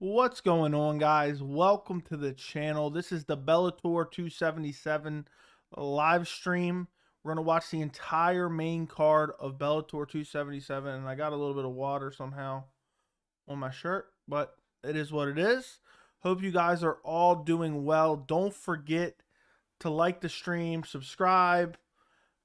What's going on, guys? Welcome to the channel. This is the Bellator 277 live stream. We're going to watch the entire main card of Bellator 277, and I got a little bit of water somehow on my shirt, but it is what it is. Hope you guys are all doing well. Don't forget to like the stream, subscribe,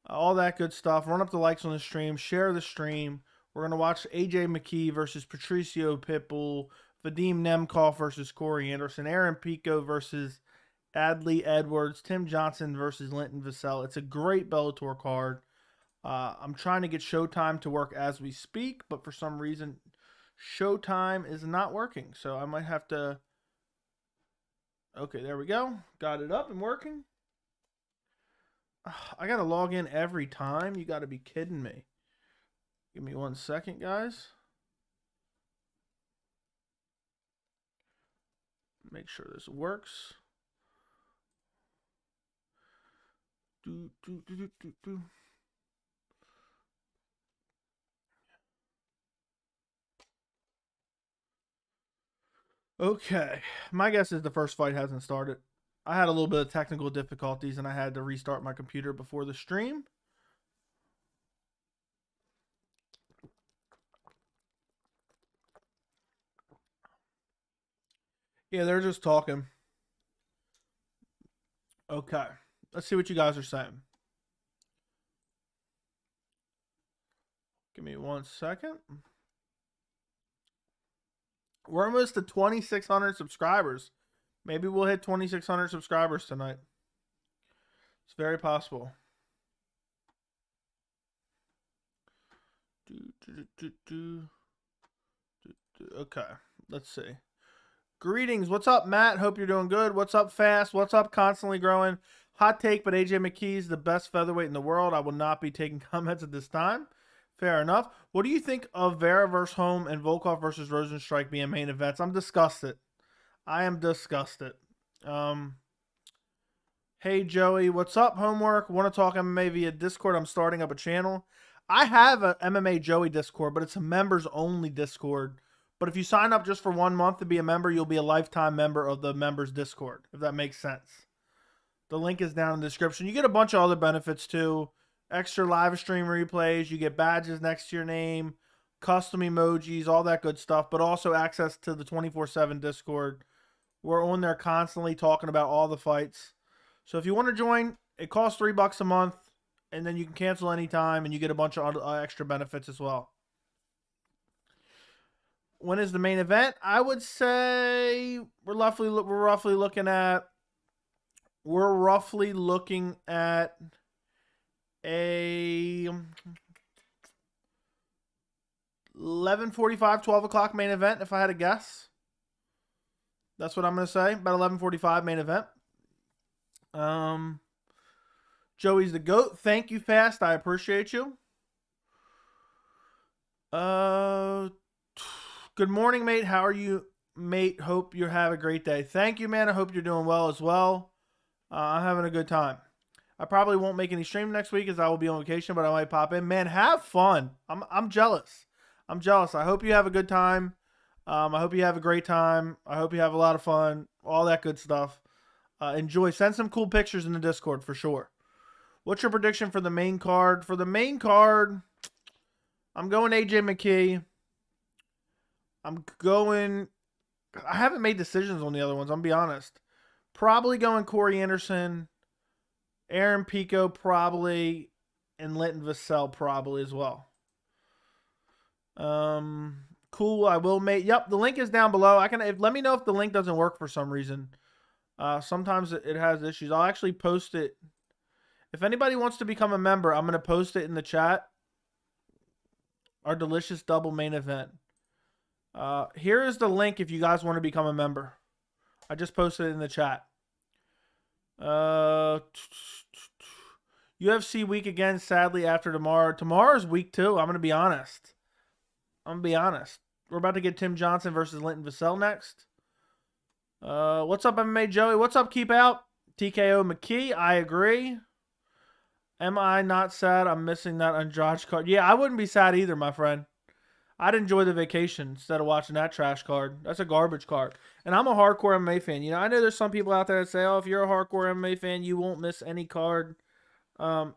all that good stuff. Run up the likes on the stream, share the stream. We're going to watch AJ McKee versus Patricio Pitbull, Vadim Nemkov versus Cory Anderson, Pico versus Adli Edwards, Tim Johnson versus Linton Vassell. It's a great Bellator card. I'm trying to get Showtime to work as we speak, but for some reason, Showtime is not working. So I might have to... Okay, there we go. Got it up and working. I got to log in every time. You got to be kidding me. Give me 1 second, guys. Make sure this works. Okay, my guess is the first fight hasn't started. I had a little bit of technical difficulties and I had to restart my computer before the stream. Yeah, they're just talking. Okay, let's see what you guys are saying. Give me 1 second. We're almost to 2,600 subscribers. Maybe we'll hit 2,600 subscribers tonight. It's very possible. Okay, let's see. Greetings. What's up, Matt? Hope you're doing good. What's up, Fast? What's up, Constantly Growing? Hot take, but AJ McKee is the best featherweight in the world. I will not be taking comments at this time. Fair enough. What do you think of Vera versus Holm and Volkov versus Rosenstrike being main events? I'm disgusted. I am disgusted. Hey, Joey. What's up, homework? Want to talk MMA via Discord? I'm starting up a channel. I have a MMA Joey Discord, but it's a members-only Discord. But if you sign up just for 1 month to be a member, you'll be a lifetime member of the members Discord, if that makes sense. The link is down in the description. You get a bunch of other benefits too. Extra live stream replays. You get badges next to your name, custom emojis, all that good stuff, but also access to the 24/7 Discord. We're on there constantly talking about all the fights. So if you want to join, it costs $3 a month, and then you can cancel anytime, and you get a bunch of extra benefits as well. When is the main event? I would say we're roughly looking at a 11:45, 12 o'clock main event, if I had to guess. That's what I'm going to say. About 11:45 main event. Joey's the GOAT. Thank you, Fast. I appreciate you. Good morning, mate. How are you, mate? Hope you have a great day. Thank you, man. I hope you're doing well as well. I'm having a good time. I probably won't make any stream next week as I will be on vacation, but I might pop in. Man, have fun. I'm jealous. I'm jealous. I hope you have a good time. I hope you have a great time. I hope you have a lot of fun. All that good stuff. Enjoy. Send some cool pictures in the Discord for sure. What's your prediction for the main card? For the main card, I'm going AJ McKee. I haven't made decisions on the other ones, I'm going to be honest. Probably going Cory Anderson, Pico probably, and Linton Vassell probably as well. Cool, I will make... Yep, the link is down below. Let me know if the link doesn't work for some reason. Sometimes it has issues. I'll actually post it. If anybody wants to become a member, I'm going to post it in the chat. Our delicious double main event. Here is the link if you guys want to become a member. I just posted it in the chat. UFC week again, sadly, after tomorrow. Tomorrow's week 2. I'm going to be honest. We're about to get Tim Johnson versus Linton Vassell next. What's up, MMA Joey? What's up, Keep Out? TKO McKee, I agree. Am I not sad? I'm missing that Andrade card. Yeah, I wouldn't be sad either, my friend. I'd enjoy the vacation instead of watching that trash card. That's a garbage card. And I'm a hardcore MMA fan. You know, I know there's some people out there that say, oh, if you're a hardcore MMA fan, you won't miss any card. God,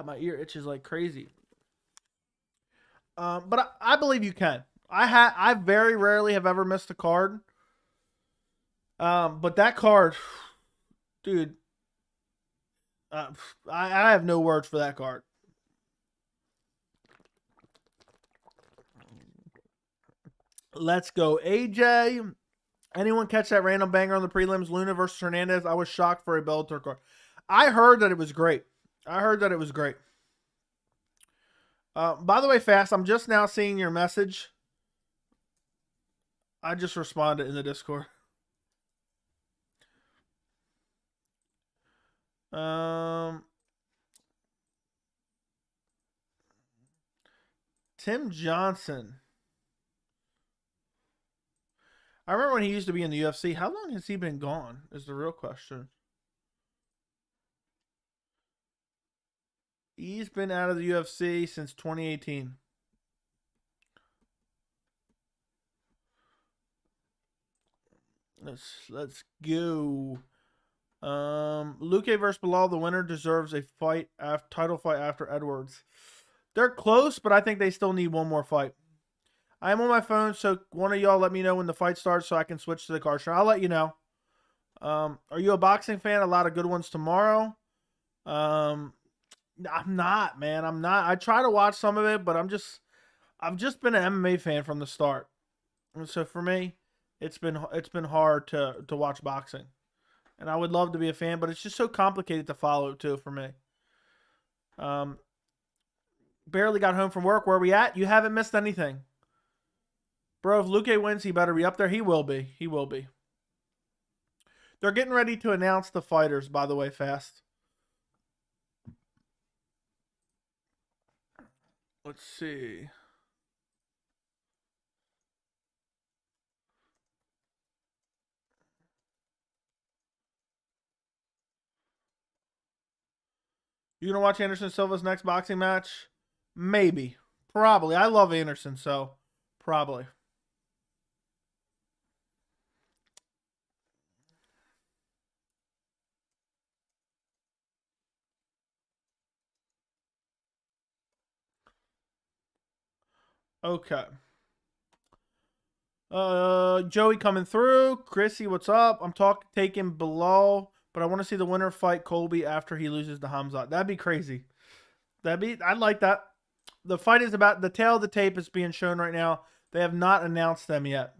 my ear itches like crazy. But I believe you can. I very rarely have ever missed a card. But that card, dude, I have no words for that card. Let's go, AJ. Anyone catch that random banger on the prelims? Luna versus Hernandez. I was shocked for a Bellator card. I heard that it was great. By the way, Fast, I'm just now seeing your message. I just responded in the Discord. Tim Johnson. I remember when he used to be in the UFC. How long has he been gone is the real question. He's been out of the UFC since 2018. Let's go. Luque versus Bilal. The winner deserves a title fight after Edwards. They're close, but I think they still need one more fight. I am on my phone, so one of y'all let me know when the fight starts so I can switch to the card. I'll let you know. Are you a boxing fan? A lot of good ones tomorrow. I'm not, man. I'm not. I try to watch some of it, but I've just been an MMA fan from the start. And so for me, it's been hard to watch boxing. And I would love to be a fan, but it's just so complicated to follow too for me. Barely got home from work. Where are we at? You haven't missed anything. Bro, if Luque wins, he better be up there. He will be. He will be. They're getting ready to announce the fighters, by the way, Fast. Let's see. You gonna watch Anderson Silva's next boxing match? Maybe. Probably. I love Anderson, so probably. Okay. Joey coming through. Chrissy, what's up? I'm taking Bilal, but I want to see the winner fight Colby after he loses to Hamzat. That'd be crazy. I'd like that. The fight is about the tail of the tape is being shown right now. They have not announced them yet.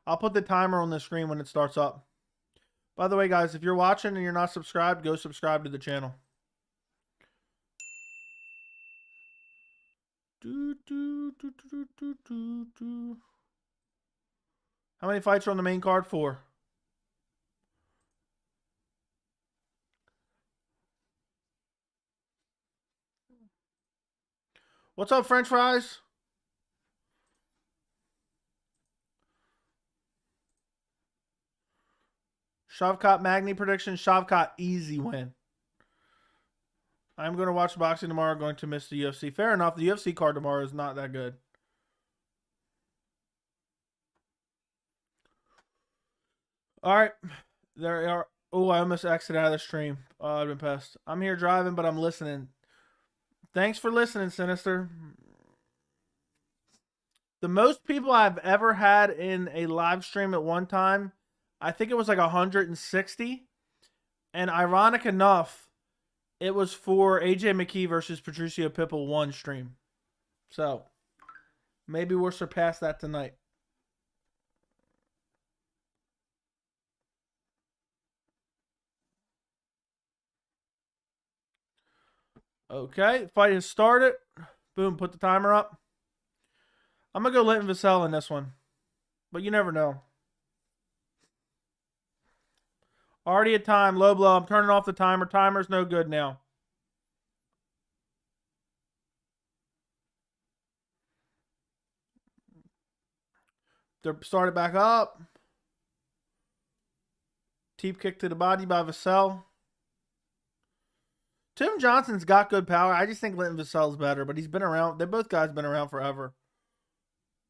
I'll put the timer on the screen when it starts up. By the way, guys, if you're watching and you're not subscribed, go subscribe to the channel. How many fights are on the main card? 4. What's up, French fries? Shavkat Magny prediction. Shavkat easy win. I'm going to watch boxing tomorrow. Going to miss the UFC. Fair enough. The UFC card tomorrow is not that good. All right. There are. Oh, I almost exited out of the stream. Oh, I've been pissed. I'm here driving, but I'm listening. Thanks for listening, Sinister. The most people I've ever had in a live stream at one time, I think it was like 160. And ironic enough, it was for AJ McKee versus Patricio Pitbull 1 stream. So, maybe we'll surpass that tonight. Okay, fight has started. Boom, put the timer up. I'm going to go Linton Vassell in this one. But you never know. Already at time, low blow. I'm turning off the timer. Timer's no good now. They're started back up. Teep kick to the body by Vassell. Tim Johnson's got good power. I just think Linton Vassell's better, but he's been around. They both guys been around forever.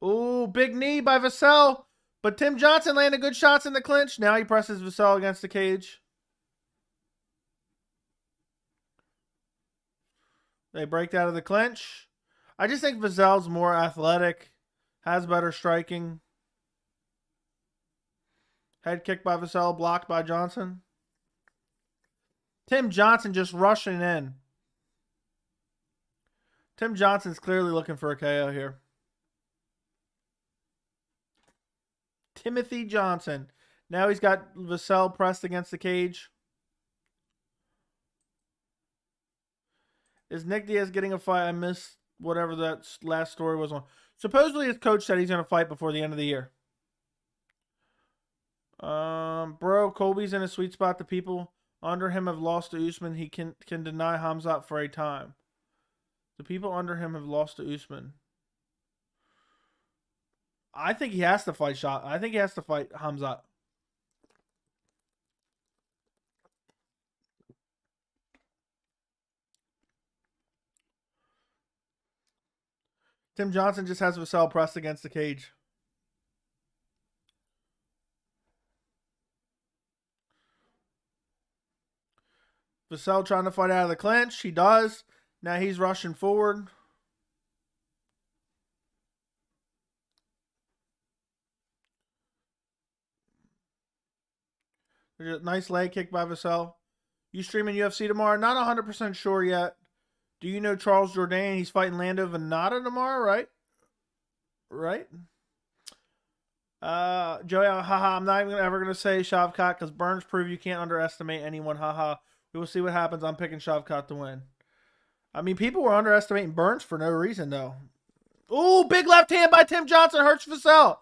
Ooh, big knee by Vassell. But Tim Johnson landed good shots in the clinch. Now he presses Vassell against the cage. They break out of the clinch. I just think Vassell's more athletic. Has better striking. Head kick by Vassell, blocked by Johnson. Tim Johnson just rushing in. Tim Johnson's clearly looking for a KO here. Timothy Johnson. Now he's got Vassell pressed against the cage. Is Nick Diaz getting a fight? I missed whatever that last story was on. Supposedly his coach said he's going to fight before the end of the year. Bro, Colby's in a sweet spot. The people under him have lost to Usman. He can deny Hamzat for a time. The people under him have lost to Usman. I think he has to fight I think he has to fight Hamzat. Tim Johnson just has Vassell pressed against the cage. Vassell trying to fight out of the clinch. He does. Now he's rushing forward. There's a nice leg kick by Vassell. You streaming UFC tomorrow? Not 100% sure yet. Do you know Charles Jourdain? He's fighting Lando Venata tomorrow, right? Right? Joey, haha, I'm not even ever going to say Shavkat because Burns prove you can't underestimate anyone, haha. We will see what happens. I'm picking Shavkat to win. I mean, people were underestimating Burns for no reason, though. Ooh, big left hand by Tim Johnson hurts Vassell.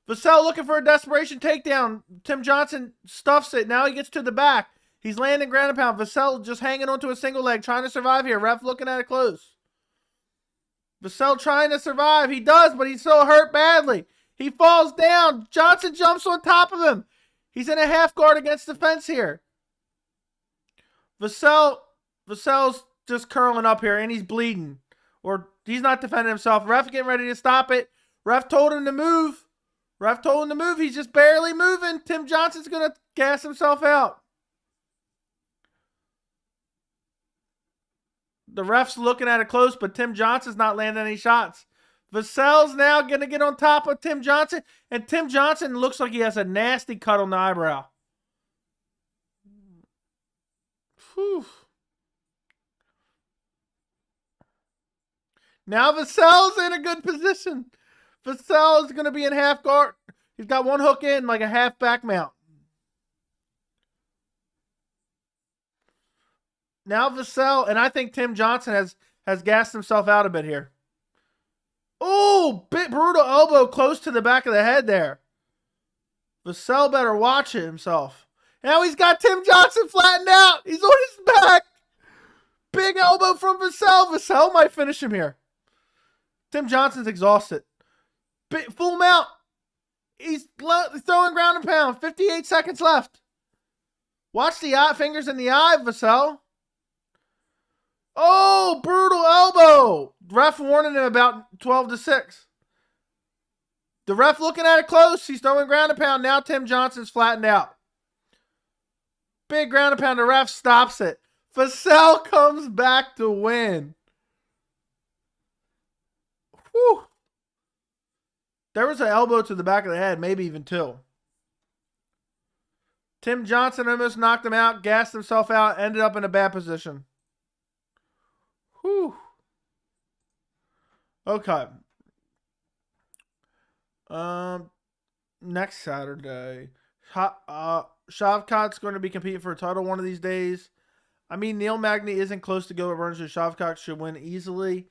Vassell looking for a desperation takedown. Tim Johnson stuffs it. Now he gets to the back. He's landing ground and pound. Vassell just hanging onto a single leg, trying to survive here. Ref looking at it close. Vassell trying to survive. He does, but he's so hurt badly. He falls down. Johnson jumps on top of him. He's in a half guard against the fence here. Vassell's just curling up here, and he's bleeding. Or he's not defending himself. Ref getting ready to stop it. Ref told him to move. Ref told him to move. He's just barely moving. Tim Johnson's going to gas himself out. The ref's looking at it close, but Tim Johnson's not landing any shots. Vassell's now going to get on top of Tim Johnson, and Tim Johnson looks like he has a nasty cut on the eyebrow. Whew. Now Vassell's in a good position. Vassell is going to be in half guard. He's got one hook in, like a half back mount. Now Vassell, and I think Tim Johnson has gassed himself out a bit here. Oh, bit brutal elbow close to the back of the head there. Vassell better watch it himself. Now he's got Tim Johnson flattened out. He's on his back. Big elbow from Vassell. Vassell might finish him here. Tim Johnson's exhausted. Full mount. He's throwing ground and pound. 58 seconds left. Watch the eye, fingers in the eye, Vassell. Oh, brutal elbow. Ref warning him about 12-6. The ref looking at it close. He's throwing ground and pound. Now Tim Johnson's flattened out. Big ground and pound. The ref stops it. Vassell comes back to win. Whew. There was an elbow to the back of the head, maybe even two. Tim Johnson almost knocked him out, gassed himself out, ended up in a bad position. Whew. Okay. Next Saturday. Shavkat's going to be competing for a title one of these days. I mean, Neil Magny isn't close to go Burns, so Shavkat should win easily.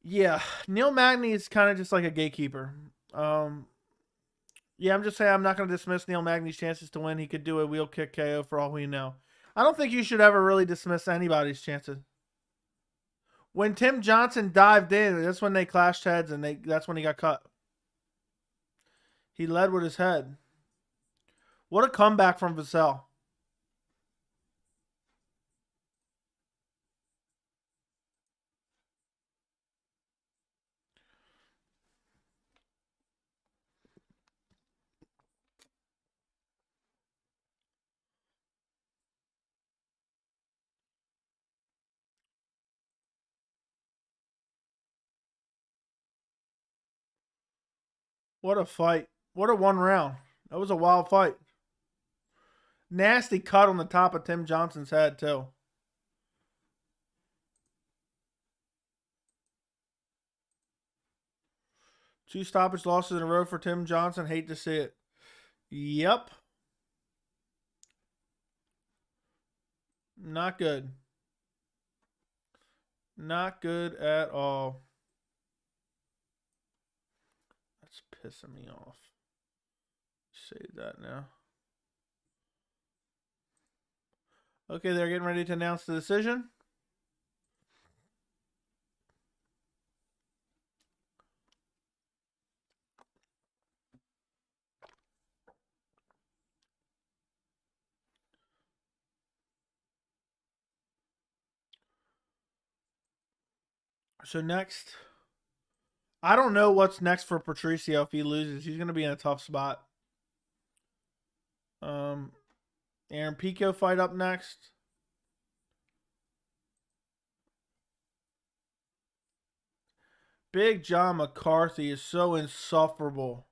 Yeah, Neil Magny is kind of just like a gatekeeper. Yeah, I'm just saying I'm not going to dismiss Neil Magny's chances to win. He could do a wheel kick KO for all we know. I don't think you should ever really dismiss anybody's chances. When Tim Johnson dived in, that's when they clashed heads, and that's when he got cut. He led with his head. What a comeback from Vassell. What a fight. What a one round. That was a wild fight. Nasty cut on the top of Tim Johnson's head, too. Two stoppage losses in a row for Tim Johnson. Hate to see it. Yep. Not good. Not good at all. That's pissing me off. Save that now. Okay, they're getting ready to announce the decision. So next, I don't know what's next for Patricio if he loses. He's going to be in a tough spot. Aaron Pico fight up next. Big John McCarthy is so insufferable.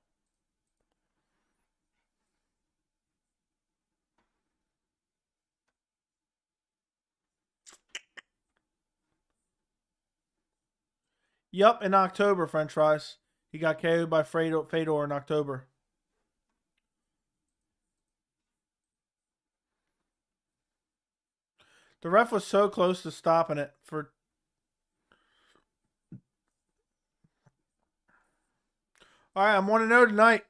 Yup, in October, French fries. He got KO'd by Fedor in October. The ref was so close to stopping it for... All right, I'm 1-0 tonight.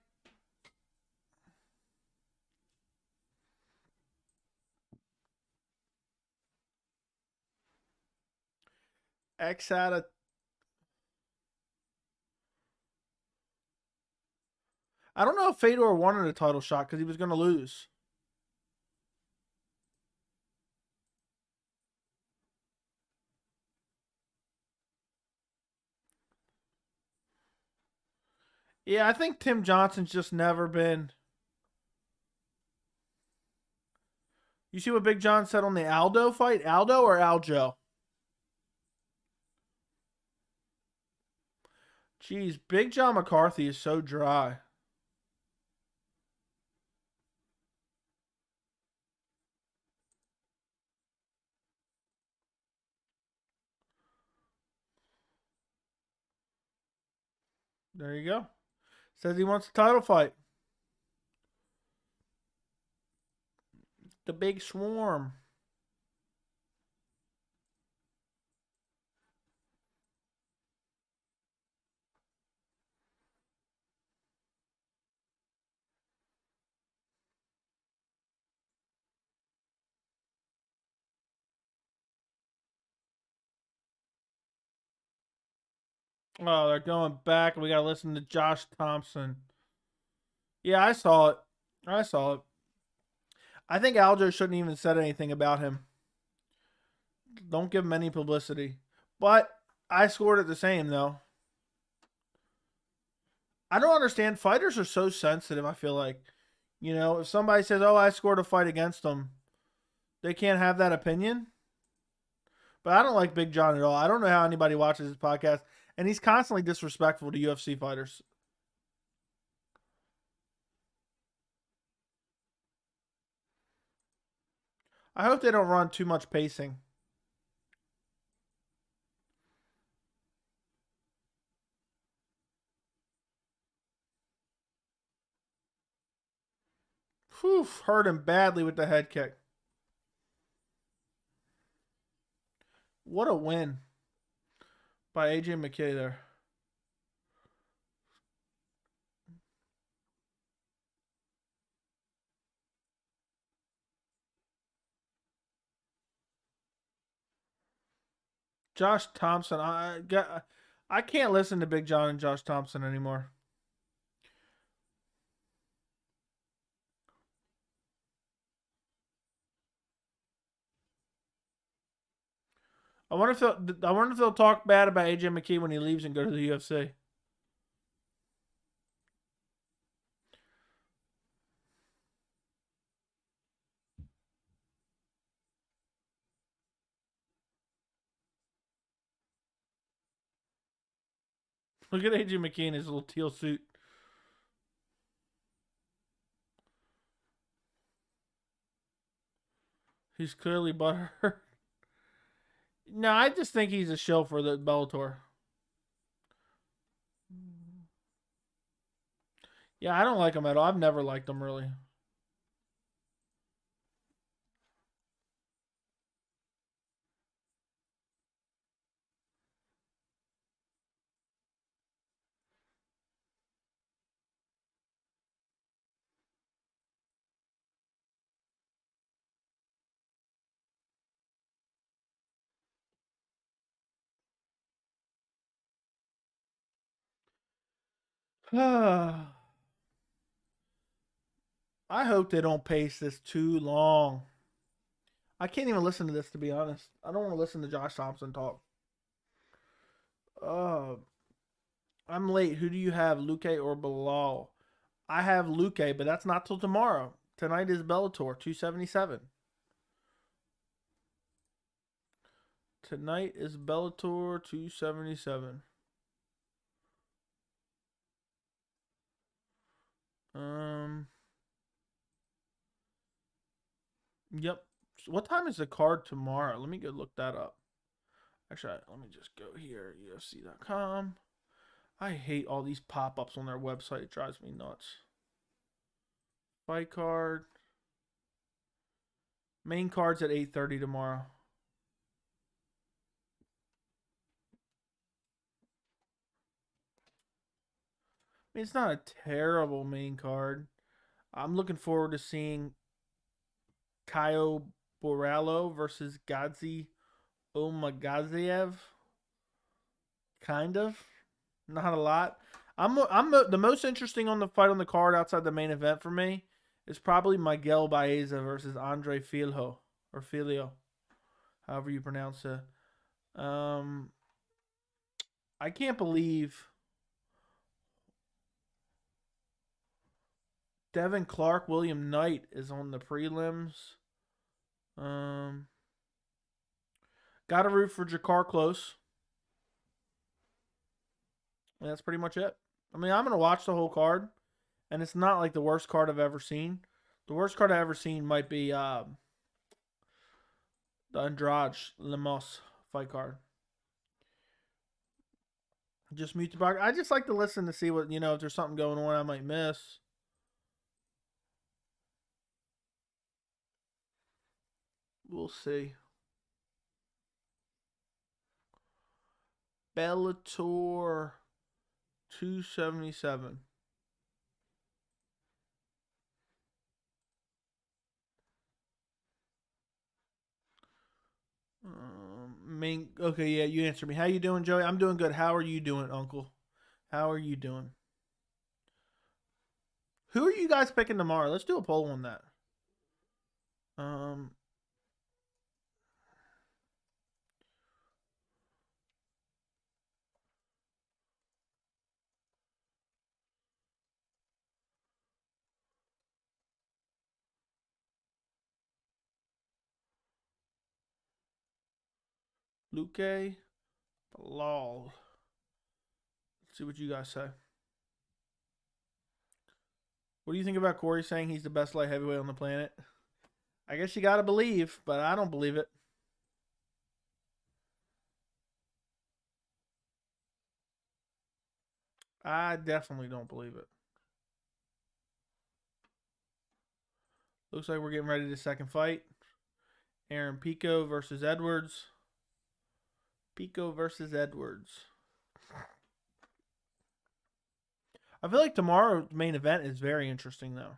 X out of... I don't know if Fedor wanted a title shot because he was going to lose. Yeah, I think Tim Johnson's just never been... You see what Big John said on the Aldo fight? Aldo or Aljo? Jeez, Big John McCarthy is so dry. There you go. Says he wants a title fight. The Big Swarm. Oh, they're going back. We got to listen to Josh Thompson. Yeah, I saw it. I saw it. I think Aljo shouldn't even said anything about him. Don't give him any publicity. But I scored it the same, though. I don't understand. Fighters are so sensitive, I feel like. You know, if somebody says, oh, I scored a fight against them, they can't have that opinion. But I don't like Big John at all. I don't know how anybody watches his podcast. And he's constantly disrespectful to UFC fighters. I hope they don't run too much pacing. Whew, hurt him badly with the head kick. What a win by AJ McKee there. Josh Thompson, I can't listen to Big John and Josh Thompson anymore. I wonder if they'll talk bad about AJ McKee when he leaves and go to the UFC. Look at AJ McKee in his little teal suit. He's clearly butthurt. No, I just think he's a shill for the Bellator. Yeah, I don't like him at all. I've never liked him, really. I hope they don't pace this too long. I can't even listen to this, to be honest. I don't want to listen to Josh Thompson talk. Uh, I'm late. Who do you have, Luque or Bilal? I have Luque, but that's not till tomorrow. Tonight is Bellator 277. Tonight is Bellator 277. Yep. What time is the card tomorrow? Let me go look that up. Actually, let me just go here, UFC.com. I hate all these pop-ups on their website. It drives me nuts. Fight card. Main card's at 8:30 tomorrow. I mean, it's not a terrible main card. I'm looking forward to seeing Caio Borralho versus Gadzi Omagaziev. Kind of. Not a lot. The most interesting on the fight on the card outside the main event for me is probably Miguel Baeza versus Andre Filho or Filio, however you pronounce it. I can't believe Devin Clark, William Knight is on the prelims. Got to root for Jakar Close. And that's pretty much it. I mean, I'm going to watch the whole card, and it's not like the worst card I've ever seen. The worst card I've ever seen might be the Andrade Lemos fight card. Just mute the bar. I just like to listen to see what, if there's something going on I might miss. We'll see. Bellator 277. Okay, yeah, you answered me. How you doing, Joey? I'm doing good. How are you doing, Uncle? How are you doing? Who are you guys picking tomorrow? Let's do a poll on that. Luque, Bilal. Let's see what you guys say. What do you think about Cory saying he's the best light heavyweight on the planet? I guess you gotta believe, but I don't believe it. I definitely don't believe it. Looks like we're getting ready to the second fight. Aaron Pico versus Edwards. Pico versus Edwards. I feel like tomorrow's main event is very interesting, though.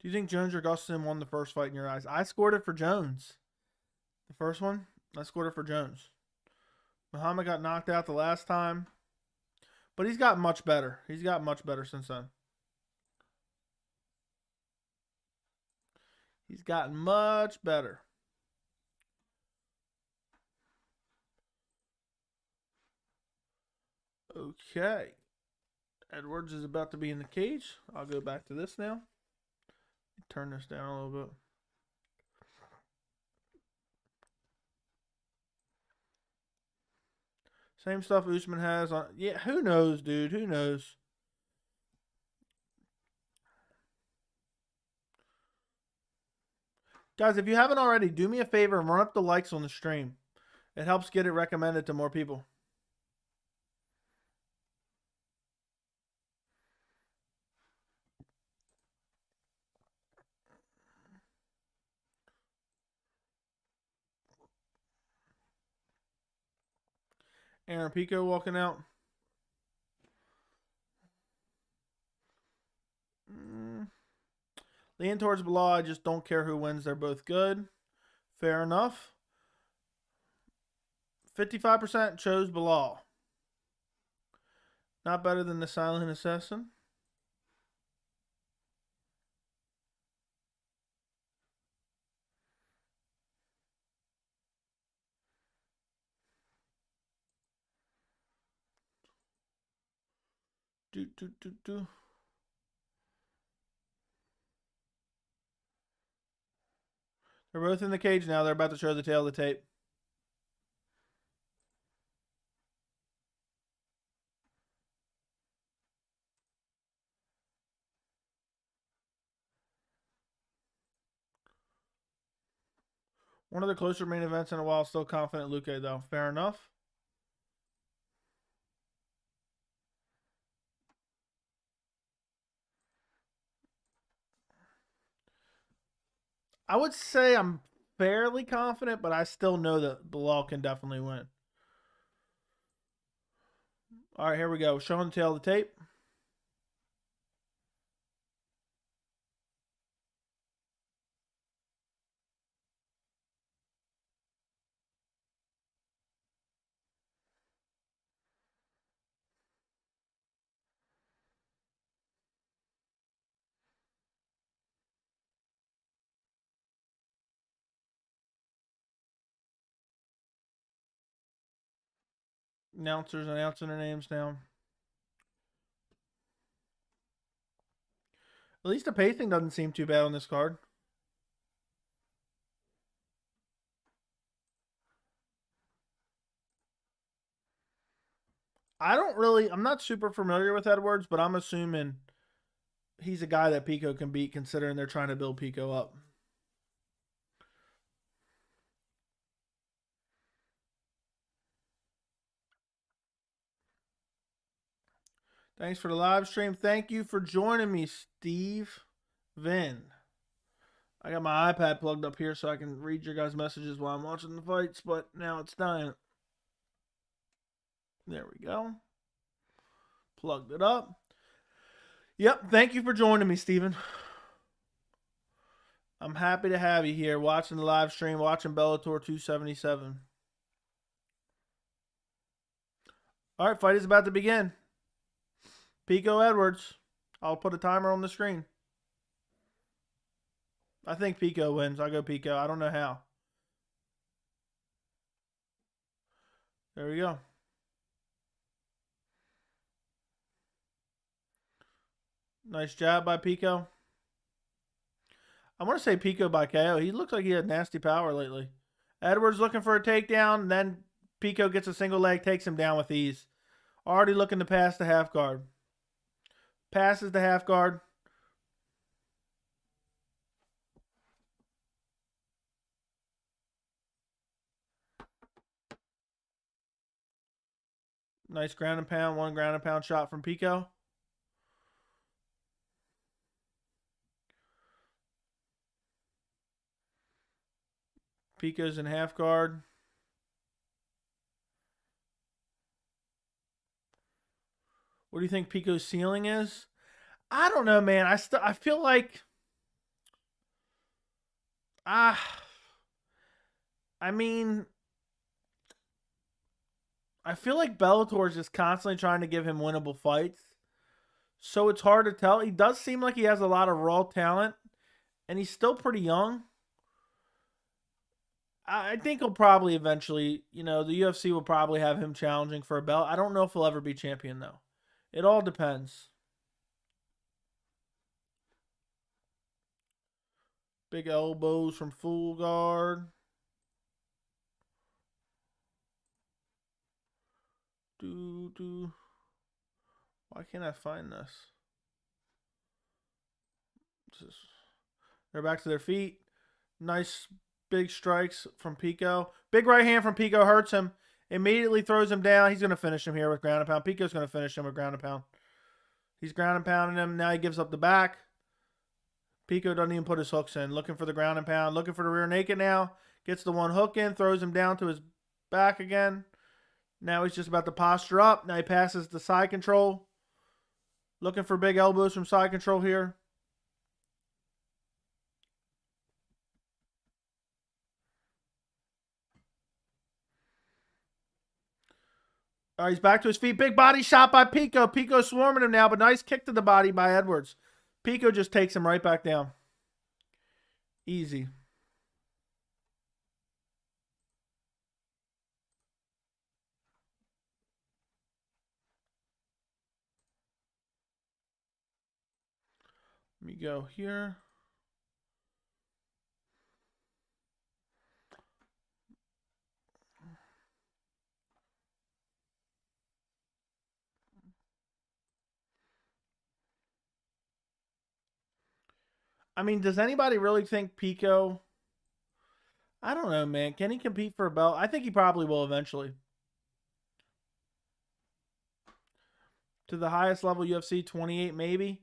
Do you think Jones or Gustafsson won the first fight in your eyes? I scored it for Jones. The first one, I scored it for Jones. Muhammad got knocked out the last time. But he's gotten much better. He's gotten much better since then. He's gotten much better. Okay. Edwards is about to be in the cage. I'll go back to this now. Turn this down a little bit. Same stuff Usman has on. Yeah, who knows, dude? Who knows? Guys, if you haven't already, do me a favor and run up the likes on the stream. It helps get it recommended to more people. Aaron Pico walking out. Lean towards Bilal. I just don't care who wins. They're both good. Fair enough. 55% chose Bilal. Not better than the Silent Assassin. They're both in the cage now. They're about to show the tail of the tape. One of the closer main events in a while. Still confident Luque, though. Fair enough. I would say I'm fairly confident, but I still know that Bilal can definitely win. All right, here we go. Showing the tail of the tape. Announcers announcing their names now. At least the pacing doesn't seem too bad on this card. I'm not super familiar with Edwards, but I'm assuming he's a guy that Pico can beat considering they're trying to build Pico up. Thanks for the live stream. Thank you for joining me, Steve Vin. I got my iPad plugged up here so I can read your guys' messages while I'm watching the fights, but now it's dying. There we go. Plugged it up. Yep, thank you for joining me, Steven. I'm happy to have you here watching the live stream, watching Bellator 277. All right, fight is about to begin. Pico Edwards. I'll put a timer on the screen. I think Pico wins. I'll go Pico. I don't know how. There we go. Nice job by Pico. I want to say Pico by KO. He looks like he had nasty power lately. Edwards looking for a takedown. Then Pico gets a single leg, takes him down with ease. Already looking to pass the half guard. Passes the half guard. Nice ground and pound. One ground and pound shot from Pico. Pico's in half guard. What do you think Pico's ceiling is? I don't know, man. I feel like I mean, I feel like Bellator is just constantly trying to give him winnable fights. So it's hard to tell. He does seem like he has a lot of raw talent, and he's still pretty young. I think he'll probably eventually, the UFC will probably have him challenging for a belt. I don't know if he'll ever be champion, though. It all depends. Big elbows from full guard. Why can't I find this? They're back to their feet. Nice big strikes from Pico. Big right hand from Pico hurts him. Immediately throws him down. He's going to finish him here with ground and pound. Pico's going to finish him with ground and pound. He's ground and pounding him. Now he gives up the back. Pico doesn't even put his hooks in. Looking for the ground and pound. Looking for the rear naked now. Gets the one hook in. Throws him down to his back again. Now he's just about to posture up. Now he passes the side control. Looking for big elbows from side control here. All right, he's back to his feet. Big body shot by Pico. Pico swarming him now, but nice kick to the body by Edwards. Pico just takes him right back down. Easy. Let me go here. I mean, does anybody really think Pico? I don't know, man. Can he compete for a belt? I think he probably will eventually. To the highest level UFC, 28 maybe.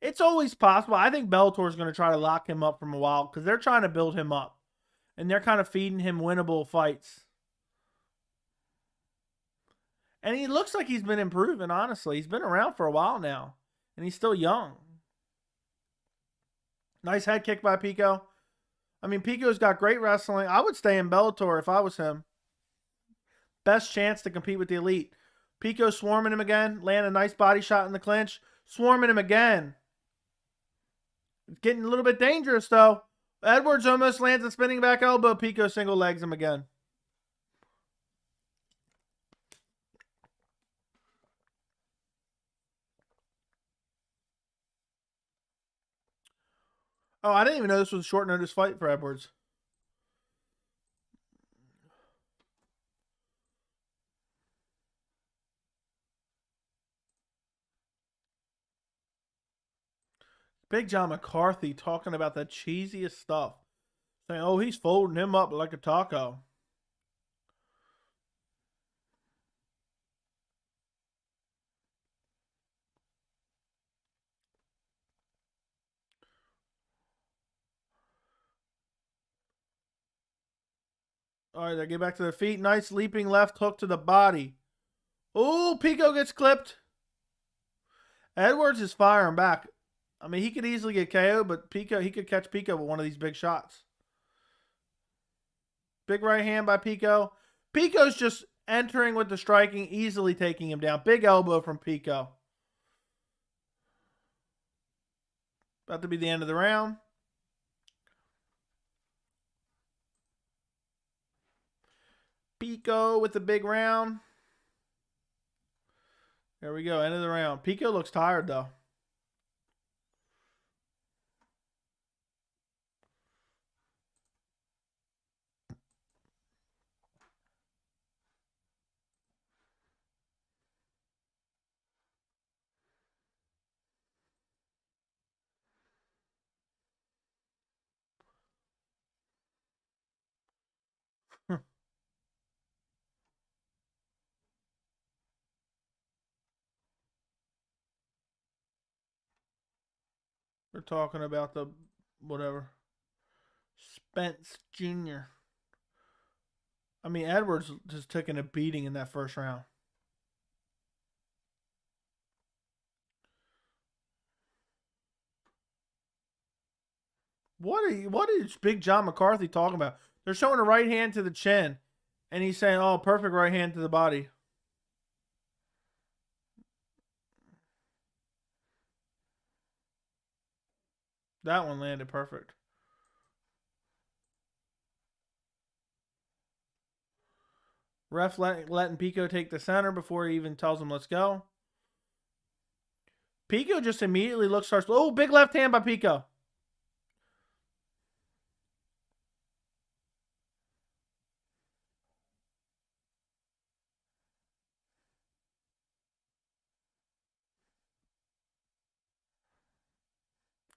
It's always possible. I think Bellator is going to try to lock him up from a while because they're trying to build him up. And they're kind of feeding him winnable fights. And he looks like he's been improving, honestly. He's been around for a while now. And he's still young. Nice head kick by Pico. I mean, Pico's got great wrestling. I would stay in Bellator if I was him. Best chance to compete with the elite. Pico swarming him again. Land a nice body shot in the clinch. Swarming him again. It's getting a little bit dangerous, though. Edwards almost lands a spinning back elbow. Pico single legs him again. Oh, I didn't even know this was a short notice fight for Edwards. Big John McCarthy talking about the cheesiest stuff. Saying, oh, he's folding him up like a taco. All right, they get back to their feet. Nice leaping left hook to the body. Oh, Pico gets clipped. Edwards is firing back. I mean, he could easily get KO, but Pico, he could catch Pico with one of these big shots. Big right hand by Pico. Pico's just entering with the striking, easily taking him down. Big elbow from Pico. About to be the end of the round. Pico with the big round. There we go, end of the round. Pico looks tired, though. They're talking about the whatever. Spence Jr. I mean, Edwards just taking a beating in that first round. What is Big John McCarthy talking about? They're showing a right hand to the chin, and he's saying, "Oh, perfect right hand to the body." That one landed perfect. Ref letting Pico take the center before he even tells him, "Let's go." Pico just immediately starts. Oh, big left hand by Pico.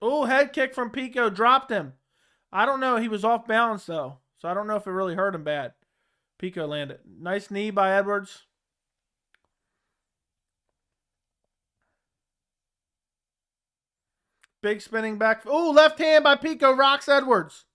Oh, head kick from Pico. Dropped him. I don't know. He was off balance, though. So I don't know if it really hurt him bad. Pico landed. Nice knee by Edwards. Big spinning back. Oh, left hand by Pico. Rocks Edwards.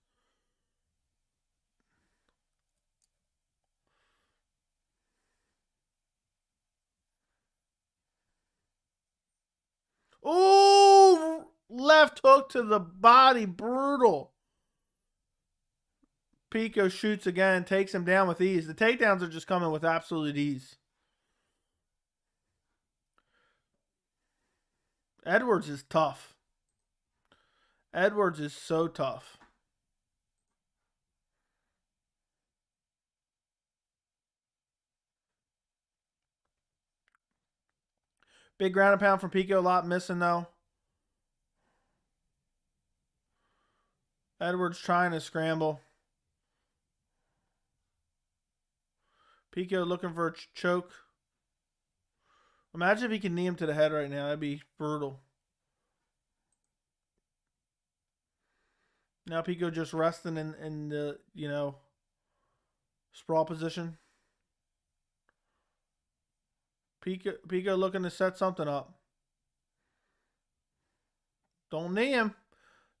Oh, left hook to the body. Brutal. Pico shoots again, takes him down with ease. The takedowns are just coming with absolute ease. Edwards is tough. Edwards is so tough. Big ground and pound from Pico. A lot missing, though. Edwards trying to scramble. Pico looking for a choke. Imagine if he can knee him to the head right now. That'd be brutal. Now Pico just resting in the, sprawl position. Pico looking to set something up. Don't knee him.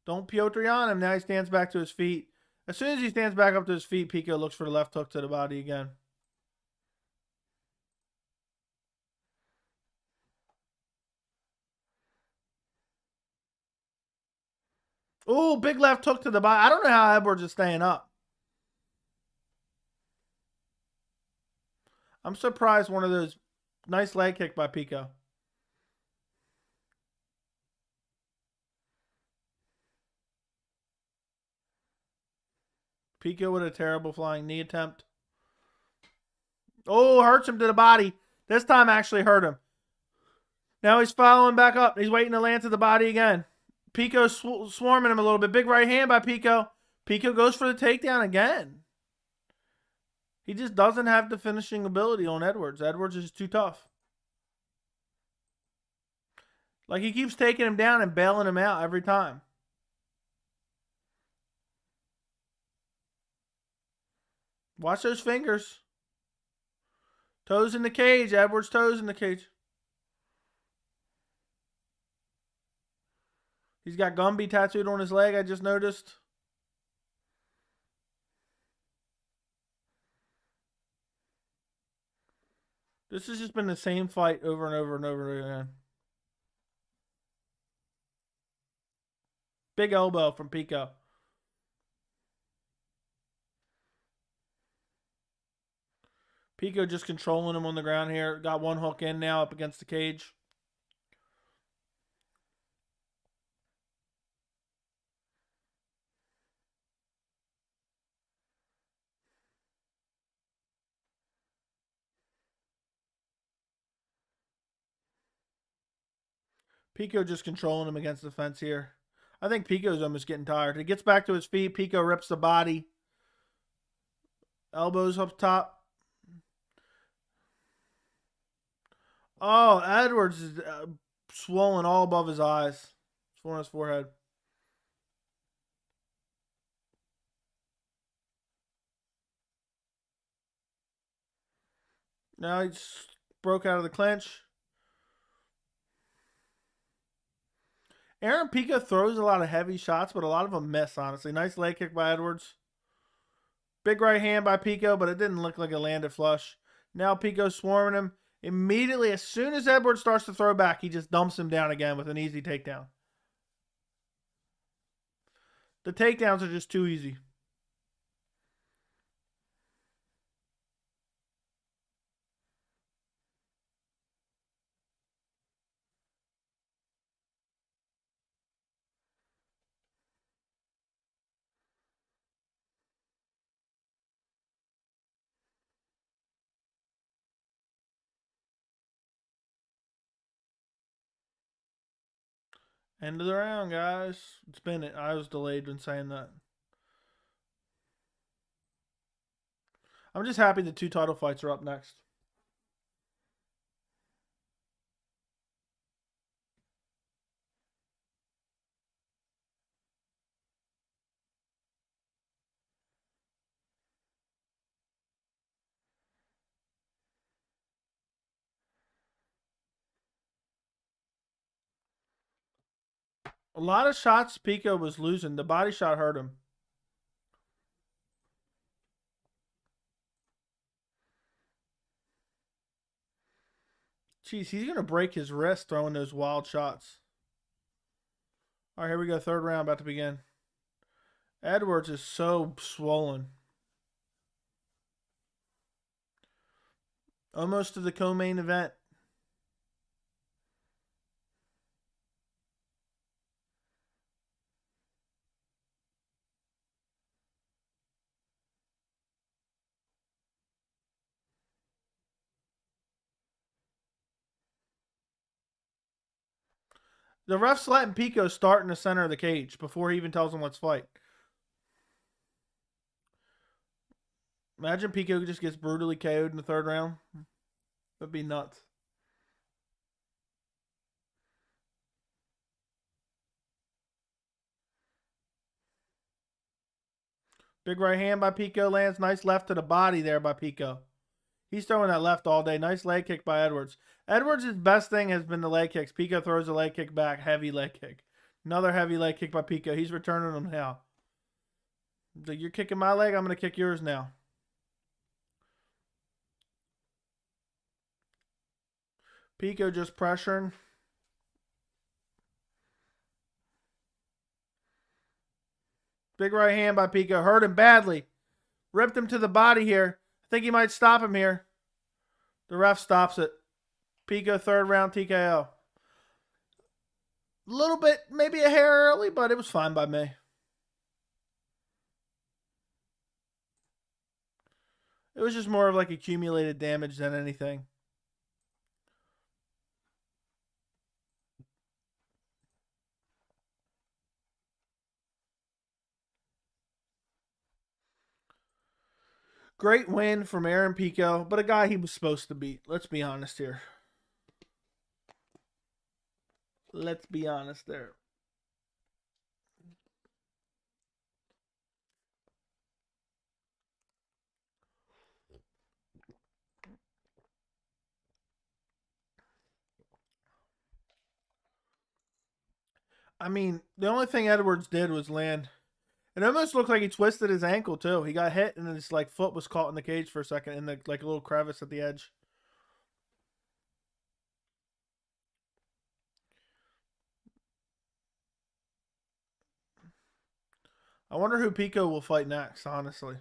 Don't Piotr on him. Now he stands back to his feet. As soon as he stands back up to his feet, Pico looks for the left hook to the body again. Oh, big left hook to the body. I don't know how Edwards is staying up. I'm surprised one of those. Nice leg kick by Pico. Pico with a terrible flying knee attempt. Oh, hurts him to the body. This time actually hurt him. Now he's following back up. He's waiting to land to the body again. Pico swarming him a little bit. Big right hand by Pico. Pico goes for the takedown again. He just doesn't have the finishing ability on Edwards. Edwards is too tough. Like, he keeps taking him down and bailing him out every time. Watch those fingers. Toes in the cage. Edwards' toes in the cage. He's got Gumby tattooed on his leg, I just noticed. This has just been the same fight over and over and over again. Big elbow from Pico. Pico just controlling him on the ground here. Got one hook in now up against the cage. Pico just controlling him against the fence here. I think Pico's almost getting tired. He gets back to his feet. Pico rips the body. Elbows up top. Oh, Edwards is swollen all above his eyes. Swollen his forehead. Now he broke out of the clinch. Aaron Pico throws a lot of heavy shots, but a lot of them miss, honestly. Nice leg kick by Edwards. Big right hand by Pico, but it didn't look like it landed flush. Now Pico swarming him. Immediately, as soon as Edwards starts to throw back, he just dumps him down again with an easy takedown. The takedowns are just too easy. End of the round, guys. It's been it. I was delayed when saying that. I'm just happy the 2 title fights are up next. A lot of shots Pico was losing. The body shot hurt him. Jeez, he's going to break his wrist throwing those wild shots. All right, here we go. 3rd round about to begin. Edwards is so swollen. Almost to the co-main event. The ref's letting Pico start in the center of the cage before he even tells him let's fight. Imagine Pico just gets brutally KO'd in the 3rd round. That'd be nuts. Big right hand by Pico lands. Nice left to the body there by Pico. He's throwing that left all day. Nice leg kick by Edwards. Edwards' best thing has been the leg kicks. Pico throws a leg kick back. Heavy leg kick. Another heavy leg kick by Pico. He's returning them now. You're kicking my leg. I'm going to kick yours now. Pico just pressuring. Big right hand by Pico. Hurt him badly. Ripped him to the body here. I think he might stop him here. The ref stops it. Pico 3rd round TKO. A little bit, maybe a hair early, but it was fine by me. It was just more of like accumulated damage than anything. Great win from Aaron Pico, but a guy he was supposed to beat. Let's be honest here. Let's be honest there. I mean, the only thing Edwards did was land. It almost looked like he twisted his ankle too. He got hit and his like foot was caught in the cage for a second in the like a little crevice at the edge. I wonder who Pico will fight next, honestly.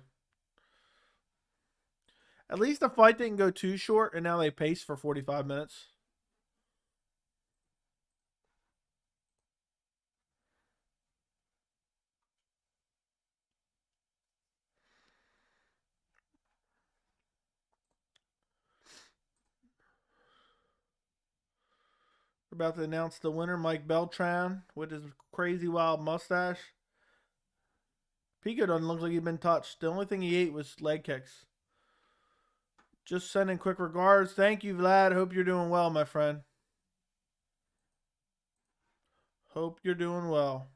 At least the fight didn't go too short, and now they pace for 45 minutes. We're about to announce the winner, Mike Beltran, with his crazy wild mustache. Pico doesn't look like he's been touched. The only thing he ate was leg kicks. Just sending quick regards. Thank you, Vlad. Hope you're doing well, my friend. Hope you're doing well.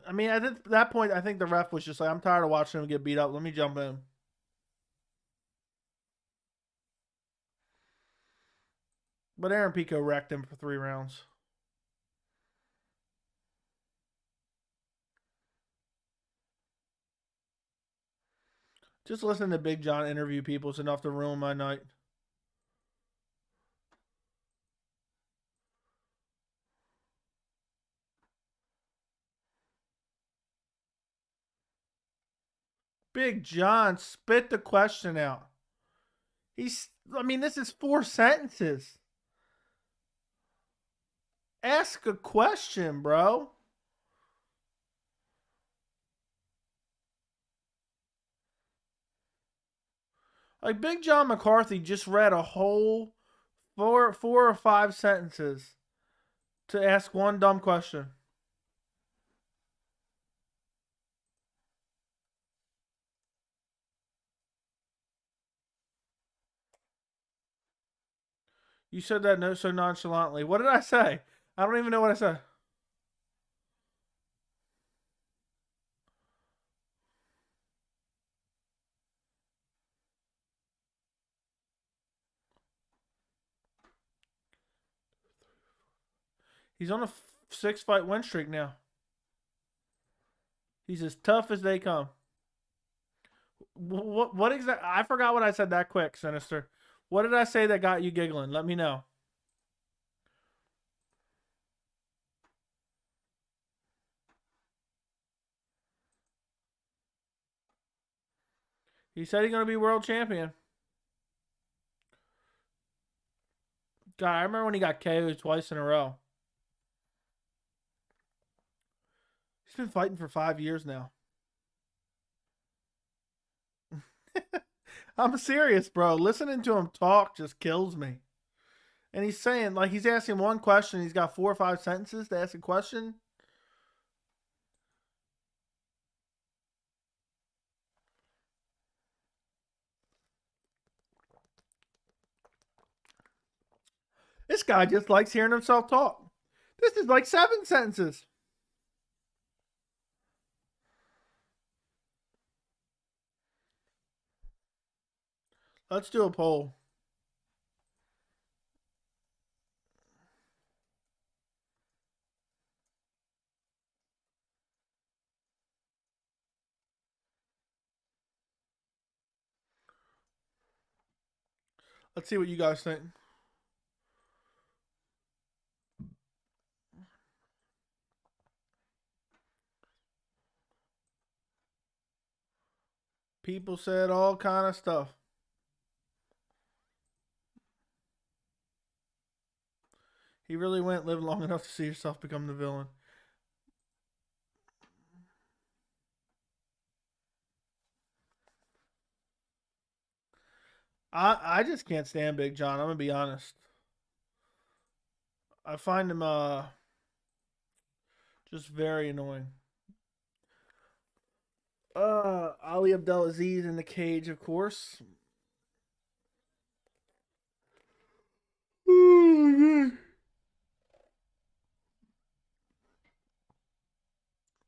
I mean, at that point, I think the ref was just like, I'm tired of watching him get beat up. Let me jump in. But Aaron Pico wrecked him for 3 rounds. Just listening to Big John interview people is enough to ruin my night. Big John, spit the question out. I mean, this is 4 sentences. Ask a question, bro. Like, Big John McCarthy just read a whole four or five sentences to ask one dumb question. You said that no so nonchalantly. What did I say? I don't even know what I said. He's on a 6-fight win streak now. He's as tough as they come. What exactly? I forgot what I said that quick, Sinister. What did I say that got you giggling? Let me know. He said he's going to be world champion. God, I remember when he got KO'd twice in a row. He's been fighting for 5 years now. I'm serious, bro. Listening to him talk just kills me. And he's saying, like, he's asking one question. He's got 4 or 5 sentences to ask a question. This guy just likes hearing himself talk. This is like 7 sentences. Let's do a poll. Let's see what you guys think. People said all kind of stuff. He really went live long enough to see yourself become the villain. I just can't stand Big John. I'm gonna be honest. I find him just very annoying. Ali Abdelaziz in the cage, of course.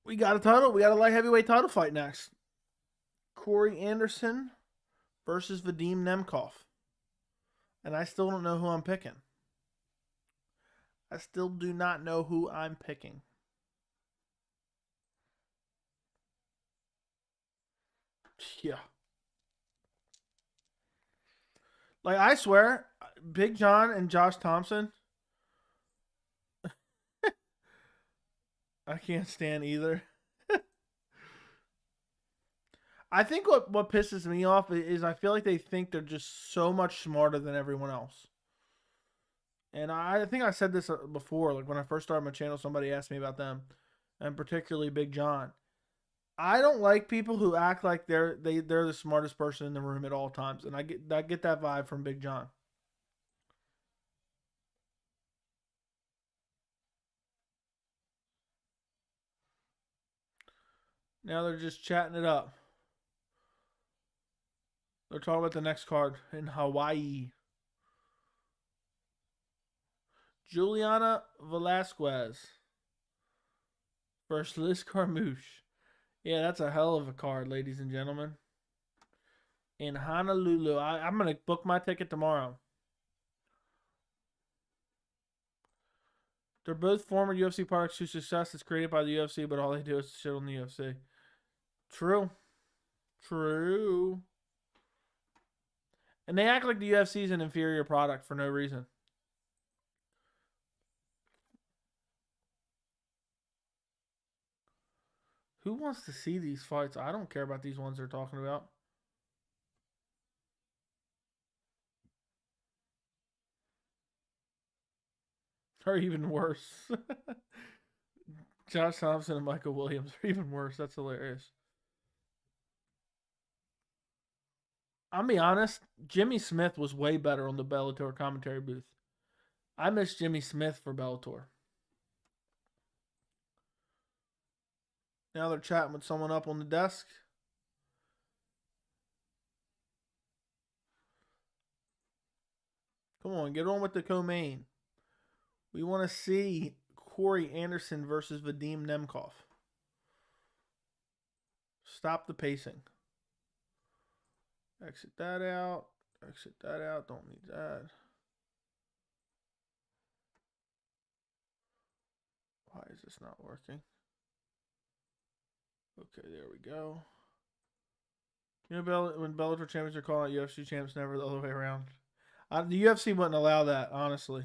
We got a title. We got a light heavyweight title fight next. Cory Anderson versus Vadim Nemkov. And I still don't know who I'm picking. I still do not know who I'm picking. Yeah. Like, I swear, Big John and Josh Thompson, I can't stand either. I think what pisses me off is I feel like they think they're just so much smarter than everyone else. And I think I said this before, like when I first started my channel, somebody asked me about them, and particularly Big John. I don't like people who act like they're the smartest person in the room at all times, and I get that vibe from Big John. Now they're just chatting it up. They're talking about the next card in Hawaii. Juliana Velasquez versus Liz Carmouche. Yeah, that's a hell of a card, ladies and gentlemen. In Honolulu. I'm going to book my ticket tomorrow. They're both former UFC products whose success is created by the UFC, but all they do is shit on the UFC. True. True. And they act like the UFC is an inferior product for no reason. Who wants to see these fights? I don't care about these ones they're talking about. Or even worse. Josh Thompson and Michael Williams are even worse. That's hilarious. I'll be honest, Jimmy Smith was way better on the Bellator commentary booth. I miss Jimmy Smith for Bellator. Now they're chatting with someone up on the desk. Come on, get on with the co-main. We want to see Cory Anderson versus Vadim Nemkov. Stop the pacing. Exit that out. Exit that out. Don't need that. Why is this not working? Okay, there we go. You know, when Bellator champions are calling out UFC champs, never the other way around. The UFC wouldn't allow that, honestly.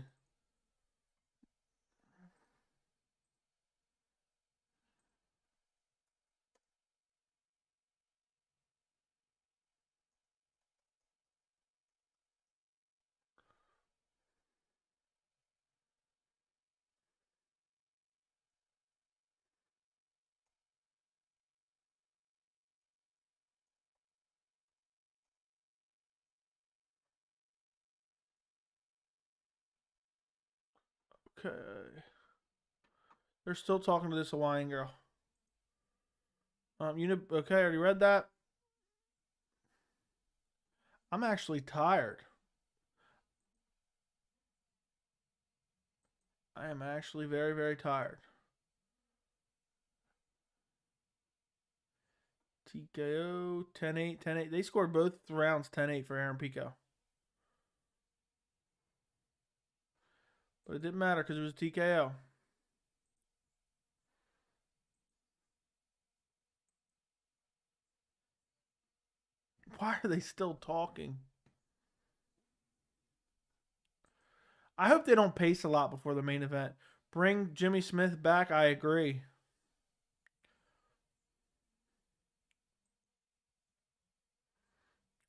Okay. They're still talking to this Hawaiian girl. Okay, I already read that. I'm actually tired. I am actually very, very tired. TKO, 10-8, 10-8. They scored both rounds 10-8 for Aaron Pico. But it didn't matter because it was TKO. Why are they still talking? I hope they don't pace a lot before the main event. Bring Jimmy Smith back, I agree.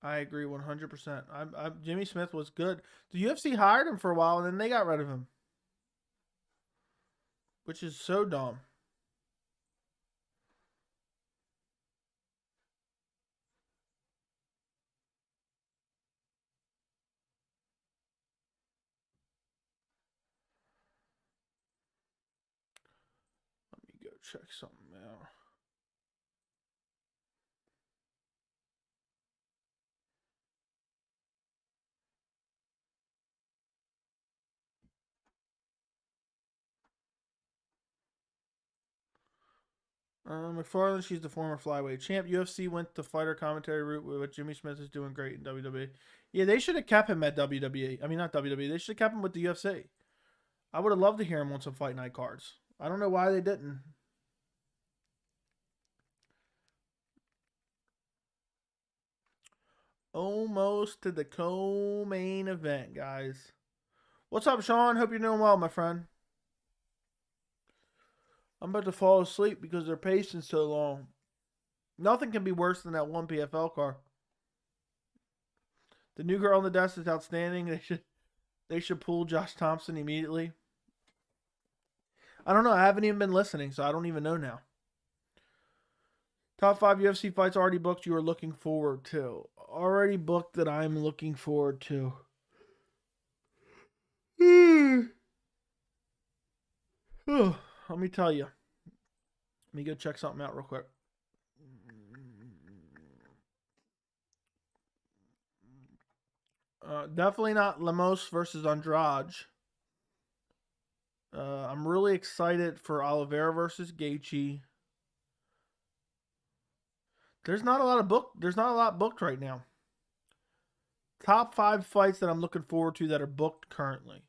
I agree 100%. Jimmy Smith was good. The UFC hired him for a while, and then they got rid of him. Which is so dumb. Let me go check something out. McFarland, she's the former flyweight champ. UFC went the fighter commentary route with Jimmy Smith is doing great in WWE. Yeah, they should have kept him at WWE. I mean, not WWE. They should have kept him with the UFC. I would have loved to hear him on some fight night cards. I don't know why they didn't. Almost to the co-main event, guys. What's up, Sean? Hope you're doing well, my friend. I'm about to fall asleep because they're pacing so long. Nothing can be worse than that one PFL car. The new girl on the desk is outstanding. They should pull Josh Thompson immediately. I don't know. I haven't even been listening, so I don't even know now. Top 5 UFC fights already booked you are looking forward to. Already booked that I'm looking forward to. Let me tell you. Let me go check something out real quick. Definitely not Lemos versus Andrade. I'm really excited for Oliveira versus Gaethje. There's not a lot booked right now. Top 5 fights that I'm looking forward to that are booked currently.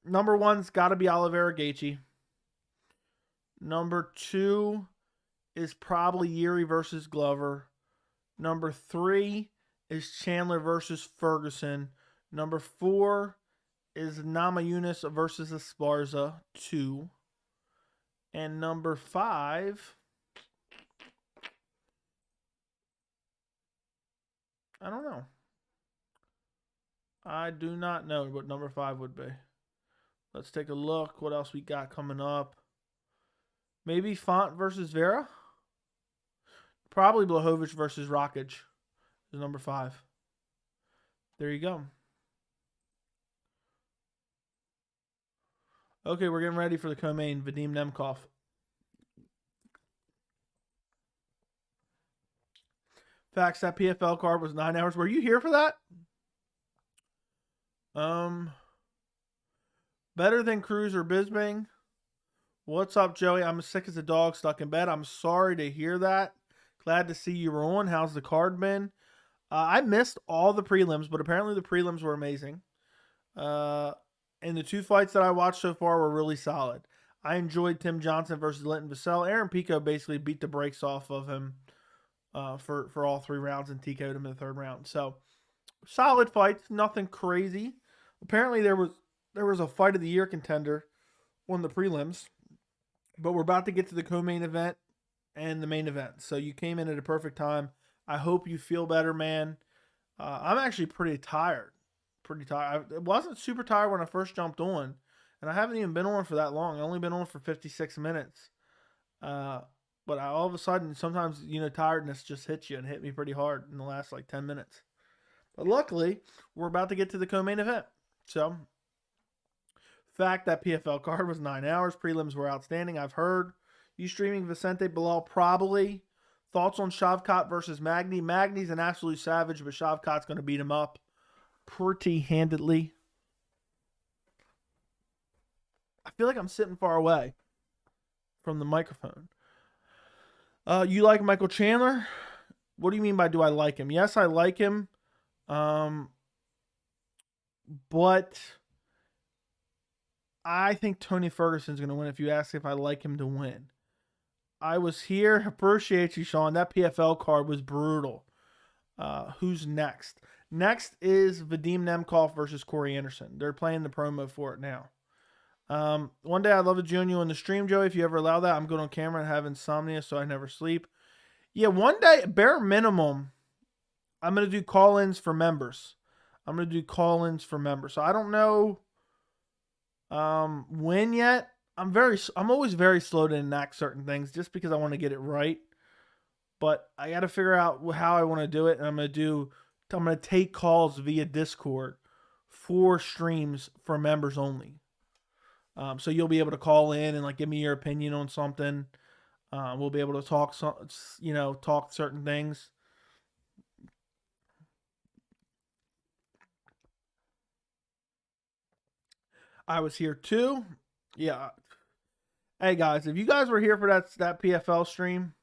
Number 1's got to be Oliveira Gaethje. Number 2 is probably Yuri versus Glover. Number 3 is Chandler versus Ferguson. Number 4 is Namajunas versus Esparza 2. And number 5 I don't know. I do not know what number 5 would be. Let's take a look. What else we got coming up? Maybe Font versus Vera? Probably Blahovic versus Rockage is number 5. There you go. Okay, we're getting ready for the co-main. Vadim Nemkov. Facts, that PFL card was 9 hours. Were you here for that? Better than Cruz or Bisbing. What's up, Joey? I'm as sick as a dog stuck in bed. I'm sorry to hear that. Glad to see you were on. How's the card been? I missed all the prelims, but apparently the prelims were amazing. And the 2 fights that I watched so far were really solid. I enjoyed Tim Johnson versus Linton Vassell. Aaron Pico basically beat the brakes off of him for all 3 rounds and TK'd him in the 3rd round. So, solid fights. Nothing crazy. Apparently there was a fight of the year contender on the prelims. But we're about to get to the co-main event and the main event. So you came in at a perfect time. I hope you feel better, man. I'm actually pretty tired. I wasn't super tired when I first jumped on. And I haven't even been on for that long. I've only been on for 56 minutes. But all of a sudden, sometimes, tiredness just hits you and hit me pretty hard in the last, 10 minutes. But luckily, we're about to get to the co-main event. So, fact, that PFL card was 9 hours. Prelims were outstanding. I've heard. You streaming Vicente Bilal? Probably. Thoughts on Shavkat versus Magny? Magny's an absolute savage, but Shavkat's going to beat him up pretty handedly. I feel like I'm sitting far away from the microphone. You like Michael Chandler? What do you mean by do I like him? Yes, I like him. But I think Tony Ferguson's going to win if you ask if I like him to win. I was here. Appreciate you, Sean. That PFL card was brutal. Who's next? Next is Vadim Nemkoff versus Cory Anderson. They're playing the promo for it now. One day I'd love to join you on the stream, Joey. If you ever allow that, I'm good on camera and have insomnia, so I never sleep. Yeah, one day, bare minimum, I'm going to do call-ins for members. So I don't know when yet. I'm always very slow to enact certain things just because I want to get it right. But I got to figure out how I want to do it, and I'm going to take calls via Discord for streams for members only. So you'll be able to call in and give me your opinion on something. We'll be able to talk certain things. I was here too. Yeah. Hey guys, if you guys were here for that PFL stream,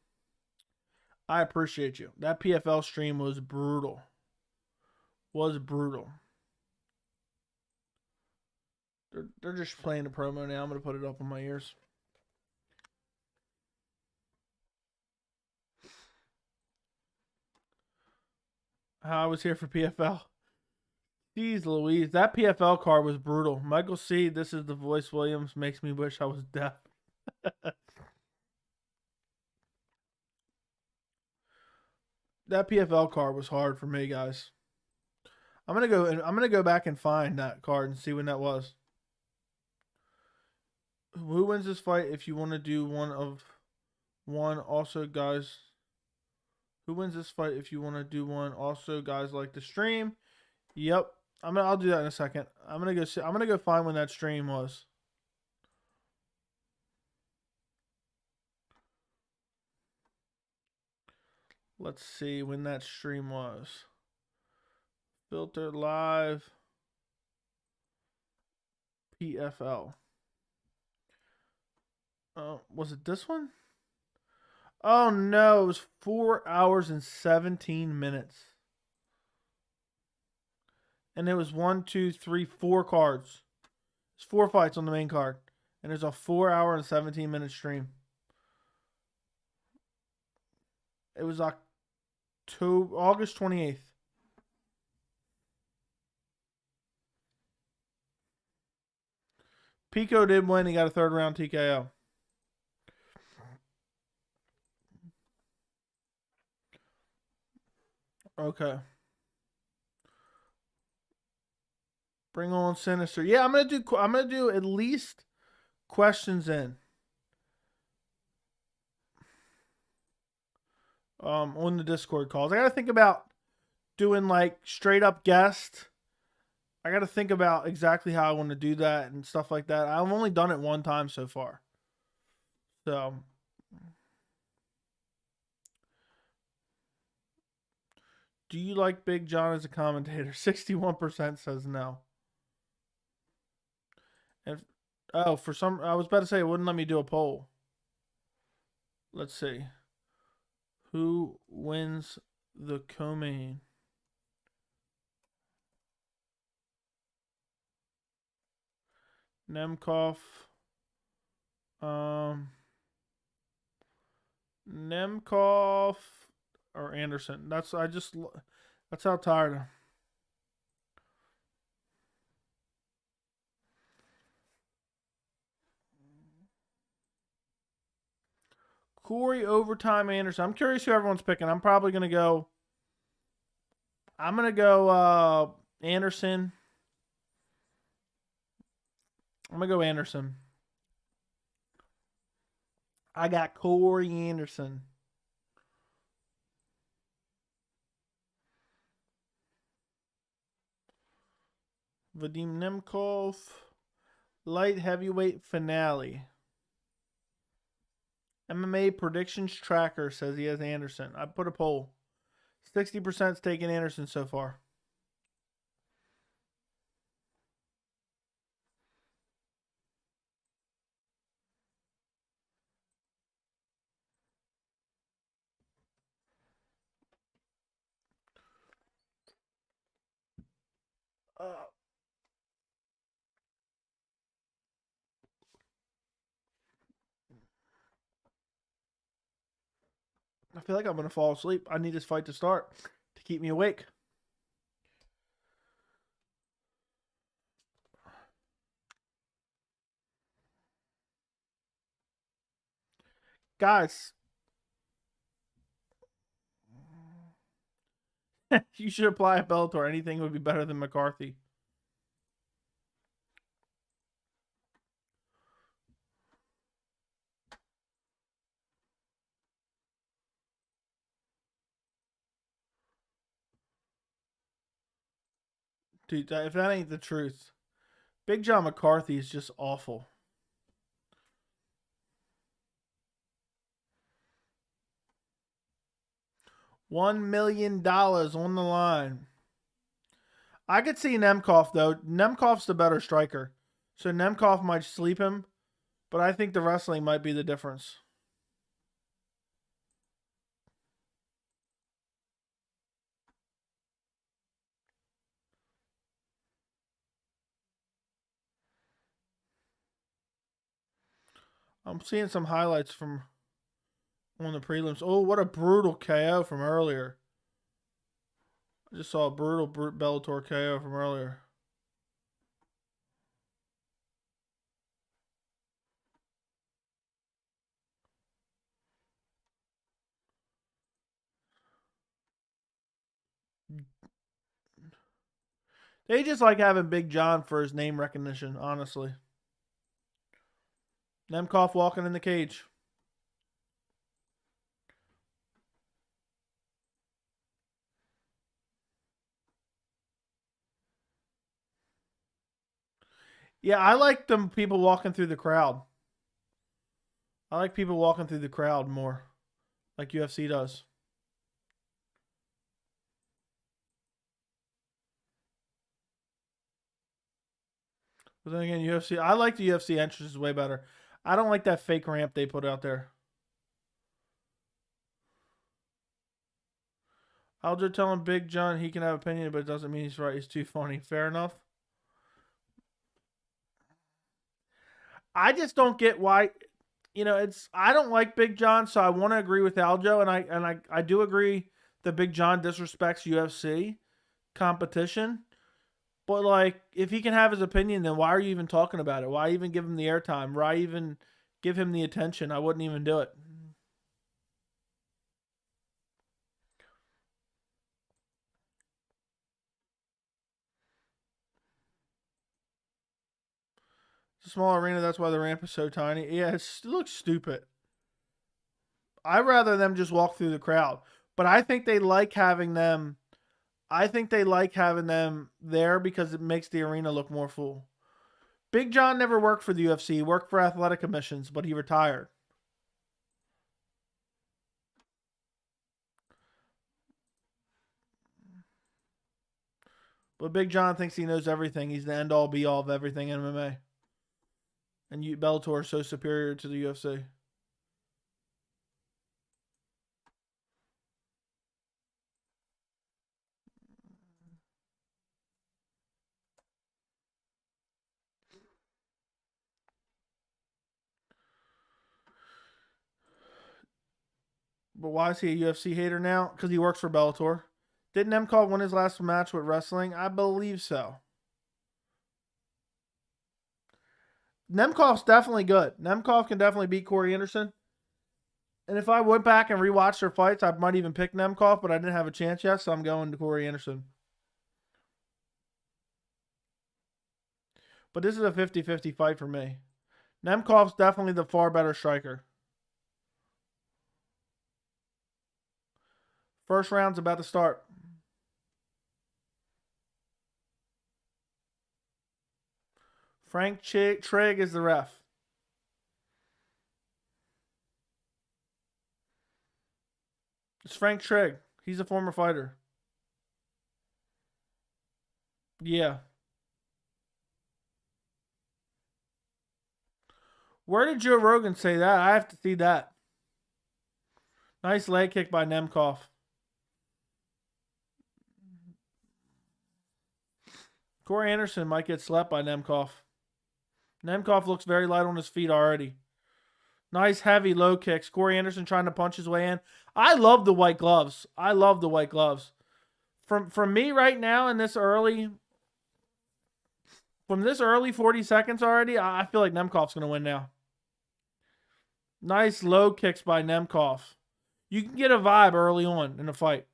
I appreciate you. That PFL stream was brutal. They're just playing the promo now. I'm going to put it up on my ears. I was here for PFL. Jeez Louise, that PFL card was brutal. Michael C., this is the voice Williams, makes me wish I was deaf. That PFL card was hard for me, guys. I'm gonna go back and find that card and see when that was. Who wins this fight if you want to do one? Also, guys, who wins this fight if you want to do one? Also, guys, like the stream. Yep. I'll do that in a second. I'm gonna go find when that stream was. Let's see when that stream was. Filter live PFL. Was it this one? Oh no, it was 4 hours and 17 minutes. And it was 1, 2, 3, 4 cards. There's 4 fights on the main card. And there's a 4 hour and 17 minute stream. It was August 28th. Pico did win. He got a 3rd round TKO. Okay. Bring on Sinister. Yeah, I'm gonna do at least questions in. On the Discord calls. I gotta think about doing like straight up guest. I gotta think about exactly how I want to do that and stuff like that. I've only done it one time so far. So do you like Big John as a commentator? 61% says no. And oh, for some I was about to say it wouldn't let me do a poll. Let's see. Who wins the co-main? Nemkov. Nemkov or Anderson. That's how tired I am. Cory, Overtime, Anderson. I'm curious who everyone's picking. I'm probably gonna go. I'm gonna go Anderson. I'm gonna go Anderson. I got Cory Anderson. Vadim Nemkov. Light heavyweight finale. MMA predictions tracker says he has Anderson. I put a poll. 60% is taking Anderson so far. I feel like I'm going to fall asleep. I need this fight to start to keep me awake. Guys, you should apply at Bellator. Anything would be better than McCarthy. Dude, if that ain't the truth, Big John McCarthy is just awful. $1 million on the line. I could see Nemkoff, though. Nemkoff's the better striker. So Nemkoff might sleep him, but I think the wrestling might be the difference. I'm seeing some highlights from on the prelims. Oh, what a brutal KO from earlier. I just saw a brutal Bellator KO from earlier. They just like having Big John for his name recognition, honestly. Nemkoff walking in the cage. Yeah, I like them people walking through the crowd. I like people walking through the crowd more, like UFC does. But then again, UFC, I like the UFC entrances way better. I don't like that fake ramp they put out there. Aljo telling Big John he can have opinion, but it doesn't mean he's right. He's too funny. Fair enough. I just don't get why. You know, I don't like Big John, so I want to agree with Aljo, and I do agree that Big John disrespects UFC competition. But like, if he can have his opinion, then why are you even talking about it? Why even give him the airtime? Why even give him the attention? I wouldn't even do it. a small arena. That's why the ramp is so tiny. Yeah, it looks stupid. I'd rather them just walk through the crowd. But I think they like having them. I think they like having them there because it makes the arena look more full. Big John never worked for the UFC. He worked for athletic commissions, but he retired. But Big John thinks he knows everything. He's the end-all, be-all of everything in MMA. And Bellator is so superior to the UFC. But why is he a UFC hater now? Because he works for Bellator. Didn't Nemkov win his last match with wrestling? I believe so. Nemkov's definitely good. Nemkov can definitely beat Cory Anderson. And if I went back and rewatched their fights, I might even pick Nemkov, but I didn't have a chance yet, so I'm going to Cory Anderson. But this is a 50-50 fight for me. Nemkov's definitely the far better striker. First round's about to start. Frank Trigg is the ref. It's Frank Trigg. He's a former fighter. Yeah. Where did Joe Rogan say that? I have to see that. Nice leg kick by Nemkov. Cory Anderson might get slept by Nemkov. Nemkov looks very light on his feet already. Nice heavy low kicks. Cory Anderson trying to punch his way in. I love the white gloves. I love the white gloves. From me right now in this early, from this early 40 seconds already, I feel like Nemkov's going to win now. Nice low kicks by Nemkov. You can get a vibe early on in the fight.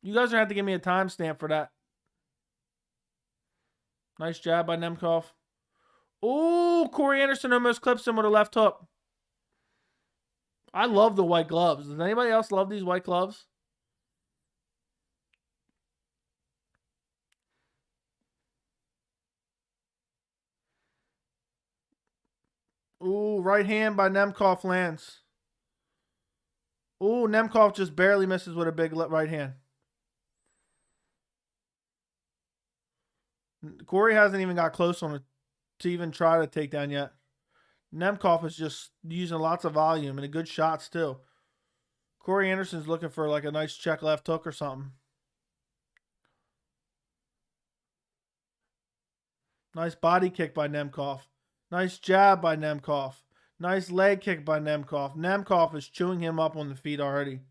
You guys are going to have to give me a timestamp for that. Nice jab by Nemkov. Ooh, Cory Anderson almost clips him with a left hook. I love the white gloves. Does anybody else love these white gloves? Ooh, right hand by Nemkov lands. Ooh, Nemkov just barely misses with a big right hand. Cory hasn't even got close on it to even try to take down yet. Nemkov is just using lots of volume and good shots too. Cory Anderson's looking for like a nice check left hook or something. Nice body kick by Nemkov. Nice jab by Nemkov. Nice leg kick by Nemkov. Nemkov is chewing him up on the feet already.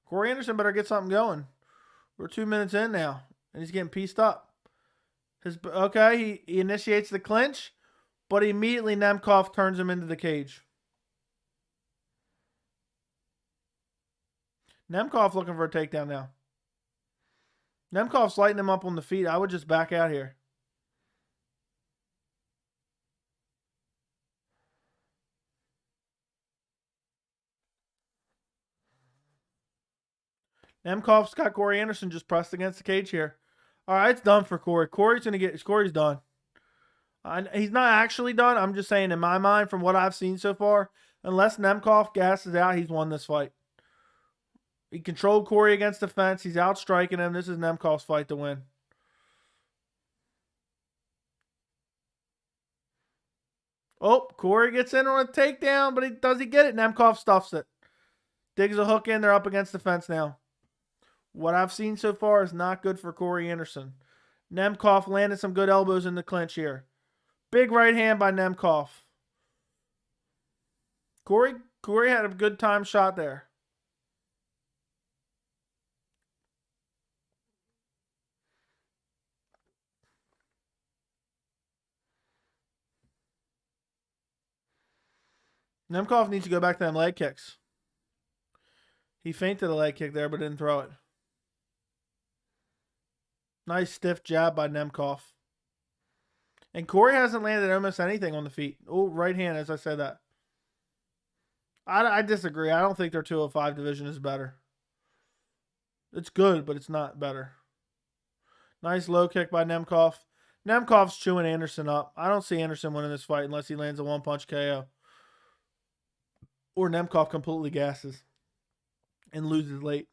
Cory Anderson better get something going. We're 2 minutes in now, and he's getting pieced up. Okay, he initiates the clinch, but immediately Nemkov turns him into the cage. Nemkov looking for a takedown now. Nemkov's lighting him up on the feet. I would just back out here. Nemkov's got Cory Anderson just pressed against the cage here. All right, it's done for Cory. Cory's done. He's not actually done. I'm just saying in my mind, from what I've seen so far, unless Nemkov gasses out, he's won this fight. He controlled Cory against the fence. He's out striking him. This is Nemkov's fight to win. Oh, Cory gets in on a takedown, but does he get it? Nemkov stuffs it. Digs a hook in. They're up against the fence now. What I've seen so far is not good for Cory Anderson. Nemkov landed some good elbows in the clinch here. Big right hand by Nemkov. Cory had a good time shot there. Nemkov needs to go back to them leg kicks. He feinted a leg kick there, but didn't throw it. Nice stiff jab by Nemkov. And Cory hasn't landed almost anything on the feet. Oh, right hand, as I said that. I disagree. I don't think their 205 division is better. It's good, but it's not better. Nice low kick by Nemkov. Nemkov's chewing Anderson up. I don't see Anderson winning this fight unless he lands a one-punch KO. Or Nemkov completely gasses and loses late.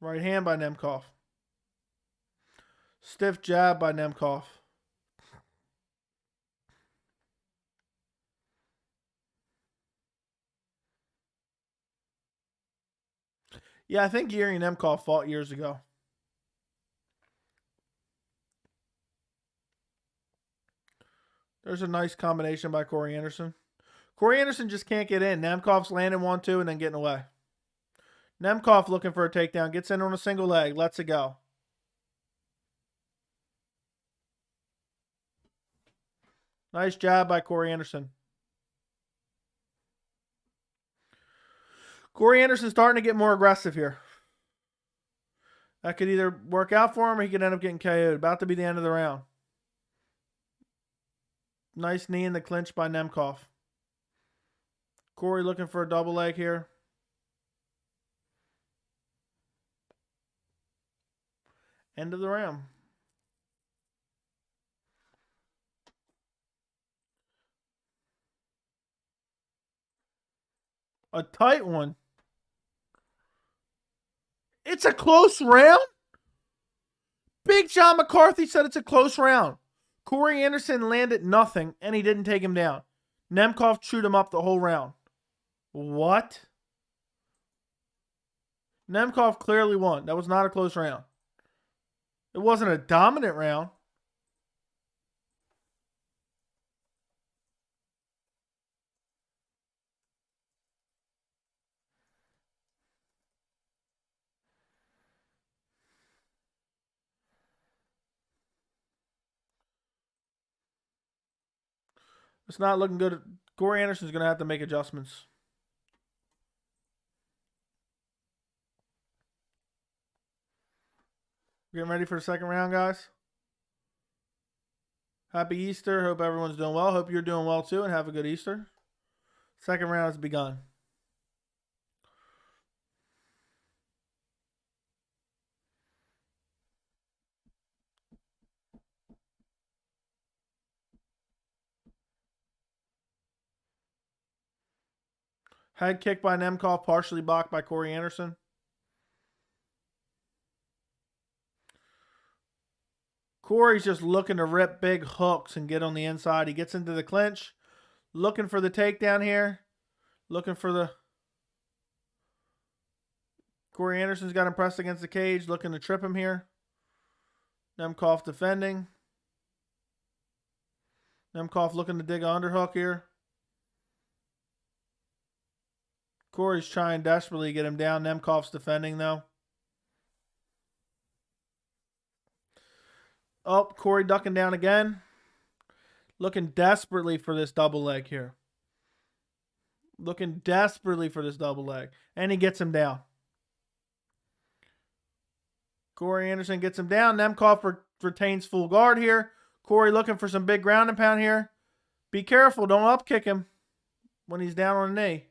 Right hand by Nemkov. Stiff jab by Nemkov. Yeah, I think Yuri Nemkov fought years ago. There's a nice combination by Cory Anderson. Cory Anderson just can't get in. Nemkov's landing 1-2 and then getting away. Nemkov looking for a takedown. Gets in on a single leg. Lets it go. Nice jab by Cory Anderson. Cory Anderson's starting to get more aggressive here. That could either work out for him or he could end up getting KO'd. About to be the end of the round. Nice knee in the clinch by Nemkov. Cory looking for a double leg here. End of the round. A tight one. It's a close round? Big John McCarthy said it's a close round. Cory Anderson landed nothing, and he didn't take him down. Nemkov chewed him up the whole round. What? Nemkov clearly won. That was not a close round. It wasn't a dominant round. It's not looking good. Cory Anderson's going to have to make adjustments. Getting ready for the second round, guys. Happy Easter. Hope everyone's doing well. Hope you're doing well, too, and have a good Easter. Second round has begun. Head kick by Nemkov, partially blocked by Cory Anderson. Cory's just looking to rip big hooks and get on the inside. He gets into the clinch. Looking for the takedown here. Looking for the... Cory Anderson's got him pressed against the cage. Looking to trip him here. Nemkov defending. Nemkov looking to dig an underhook here. Cory's trying desperately to get him down. Nemkov's defending, though. Oh, Cory ducking down again. Looking desperately for this double leg here. Looking desperately for this double leg. And he gets him down. Cory Anderson gets him down. Nemkov retains full guard here. Cory looking for some big ground and pound here. Be careful. Don't up kick him when he's down on a knee.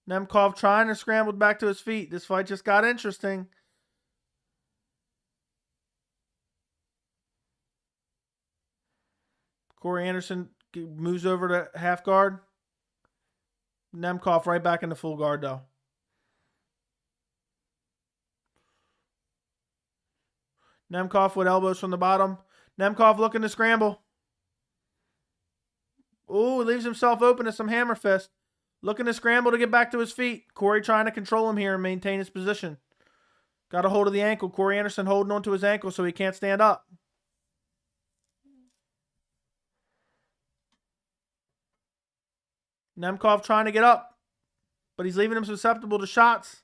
Nemkov trying to scramble back to his feet. This fight just got interesting. Cory Anderson moves over to half guard. Nemkov right back into full guard, though. Nemkov with elbows from the bottom. Nemkov looking to scramble. Ooh, leaves himself open to some hammer fist. Looking to scramble to get back to his feet. Cory trying to control him here and maintain his position. Got a hold of the ankle. Cory Anderson holding on to his ankle so he can't stand up. Nemkov trying to get up, but he's leaving him susceptible to shots.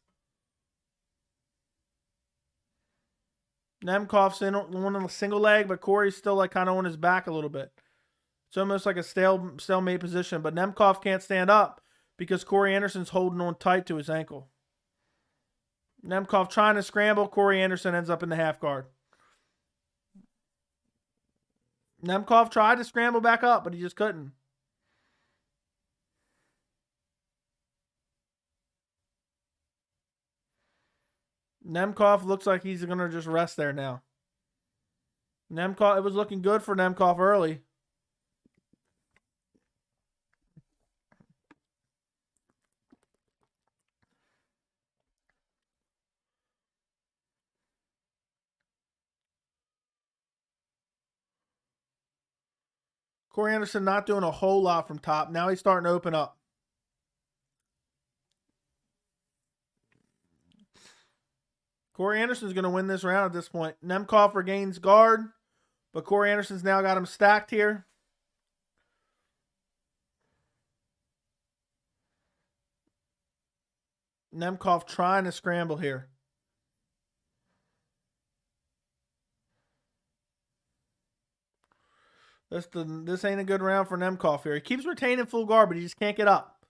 Nemkov's in on a single leg, but Cory's still like kind of on his back a little bit. It's almost like a stalemate position, but Nemkov can't stand up because Corey Anderson's holding on tight to his ankle. Nemkov trying to scramble. Corey Anderson ends up in the half guard. Nemkov tried to scramble back up, but he just couldn't. Nemkov looks like he's going to just rest there now. Nemkov, it was looking good for Nemkov early. Corey Anderson not doing a whole lot from top. Now he's starting to open up. Corey Anderson's going to win this round at this point. Nemkov regains guard, but Corey Anderson's now got him stacked here. Nemkov trying to scramble here. This ain't a good round for Nemkov here. He keeps retaining full guard, but he just can't get up.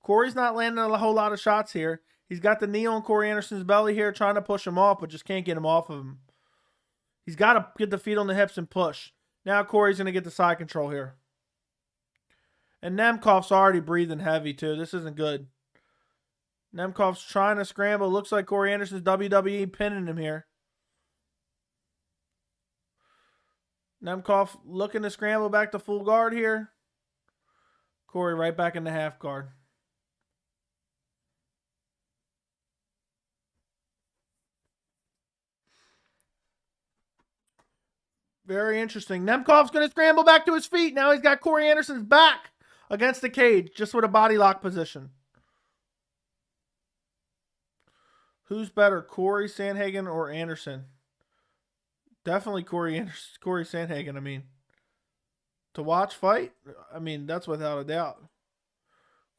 Corey's not landing a whole lot of shots here. He's got the knee on Corey Anderson's belly here, trying to push him off, but just can't get him off of him. He's got to get the feet on the hips and push. Now Corey's going to get the side control here. And Nemkov's already breathing heavy, too. This isn't good. Nemkov's trying to scramble. Looks like Corey Anderson's WWE pinning him here. Nemkov looking to scramble back to full guard here. Corey right back in the half guard. Very interesting. Nemkov's going to scramble back to his feet. Now he's got Corey Anderson's back against the cage, just with a body lock position. Who's better, Corey Sandhagen or Anderson? Definitely Corey Sandhagen, I mean. To watch fight? I mean, that's without a doubt.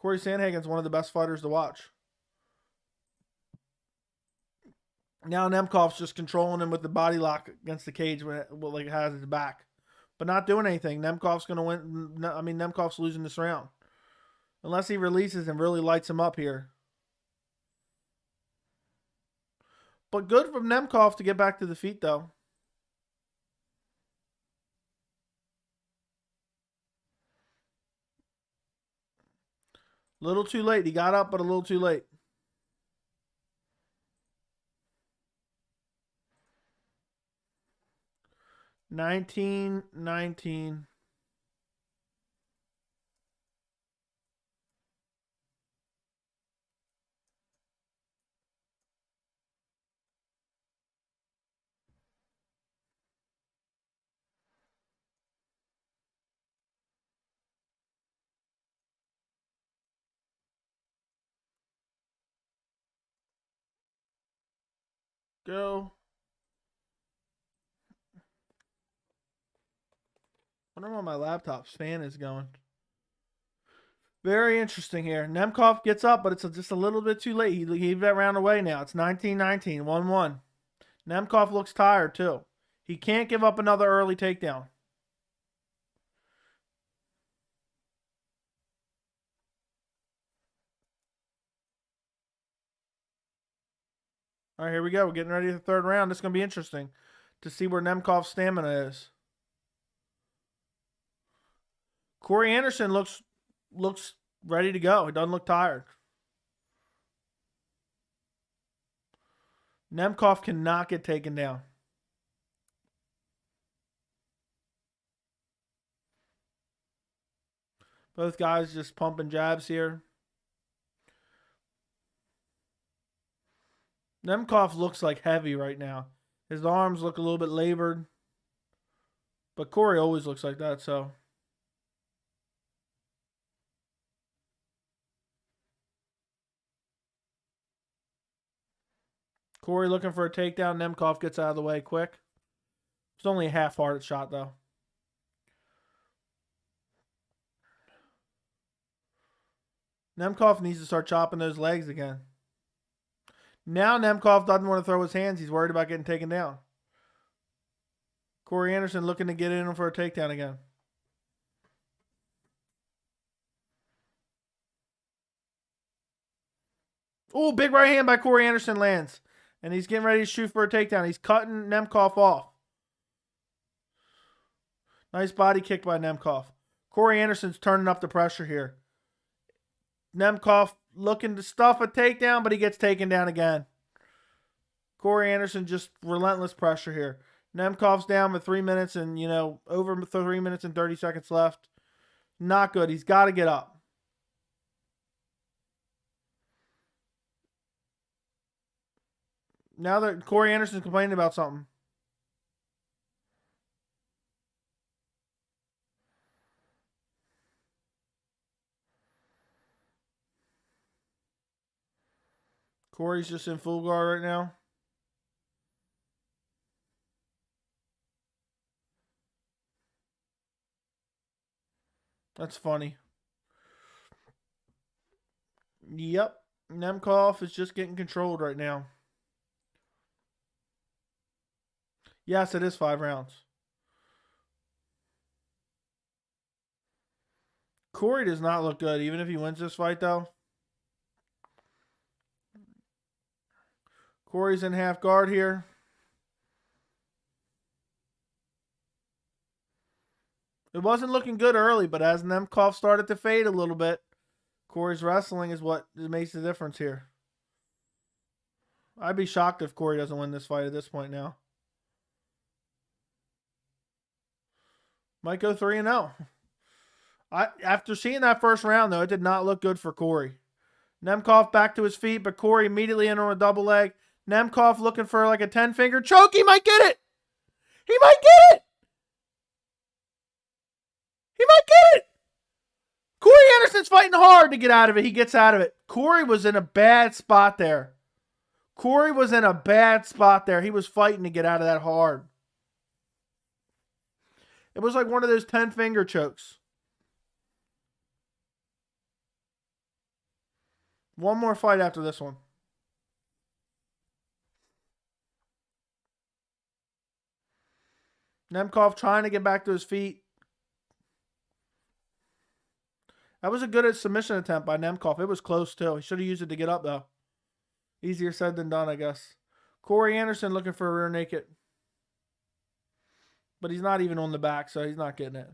Corey Sandhagen's one of the best fighters to watch. Now Nemkov's just controlling him with the body lock against the cage when it has his back. But not doing anything. Nemkov's going to win. I mean, Nemkov's losing this round. Unless he releases and really lights him up here. But good from Nemkov to get back to the feet, though. Little too late. He got up, but a little too late. $19-19. Go. I wonder where my laptop's fan is going. Very interesting here. Nemkov gets up, but it's just a little bit too late. He gave that round away now. It's 19-19, 1-1. Nemkov looks tired, too. He can't give up another early takedown. All right, here we go. We're getting ready for the third round. This is going to be interesting to see where Nemkov's stamina is. Corey Anderson looks ready to go. He doesn't look tired. Nemkov cannot get taken down. Both guys just pumping jabs here. Nemkov looks like heavy right now. His arms look a little bit labored. But Corey always looks like that, so. Corey looking for a takedown. Nemkov gets out of the way quick. It's only a half-hearted shot, though. Nemkov needs to start chopping those legs again. Now Nemkov doesn't want to throw his hands. He's worried about getting taken down. Corey Anderson looking to get in for a takedown again. Oh, big right hand by Corey Anderson lands. And he's getting ready to shoot for a takedown. He's cutting Nemkoff off. Nice body kick by Nemkoff. Corey Anderson's turning up the pressure here. Nemkoff looking to stuff a takedown, but he gets taken down again. Corey Anderson just relentless pressure here. Nemkoff's down with 3 minutes and, over 3 minutes and 30 seconds left. Not good. He's got to get up. Now that Corey Anderson's complaining about something. Corey's just in full guard right now. That's funny. Yep. Nemkoff is just getting controlled right now. Yes, it is 5 rounds. Cory does not look good, even if he wins this fight, though. Cory's in half guard here. It wasn't looking good early, but as Nemkoff started to fade a little bit, Cory's wrestling is what makes the difference here. I'd be shocked if Cory doesn't win this fight at this point now. Might go 3-0. After seeing that first round, though, it did not look good for Cory. Nemkoff back to his feet, but Cory immediately in on a double leg. Nemkoff looking for like a 10-finger choke. He might get it. He might get it. He might get it. Corey Anderson's fighting hard to get out of it. He gets out of it. Cory was in a bad spot there. Cory was in a bad spot there. He was fighting to get out of that hard. It was like one of those 10-finger chokes. One more fight after this one. Nemkov trying to get back to his feet. That was a good submission attempt by Nemkov. It was close, too. He should have used it to get up, though. Easier said than done, I guess. Corey Anderson looking for a rear naked. But he's not even on the back, so he's not getting it.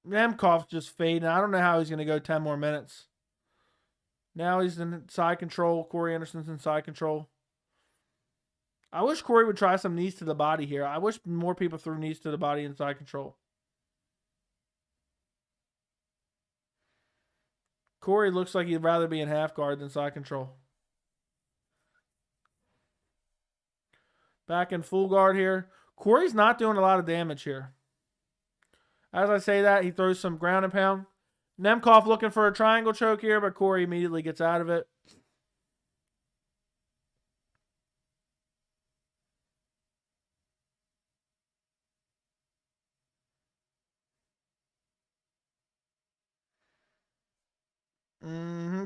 Nemkov's just fading. I don't know how he's going to go 10 more minutes. Now he's in side control. Corey Anderson's in side control. I wish Cory would try some knees to the body here. I wish more people threw knees to the body in side control. Cory looks like he'd rather be in half guard than side control. Back in full guard here. Cory's not doing a lot of damage here. As I say that, he throws some ground and pound. Nemkoff looking for a triangle choke here, but Cory immediately gets out of it.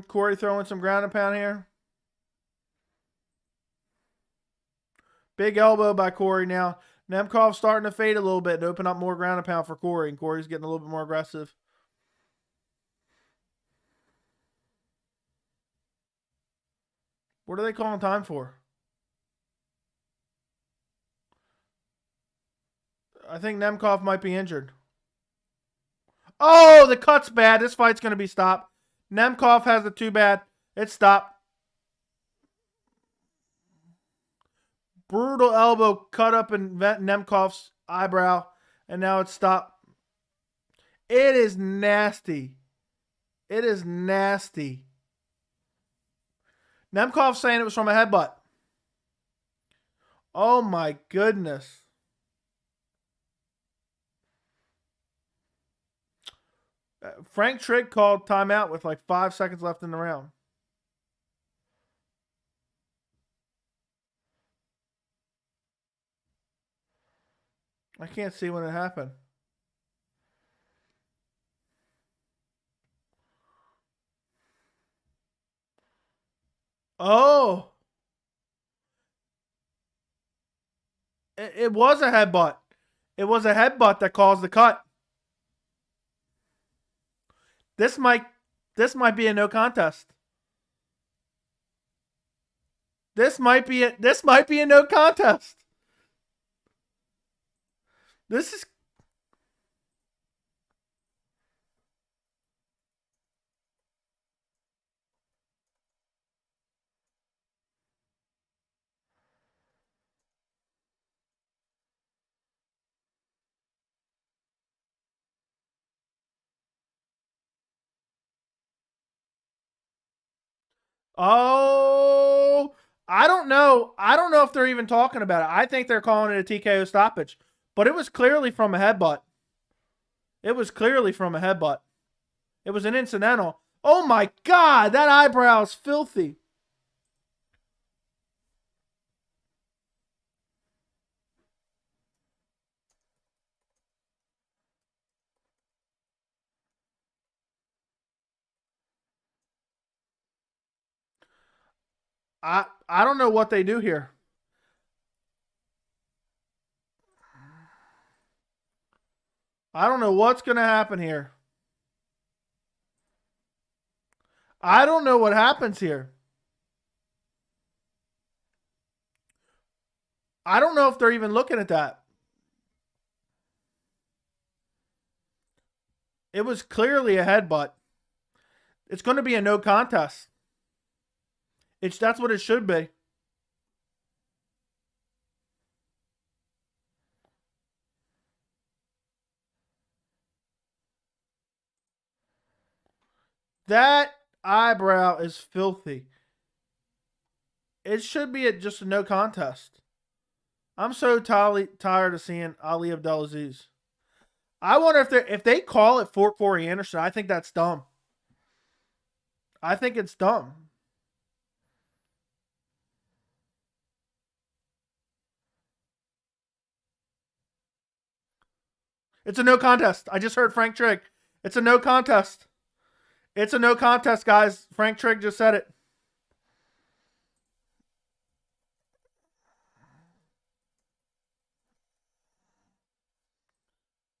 Cory throwing some ground and pound here. Big elbow by Cory now. Nemkov starting to fade a little bit to open up more ground and pound for Cory, and Cory's getting a little bit more aggressive. What are they calling time for? I think Nemkov might be injured. Oh, the cut's bad. This fight's going to be stopped. Nemkov has it too bad. It's stopped. Brutal elbow cut up in Nemkov's eyebrow, and now it's stopped. It is nasty. It is nasty. Nemkov saying it was from a headbutt. Oh my goodness. Frank Trigg called timeout with like 5 seconds left in the round. I can't see when it happened. Oh. It was a headbutt. It was a headbutt that caused the cut. This might be a no contest. This might be a no contest. This is Oh, I don't know. I don't know if they're even talking about it. I think they're calling it a TKO stoppage, but it was clearly from a headbutt. It was clearly from a headbutt. It was an incidental. Oh my God, that eyebrow is filthy. I don't know what they do here. I don't know what's going to happen here. I don't know what happens here. I don't know if they're even looking at that. It was clearly a headbutt. It's going to be a no contest. That's what it should be. That eyebrow is filthy. It should be just a no contest. I'm so tired of seeing Ali Abdelaziz. I wonder if they call it for Corey Anderson. I think that's dumb. I think it's dumb. It's a no contest. I just heard Frank Trigg. It's a no contest. It's a no contest, guys. Frank Trigg just said it.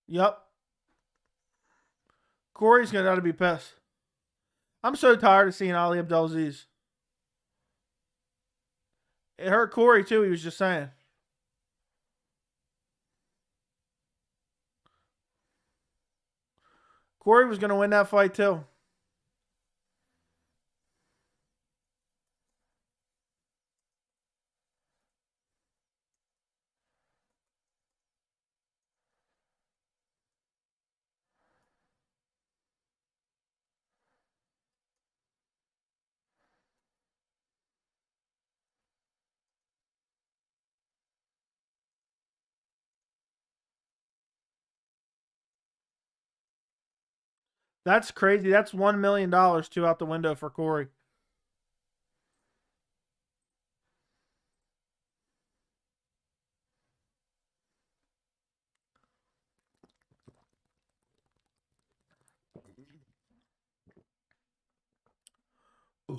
Yep. Corey's going to be pissed. I'm so tired of seeing Ali Abdelaziz. It hurt Corey, too, he was just saying. Corey was going to win that fight, too. That's crazy. That's $1 million too out the window for Corey.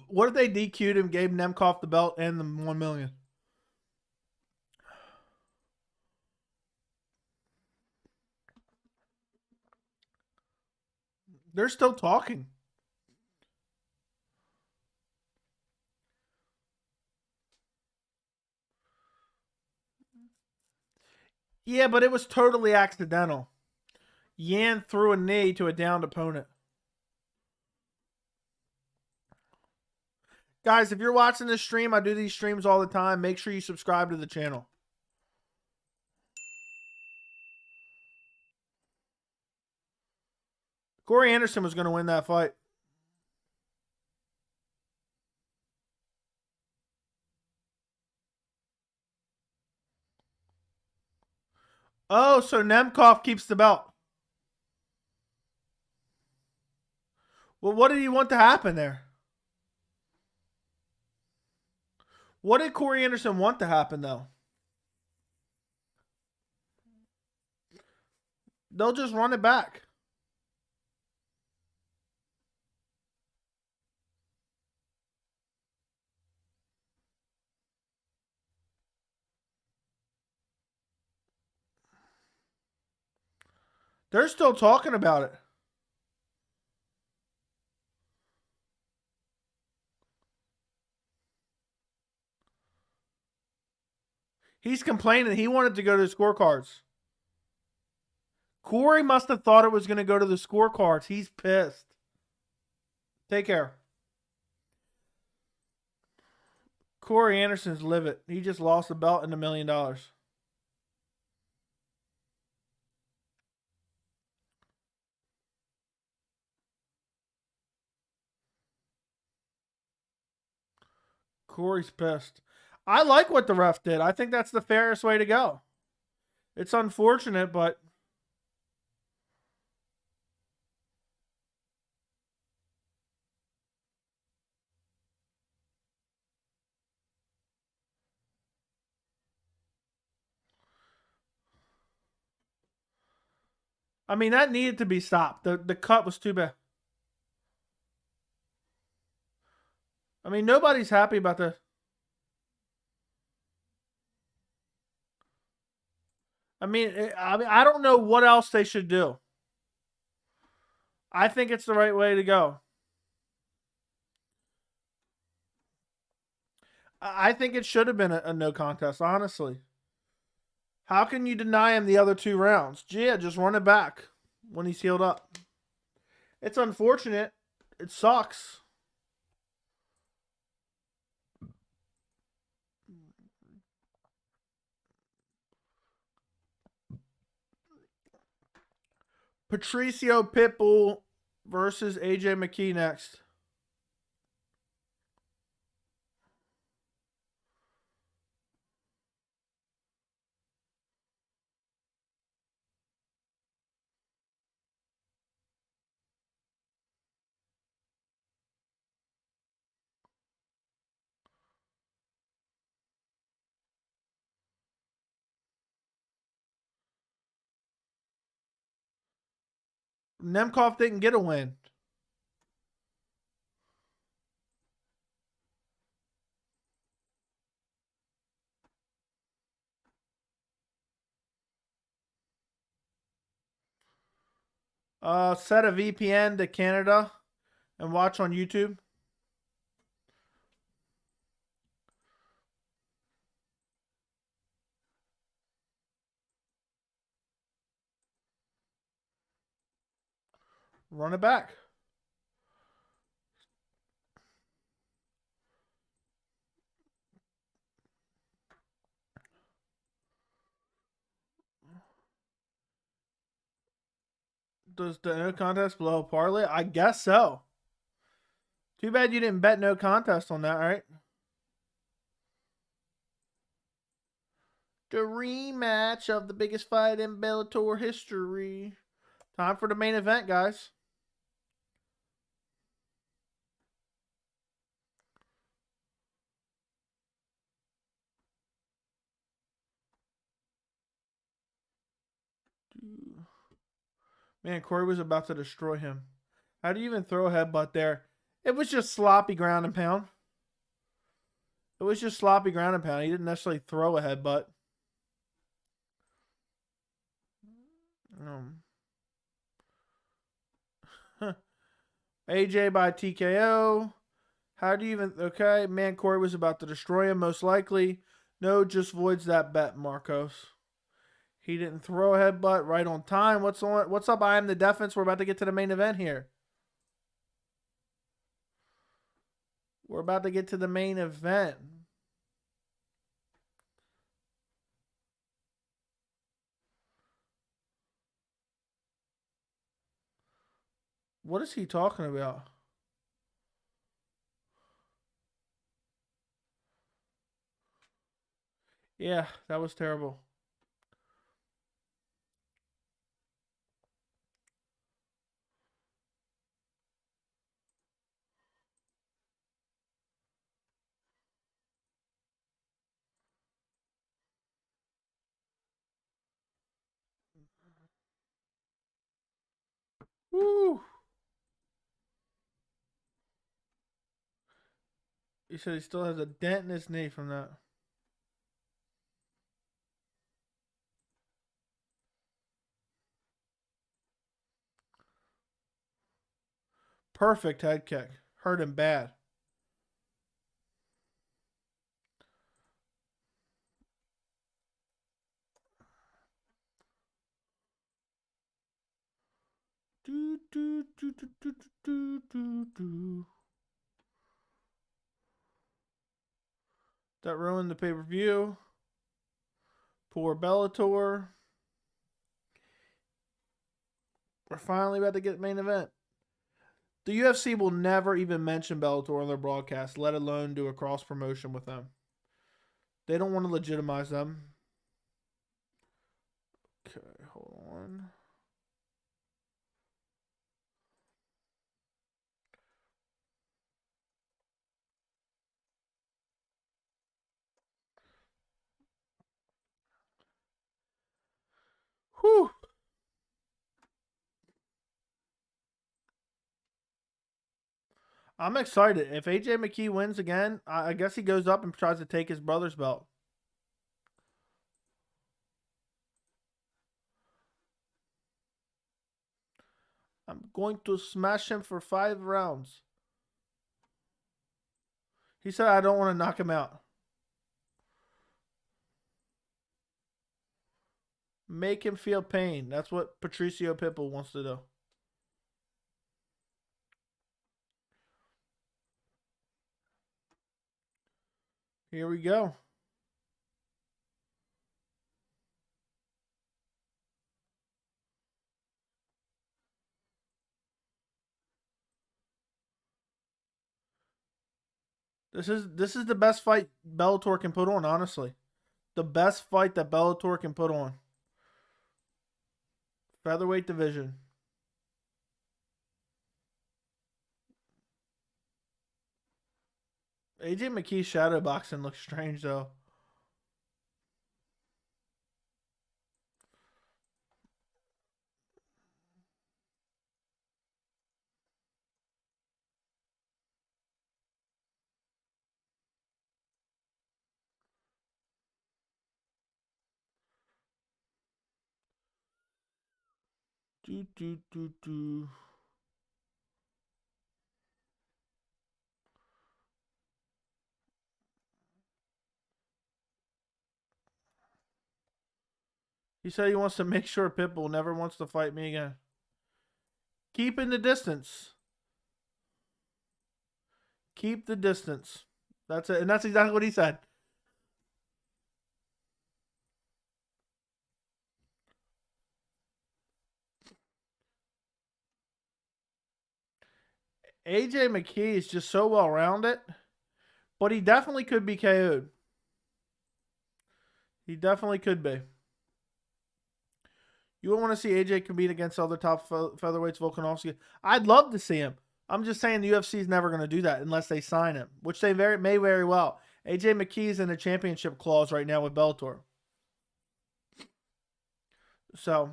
What if they DQ'd him, gave Nemkoff the belt and the $1 million? They're still talking. Yeah, but it was totally accidental. Yan threw a knee to a downed opponent. Guys, if you're watching this stream, I do these streams all the time. Make sure you subscribe to the channel. Corey Anderson was going to win that fight. Oh, so Nemkov keeps the belt. Well, what did he want to happen there? What did Corey Anderson want to happen, though? They'll just run it back. They're still talking about it. He's complaining. He wanted to go to the scorecards. Cory must have thought it was going to go to the scorecards. He's pissed. Take care. Cory Anderson's livid. He just lost the belt and $1 million. Cory's pissed. I like what the ref did. I think that's the fairest way to go. It's unfortunate, but I mean, that needed to be stopped. The cut was too bad. I mean, nobody's happy about the. I mean, I don't know what else they should do. I think it's the right way to go. I think it should have been a no contest, honestly. How can you deny him the other 2 rounds? Yeah, just run it back when he's healed up. It's unfortunate. It sucks. Patricio Pitbull versus AJ McKee next. Nemkov didn't get a win. Set a VPN to Canada and watch on YouTube. Run it back. Does the no contest blow a parlay? I guess so. Too bad you didn't bet no contest on that, right? The rematch of the biggest fight in Bellator history. Time for the main event, guys. Man, Cory was about to destroy him. How do you even throw a headbutt there? It was just sloppy ground and pound. It was just sloppy ground and pound. He didn't necessarily throw a headbutt. AJ by TKO. How do you even... Okay, man, Cory was about to destroy him, most likely. No, just voids that bet, Marcos. He didn't throw a headbutt right on time. What's up? I am the defense. We're about to get to the main event here. We're about to get to the main event. What is he talking about? Yeah, that was terrible. Woo! He said he still has a dent in his knee from that. Perfect head kick. Hurt him bad. Do, do, do, do, do, do, do, do. That ruined the pay-per-view. Poor Bellator. We're finally about to get main event. The UFC will never even mention Bellator on their broadcast, let alone do a cross promotion with them. They don't want to legitimize them. Okay, hold on. Whew. I'm excited. If AJ McKee wins again, I guess he goes up and tries to take his brother's belt. I'm going to smash him for 5 rounds. He said I don't want to knock him out. Make him feel pain. That's what Patricio Pitbull wants to do. Here we go. This is the best fight Bellator can put on, honestly. The best fight that Bellator can put on. Featherweight division. AJ McKee's shadow boxing looks strange though. Do do do do. He said he wants to make sure Pitbull never wants to fight me again. Keeping the distance. Keep the distance. That's it. And that's exactly what he said. AJ McKee is just so well rounded. But he definitely could be KO'd. He definitely could be. You would want to see AJ compete against other top featherweights, Volkanovski. I'd love to see him. I'm just saying the UFC is never going to do that unless they sign him, which they may very well. AJ McKee's in a championship clause right now with Bellator. So,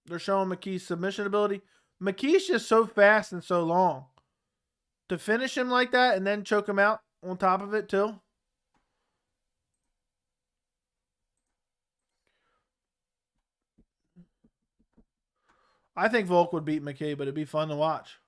they're showing McKee's submission ability. McKee's just so fast and so long. To finish him like that and then choke him out on top of it too. I think Volk would beat McKee, but it'd be fun to watch.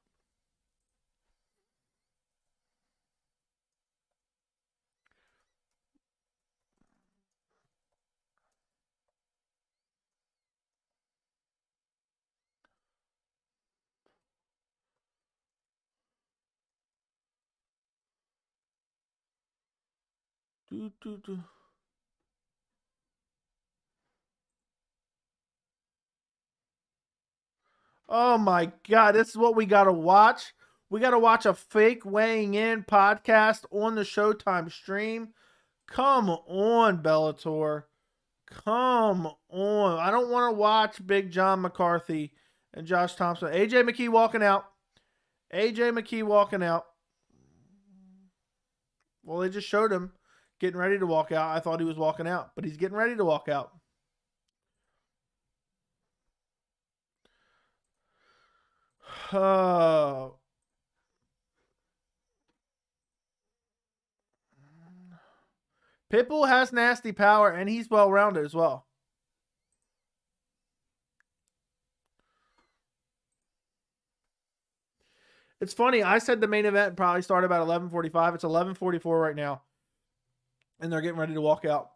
Do, do, do. Oh my God, this is what we got to watch. We got to watch a fake weighing in podcast on the Showtime stream. Come on, Bellator. Come on. I don't want to watch Big John McCarthy and Josh Thompson. AJ McKee walking out. AJ McKee walking out. Well, they just showed him getting ready to walk out. I thought he was walking out, but he's getting ready to walk out. Pitbull has nasty power, and he's well-rounded as well. It's funny. I said the main event probably started about 11:45. It's 11:44 right now, and they're getting ready to walk out.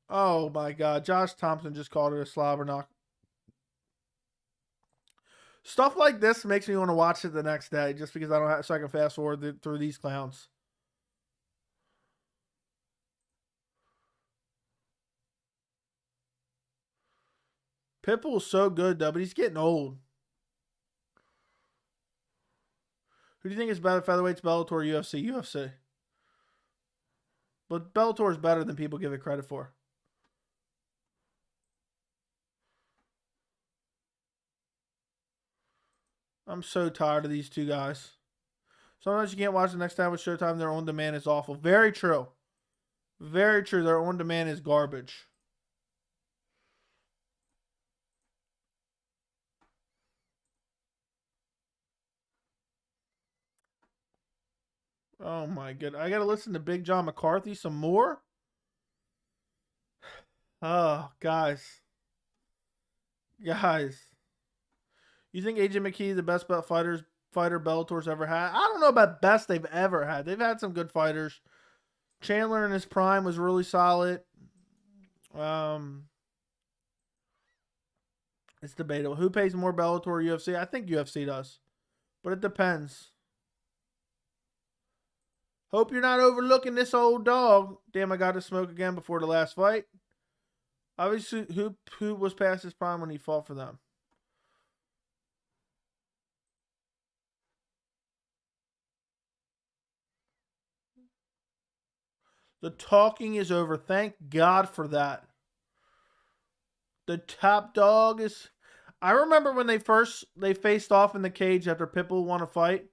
Oh my God. Josh Thompson just called it a slobber knock. Stuff like this makes me want to watch it the next day just because I don't have, so I can fast forward through these clowns. Pitbull's so good though, but he's getting old. Who do you think is better, featherweights, Bellator, UFC? UFC. But Bellator is better than people give it credit for. I'm so tired of these two guys. Sometimes you can't watch the next time with Showtime. Their on demand is awful. Very true. Very true. Their on demand is garbage. Oh my god. I gotta listen to Big John McCarthy some more? Oh, guys. Guys. You think AJ McKee is the best fighter Bellator's ever had? I don't know about best they've ever had. They've had some good fighters. Chandler in his prime was really solid. It's debatable. Who pays more, Bellator or UFC? I think UFC does. But it depends. Hope you're not overlooking this old dog. Damn, I got to smoke again before the last fight. Obviously, who was past his prime when he fought for them? The talking is over. Thank God for that. The top dog is... I remember when they faced off in the cage after Pitbull won a fight.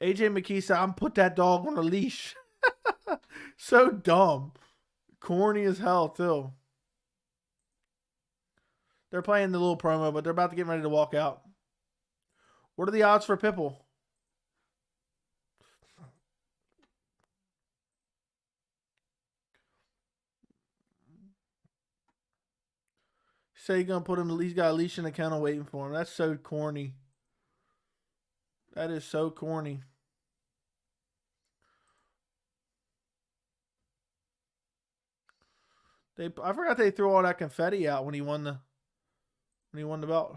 AJ McKee said, I'm put that dog on a leash. So dumb. Corny as hell, too. They're playing the little promo, but they're about to get ready to walk out. What are the odds for Pitbull? Say you're gonna put him. He's got a leash in the kennel waiting for him. That's so corny. That is so corny. I forgot they threw all that confetti out when he won the belt.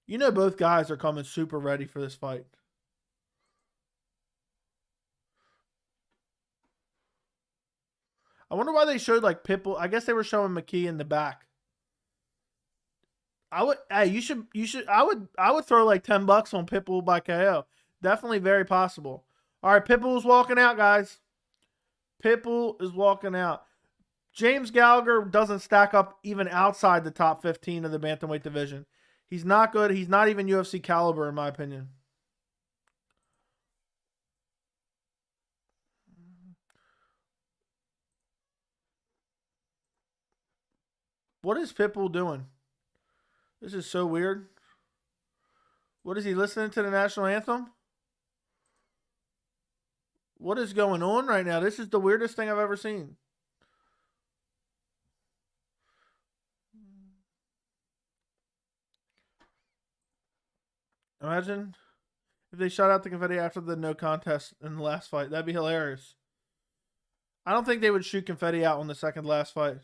You know both guys are coming super ready for this fight. I wonder why they showed like Pitbull. I guess they were showing McKee in the back. I would throw like $10 on Pitbull by KO. Definitely very possible. All right, Pitbull's walking out, guys. Pitbull is walking out. James Gallagher doesn't stack up even outside the top 15 of the bantamweight division. He's not good. He's not even UFC caliber, in my opinion. What is Pitbull doing? This is so weird. What is he listening to the national anthem? What is going on right now? This is the weirdest thing I've ever seen. Imagine if they shot out the confetti after the no contest in the last fight. That'd be hilarious. I don't think they would shoot confetti out on the second last fight.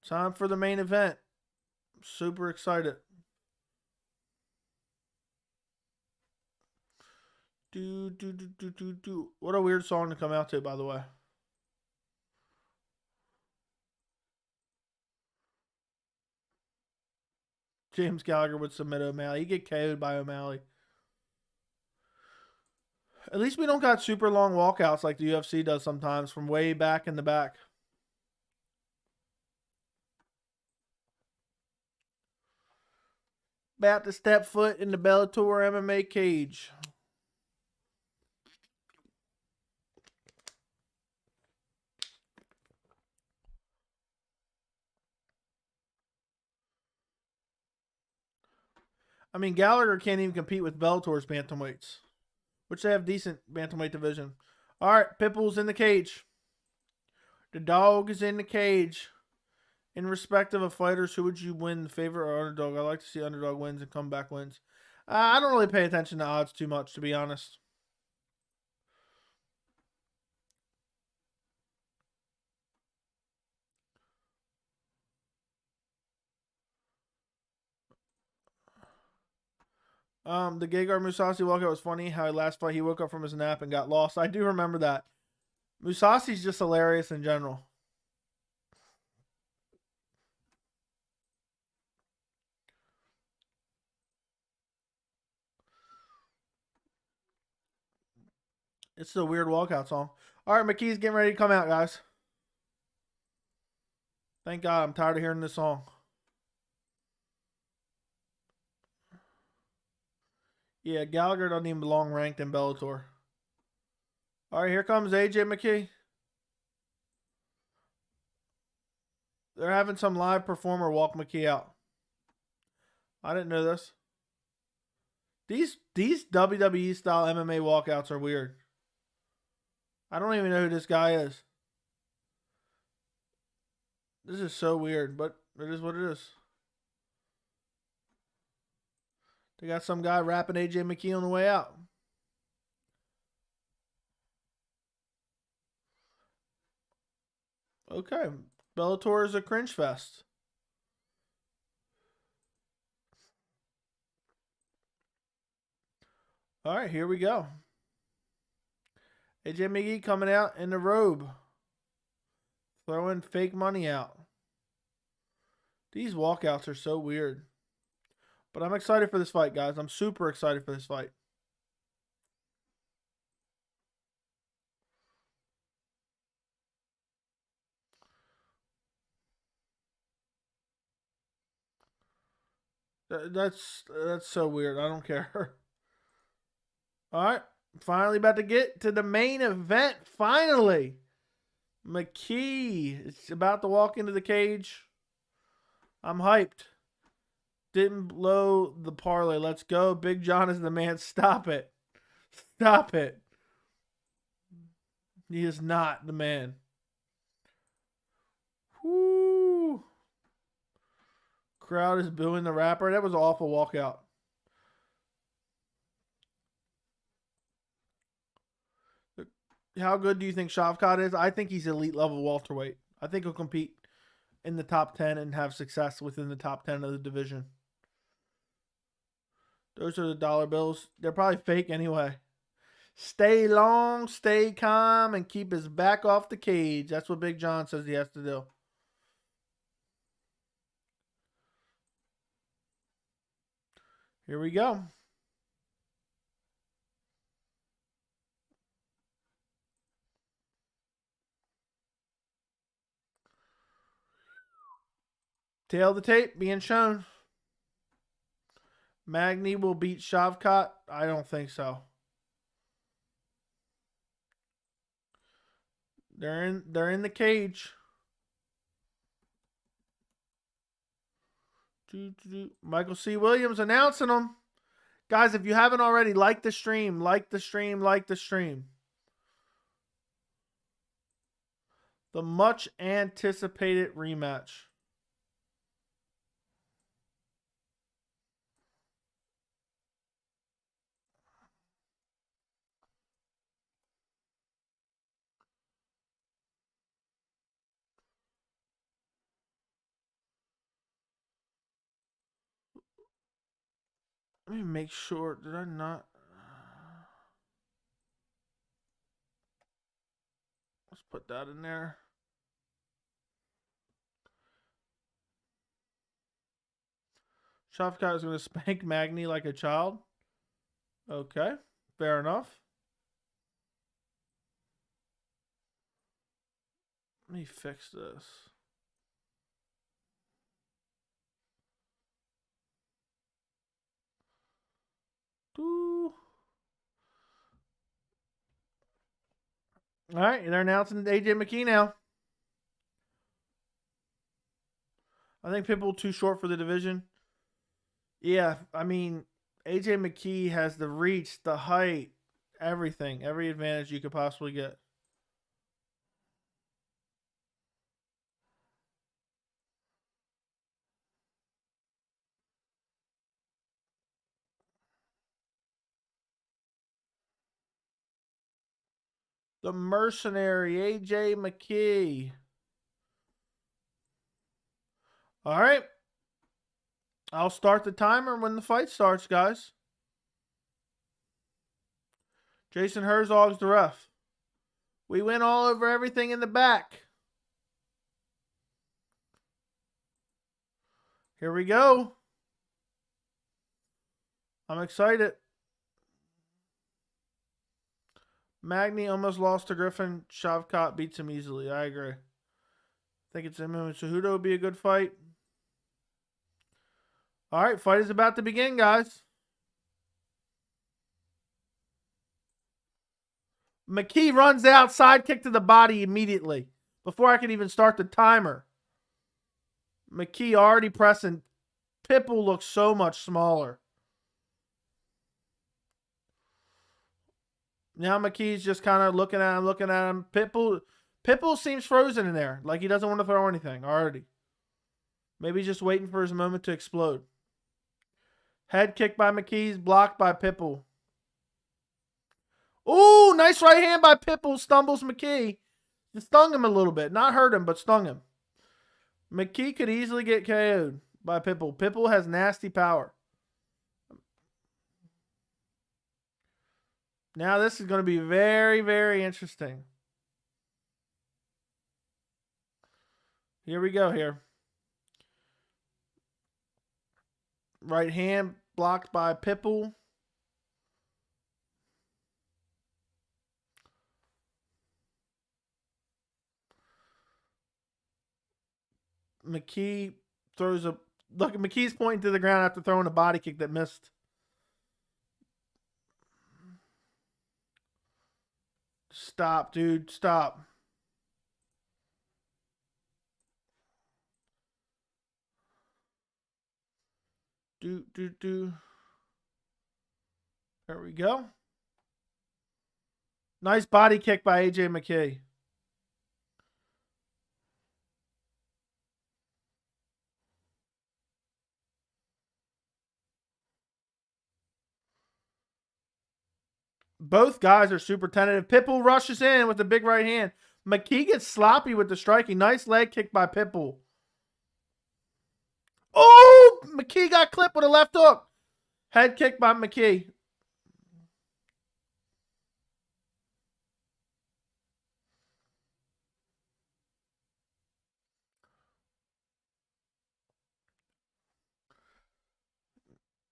Time for the main event. I'm super excited. What a weird song to come out to, by the way. James Gallagher would submit O'Malley. He'd get KO'd by O'Malley. At least we don't got super long walkouts like the UFC does sometimes from way back in the back. About to step foot in the Bellator MMA cage. I mean, Gallagher can't even compete with Bellator's bantamweights, which they have decent bantamweight division. All right, Pitbull's in the cage. The dog is in the cage. In respect of fighters, who would you win, favorite or underdog? I like to see underdog wins and comeback wins. I don't really pay attention to odds too much, to be honest. The Gegard Mousasi walkout was funny. How last fight he woke up from his nap and got lost. I do remember that. Mousasi's just hilarious in general. It's a weird walkout song. All right, McKee's getting ready to come out, guys. Thank God. I'm tired of hearing this song. Yeah, Gallagher doesn't even belong ranked in Bellator. All right, here comes AJ McKee. They're having some live performer walk McKee out. I didn't know this. These WWE style MMA walkouts are weird. I don't even know who this guy is. This is so weird, but it is what it is. They got some guy rapping AJ McKee on the way out. Okay. Bellator is a cringe fest. All right, here we go. AJ McKee coming out in the robe. Throwing fake money out. These walkouts are so weird. But I'm excited for this fight, guys. I'm super excited for this fight. That's so weird. I don't care. All right. Finally about to get to the main event. Finally. McKee is about to walk into the cage. I'm hyped. Didn't blow the parlay. Let's go. Big John is the man. Stop it. Stop it. He is not the man. Whoo. Crowd is booing the rapper. That was an awful walkout. How good do you think Shavkat is? I think he's elite level welterweight. I think he'll compete in the top 10 and have success within the top 10 of the division. Those are the dollar bills. They're probably fake anyway. Stay long, stay calm, and keep his back off the cage. That's what Big John says he has to do. Here we go. Tail of the tape being shown. Magny will beat Shavkat? I don't think so. They're in the cage. Michael C. Williams announcing them. Guys, if you haven't already, like the stream, like the stream, like the stream. The much anticipated rematch. Let me make sure. Did I not? Let's put that in there. Shavkat is going to spank Magny like a child. Okay, fair enough. Let me fix this. All right, they're announcing AJ McKee now. I think Pitbull too short for the division. Yeah, I mean, AJ McKee has the reach, the height, everything, every advantage you could possibly get. The Mercenary, AJ McKee. All right. I'll start the timer when the fight starts, guys. Jason Herzog's the ref. We went all over everything in the back. Here we go. I'm excited. Magny almost lost to Griffin. Shavkat beats him easily. I agree. I think it's him and Cejudo would be a good fight. All right, fight is about to begin, guys. McKee runs out, side kick to the body immediately before I can even start the timer. McKee already pressing. Pitbull looks so much smaller. Now McKee's just kind of looking at him. Pitbull seems frozen in there, like he doesn't want to throw anything already. Maybe he's just waiting for his moment to explode. Head kick by McKee's blocked by Pitbull. Ooh, nice right hand by Pitbull. Stumbles McKee. Just stung him a little bit. Not hurt him, but stung him. McKee could easily get KO'd by Pitbull. Pitbull has nasty power. Now this is going to be very, very interesting. Here we go here. Right hand blocked by Pitbull. McKee throws a... Look, McKee's pointing to the ground after throwing a body kick that missed. Stop, dude. Stop. Do. There we go. Nice body kick by AJ McKee. Both guys are super tentative. Pitbull rushes in with the big right hand. McKee gets sloppy with the striking. Nice leg kick by Pitbull. Oh! McKee got clipped with a left hook. Head kick by McKee.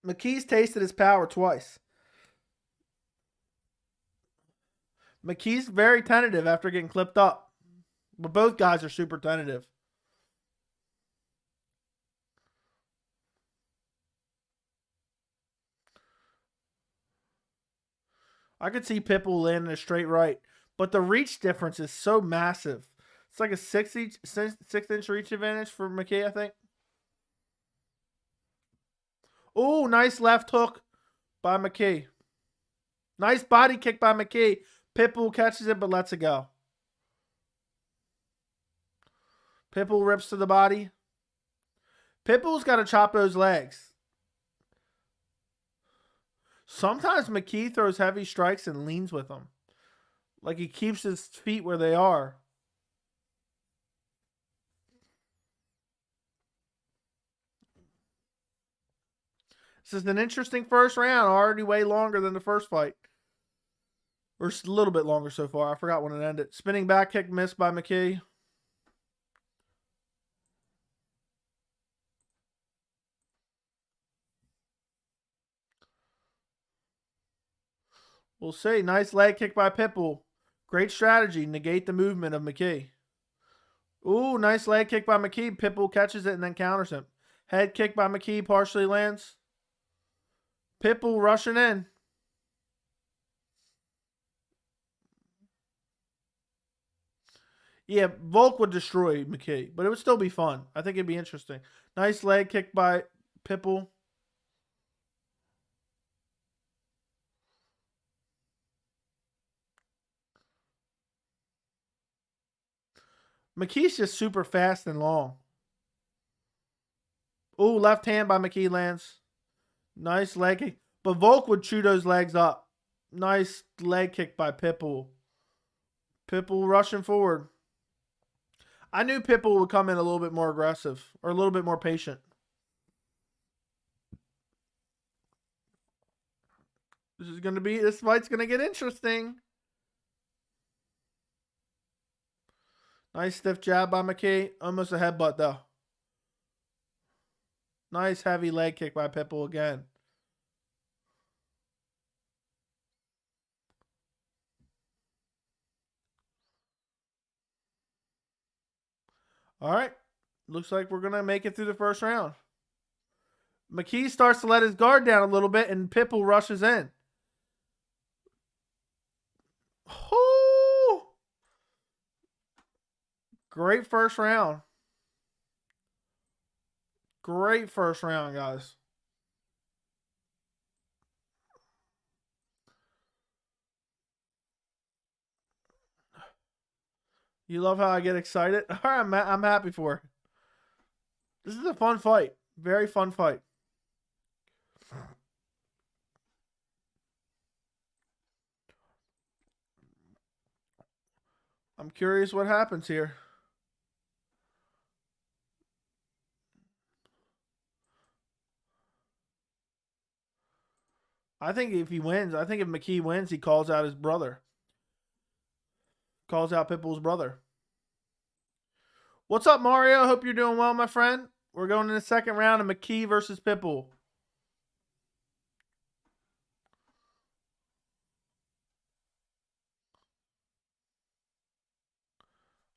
McKee's tasted his power twice. McKee's very tentative after getting clipped up. But both guys are super tentative. I could see Pitbull landing a straight right. But the reach difference is so massive. It's like a 6-inch reach advantage for McKee, I think. Oh, nice left hook by McKee. Nice body kick by McKee. Pitbull catches it but lets it go. Pitbull rips to the body. Pitbull's got to chop those legs. Sometimes McKee throws heavy strikes and leans with them. Like he keeps his feet where they are. This is an interesting first round. Already way longer than the first fight. Or a little bit longer so far. I forgot when it ended. Spinning back kick missed by McKee. We'll see. Nice leg kick by Pitbull. Great strategy. Negate the movement of McKee. Ooh, nice leg kick by McKee. Pitbull catches it and then counters him. Head kick by McKee partially lands. Pitbull rushing in. Yeah, Volk would destroy McKee, but it would still be fun. I think it'd be interesting. Nice leg kick by Pitbull. McKee's just super fast and long. Ooh, left hand by McKee lands. Nice leg kick. But Volk would chew those legs up. Nice leg kick by Pitbull. Pitbull rushing forward. I knew Pitbull would come in a little bit more aggressive or a little bit more patient. This fight's going to get interesting. Nice stiff jab by McKee. Almost a headbutt, though. Nice heavy leg kick by Pitbull again. All right. Looks like we're going to make it through the first round. McKee starts to let his guard down a little bit, and Pitbull rushes in. Oh! Great first round. Great first round, guys. You love how I get excited? All right, I'm happy for it. This is a fun fight. Very fun fight. I'm curious what happens here. I think if he wins, I think if McKee wins, he calls out his brother. Calls out Pitbull's brother. What's up, Mario? Hope you're doing well, my friend. We're going in the second round of McKee versus Pitbull.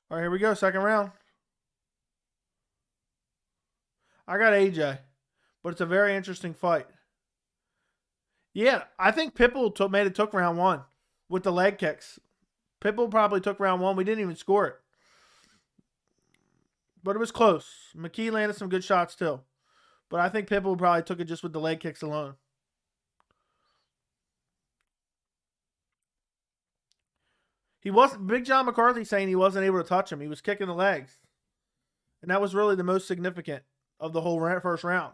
All right, here we go. Second round. I got AJ, but it's a very interesting fight. Yeah, I think Pitbull took round one with the leg kicks. Pitbull probably took round one. We didn't even score it. But it was close. McKee landed some good shots too. But I think Pitbull probably took it just with the leg kicks alone. Big John McCarthy saying he wasn't able to touch him. He was kicking the legs. And that was really the most significant of the whole first round.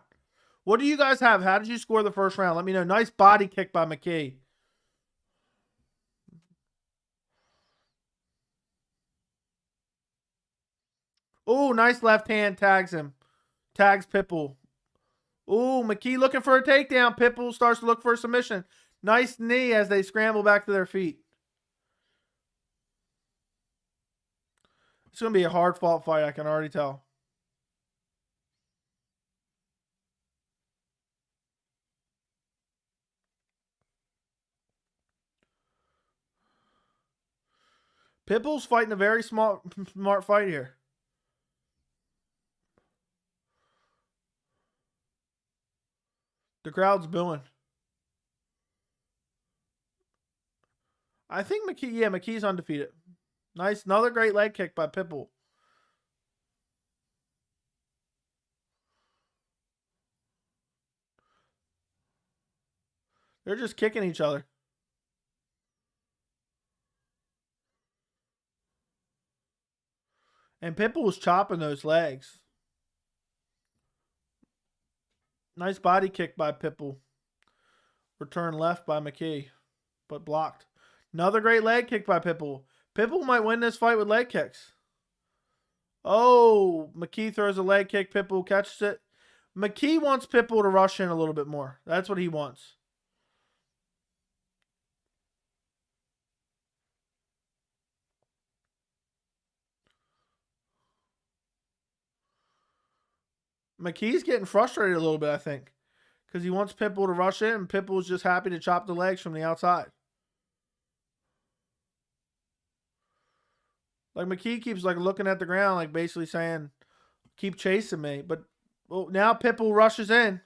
What do you guys have? How did you score the first round? Let me know. Nice body kick by McKee. Oh, nice left hand tags him. Tags Pitbull. Oh, McKee looking for a takedown. Pitbull starts to look for a submission. Nice knee as they scramble back to their feet. It's going to be a hard-fought fight, I can already tell. Pitbull's fighting a very smart fight here. The crowd's booing. I think McKee's undefeated. Nice, another great leg kick by Pitbull. They're just kicking each other. And Pitbull was chopping those legs. Nice body kick by Pitbull. Return left by McKee, but blocked. Another great leg kick by Pitbull. Pitbull might win this fight with leg kicks. Oh, McKee throws a leg kick. Pitbull catches it. McKee wants Pitbull to rush in a little bit more. That's what he wants. McKee's getting frustrated a little bit, I think, because he wants Pitbull to rush in, and Pitbull's just happy to chop the legs from the outside. Like McKee keeps looking at the ground, basically saying, "Keep chasing me." But now Pitbull rushes in.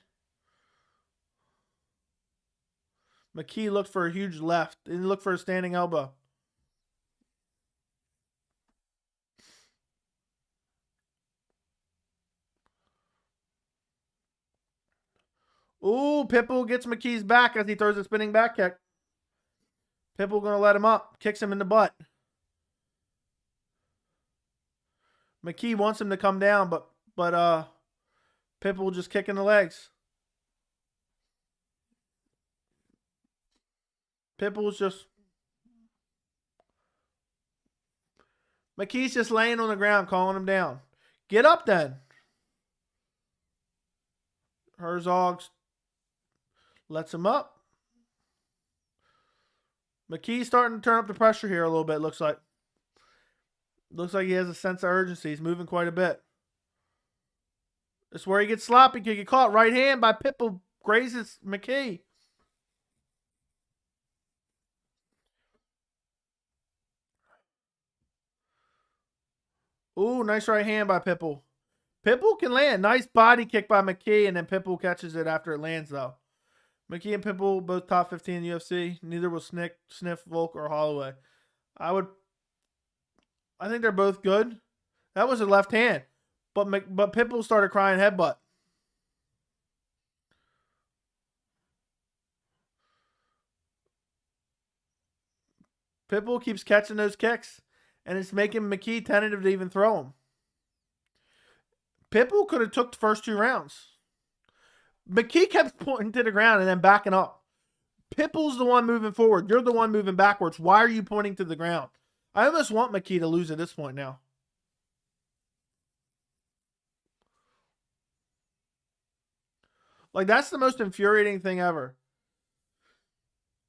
McKee looked for a huge left. Didn't look for a standing elbow. Ooh, Pitbull gets McKee's back as he throws a spinning back kick. Pitbull going to let him up. Kicks him in the butt. McKee wants him to come down, but Pitbull just kicking the legs. Pitbull's just... McKee's just laying on the ground, calling him down. Get up then. Herzog lets him up. McKee's starting to turn up the pressure here a little bit, looks like. Looks like he has a sense of urgency. He's moving quite a bit. This is where he gets sloppy. Could get caught. Right hand by Pitbull grazes McKee. Ooh, nice right hand by Pitbull. Pitbull can land. Nice body kick by McKee, and then Pitbull catches it after it lands, though. McKee and Pitbull, both top 15 in UFC. Neither will sniff, Volk, or Holloway. I think they're both good. That was a left hand. But Pitbull started crying headbutt. Pitbull keeps catching those kicks, and it's making McKee tentative to even throw him. Pitbull could have took the first 2 rounds. McKee kept pointing to the ground and then backing up. Pitbull's the one moving forward. You're the one moving backwards. Why are you pointing to the ground? I almost want McKee to lose at this point now. Like, that's the most infuriating thing ever.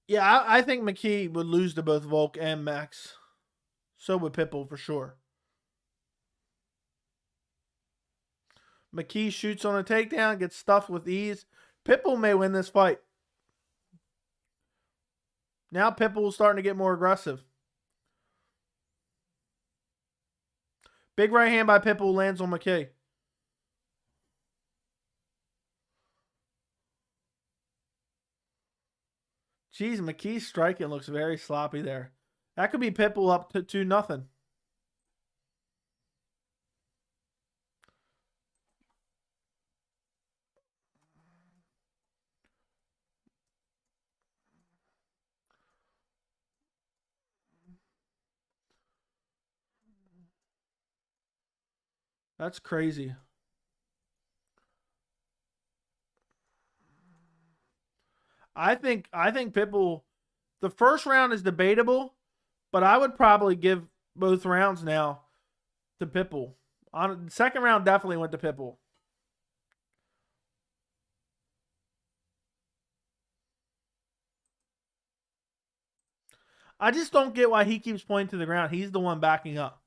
Yeah, I think McKee would lose to both Volk and Max. So would Pitbull for sure. McKee shoots on a takedown, gets stuffed with ease. Pitbull may win this fight. Now Pitbull's starting to get more aggressive. Big right hand by Pitbull lands on McKee. Jeez, McKee's striking looks very sloppy there. That could be Pitbull up to 2-0. That's crazy. I think Pitbull, the first round is debatable, but I would probably give both rounds now to Pitbull. On the second round, definitely went to Pitbull. I just don't get why he keeps pointing to the ground. He's the one backing up.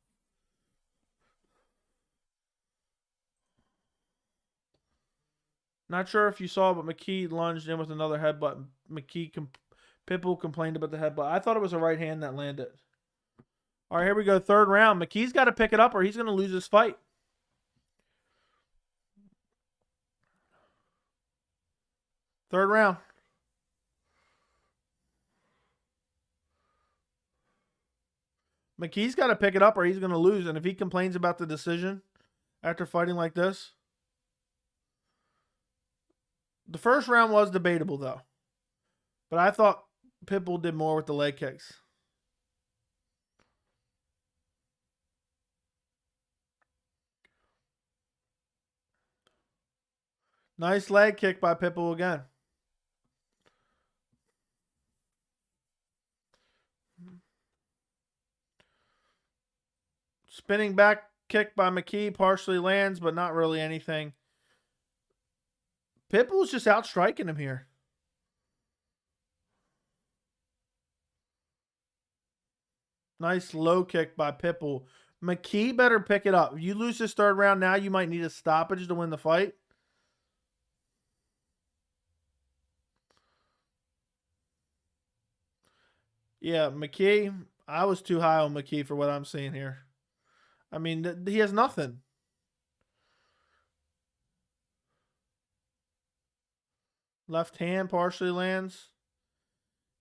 Not sure if you saw, but McKee lunged in with another headbutt. Pitbull complained about the headbutt. I thought it was a right hand that landed. All right, here we go. Third round. McKee's got to pick it up or he's going to lose this fight. Third round. McKee's got to pick it up or he's going to lose. And if he complains about the decision after fighting like this. The first round was debatable, though. But I thought Pitbull did more with the leg kicks. Nice leg kick by Pitbull again. Spinning back kick by McKee partially lands, but not really anything. Pitbull's just outstriking him here. Nice low kick by Pitbull. McKee better pick it up. If you lose this third round now, you might need a stoppage to win the fight. Yeah, McKee, I was too high on McKee for what I'm seeing here. I mean, he has nothing. Left hand partially lands.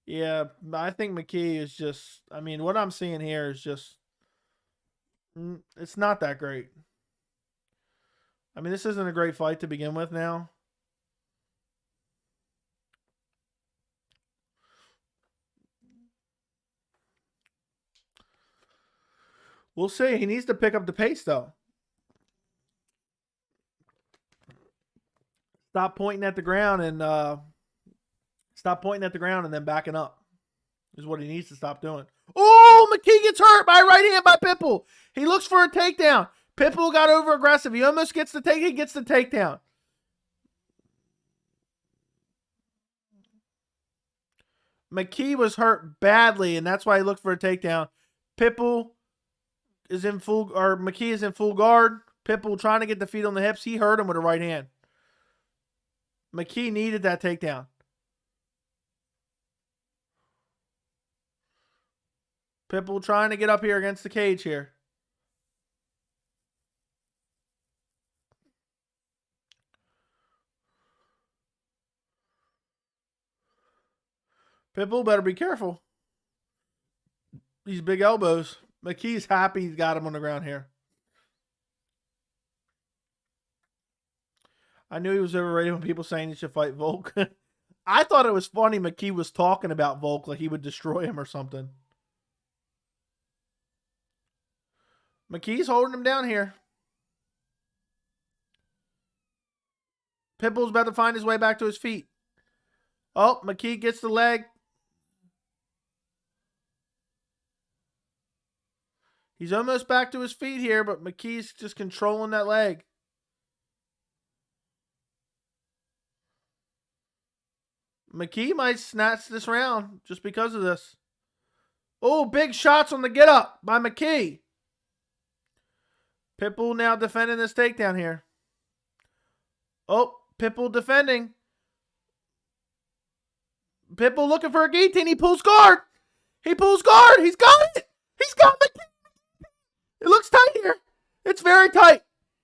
Yeah, I think McKee is just, I mean, what I'm seeing here is just, it's not that great. I mean, this isn't a great fight to begin with now. We'll see. He needs to pick up the pace, though. Stop pointing at the ground and then backing up is what he needs to stop doing. Oh, Oh, McKee gets hurt by a right hand by Pitbull. He looks for a takedown. Pitbull got over aggressive. He almost gets the take. He gets the takedown. McKee was hurt badly, and that's why he looked for a takedown. Pitbull is in full, or McKee is in full guard. Pitbull trying to get the feet on the hips. He hurt him with a right hand. McKee needed that takedown. Pitbull trying to get up here against the cage here. Pitbull better be careful. These big elbows. McKee's happy he's got him on the ground here. I knew he was overrated when people saying he should fight Volk. I thought it was funny McKee was talking about Volk like he would destroy him or something. McKee's holding him down here. Pitbull's about to find his way back to his feet. Oh, McKee gets the leg. He's almost back to his feet here, but McKee's just controlling that leg. McKee might snatch this round just because of this. Oh, big shots on the get up by McKee. Pitbull now defending this takedown here. Oh, Pitbull defending. Pitbull looking for a guillotine. He pulls guard. He pulls guard. He's got it. He's got McKee. It looks tight here. It's very tight.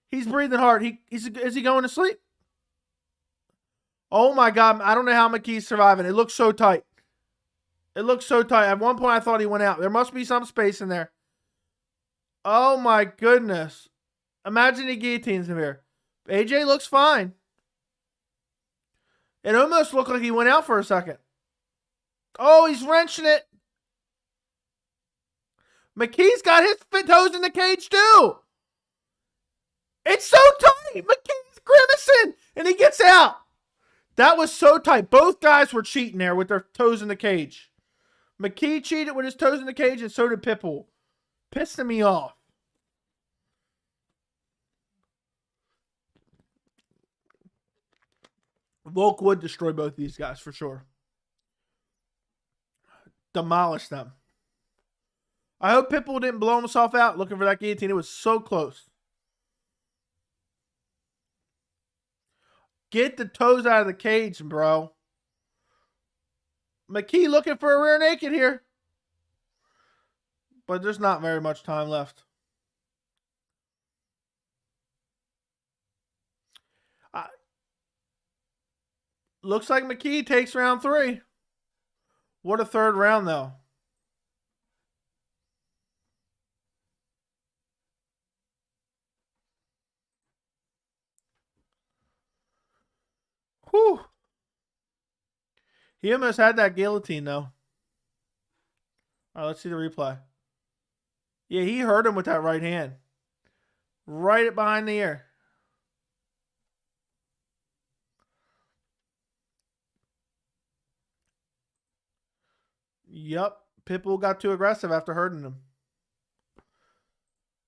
He's breathing hard. Is he going to sleep? Oh my God. I don't know how McKee's surviving. It looks so tight. It looks so tight. At one point I thought he went out. There must be some space in there. Oh my goodness. Imagine he guillotines him here. AJ looks fine. It almost looked like he went out for a second. Oh, he's wrenching it. McKee's got his toes in the cage too. It's so tight. McKee's grimacing and he gets out. That was so tight. Both guys were cheating there with their toes in the cage. McKee cheated with his toes in the cage and so did Pitbull. Pissing me off. Volk would destroy both of these guys for sure. Demolish them. I hope Pitbull didn't blow himself out looking for that guillotine. It was so close. Get the toes out of the cage, bro. McKee looking for a rear naked here. But there's not very much time left. Looks like McKee takes round 3. What a third round, though. Whew. He almost had that guillotine, though. All right, let's see the replay. Yeah, he hurt him with that right hand. Right behind the ear. Yup. Pitbull got too aggressive after hurting him.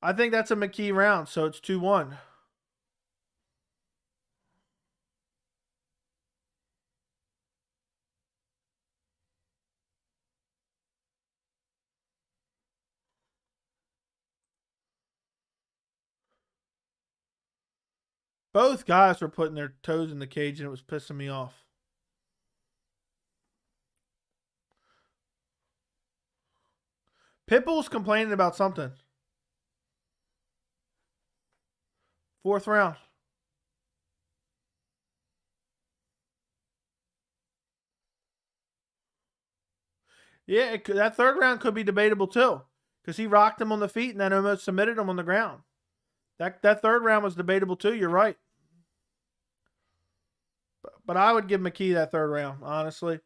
I think that's a McKee round, so it's 2-1. Both guys were putting their toes in the cage and it was pissing me off. Pitbull's complaining about something. 4th round. Yeah, that 3rd round could be debatable too. Because he rocked him on the feet and then almost submitted him on the ground. That 3rd round was debatable too. You're right. But I would give McKee that 3rd round, honestly.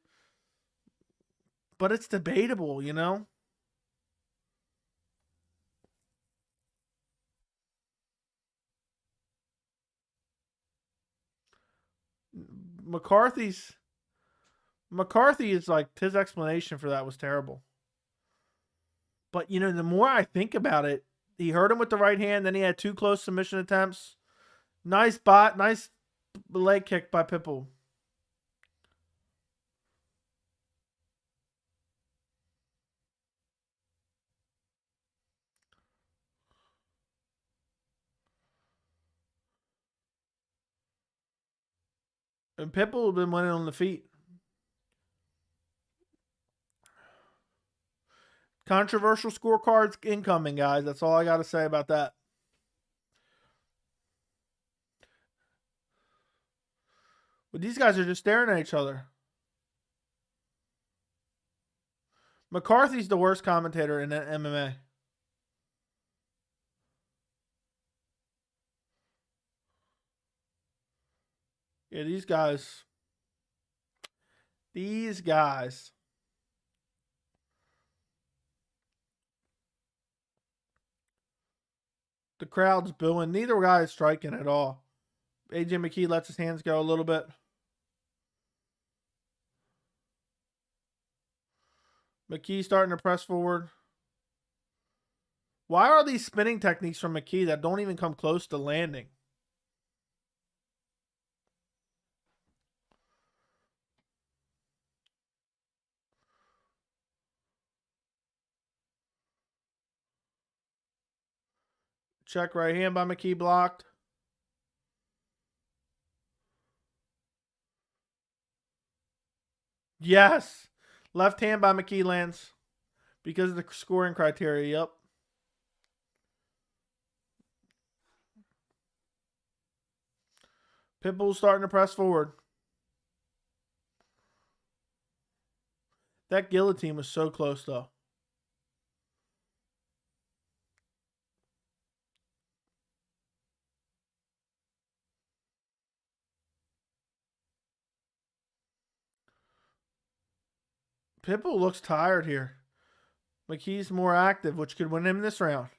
But it's debatable, you know? McCarthy is like, his explanation for that was terrible. But, you know, the more I think about it, he hurt him with the right hand. Then he had 2 close submission attempts. Nice bot. Nice leg kick by Pitbull. And Pitbull has been winning on the feet. Controversial scorecards incoming, guys. That's all I got to say about that. But these guys are just staring at each other. McCarthy's the worst commentator in MMA. Yeah, these guys. The crowd's booing. Neither guy is striking at all. AJ McKee lets his hands go a little bit. McKee starting to press forward. Why are these spinning techniques from McKee that don't even come close to landing? Check right hand by McKee blocked. Yes. Left hand by McKee lands. Because of the scoring criteria, yep. Pitbull's starting to press forward. That guillotine was so close, though. Pitbull looks tired here. McKee's more active, which could win him this round.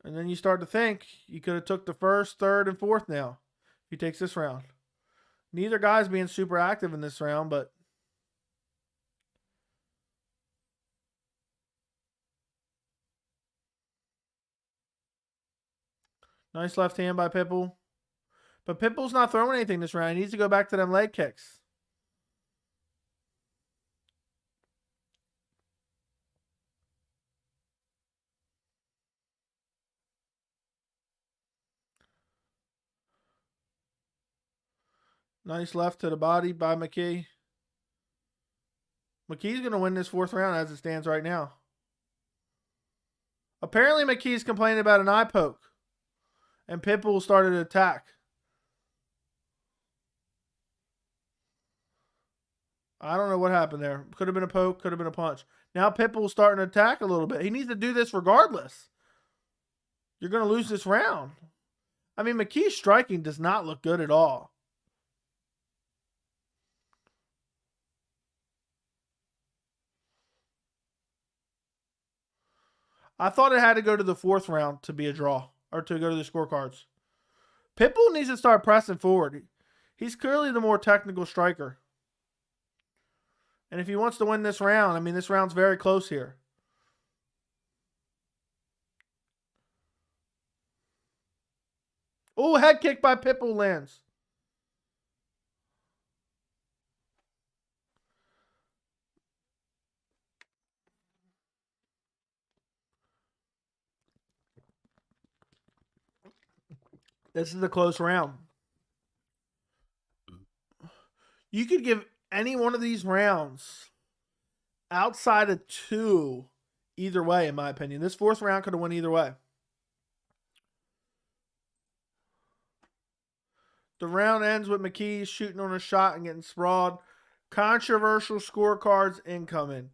And then you start to think you could have took the first, third, and fourth now if he takes this round. Neither guy's being super active in this round, but nice left hand by Pitbull. But Pitbull's not throwing anything this round. He needs to go back to them leg kicks. Nice left to the body by McKee. McKee's going to win this fourth round as it stands right now. Apparently McKee's complaining about an eye poke. And Pitbull started to attack. I don't know what happened there. Could have been a poke, could have been a punch. Now Pitbull's starting to attack a little bit. He needs to do this regardless. You're going to lose this round. I mean, McKee's striking does not look good at all. I thought it had to go to the fourth round to be a draw or to go to the scorecards. Pitbull needs to start pressing forward. He's clearly the more technical striker. And if he wants to win this round, I mean, this round's very close here. Oh, head kick by Pitbull lands. This is a close round. You could give any one of these rounds outside of 2 either way, in my opinion. This fourth round could have won either way. The round ends with McKee shooting on a shot and getting sprawled. Controversial scorecards incoming.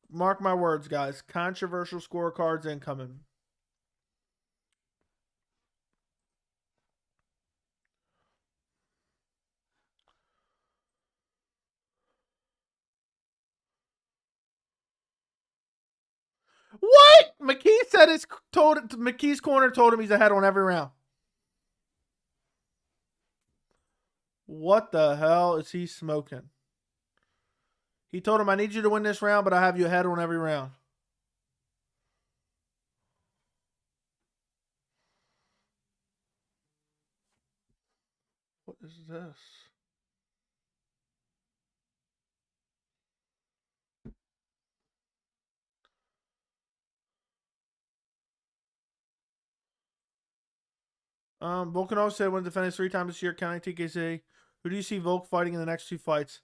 Mark my words, guys. Controversial scorecards incoming. What? McKee said McKee's corner told him he's ahead on every round. What the hell is he smoking? He told him, I need you to win this round, but I have you ahead on every round. What is this? Volkanov said when defending 3 times this year, counting TKC. Who do you see Volk fighting in the next 2 fights?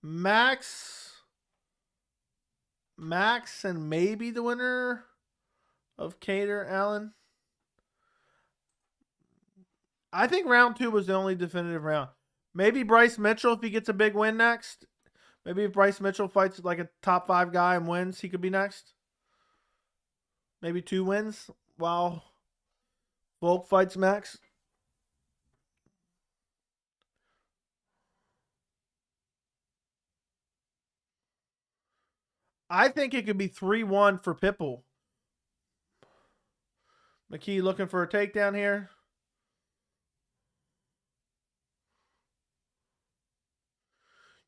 Max, and maybe the winner of Cater Allen. I think round 2 was the only definitive round. Maybe Bryce Mitchell if he gets a big win next. Maybe if Bryce Mitchell fights like a top 5 guy and wins, he could be next. Maybe 2 wins while Volk fights Max. I think it could be 3-1 for Pitbull. McKee looking for a takedown here.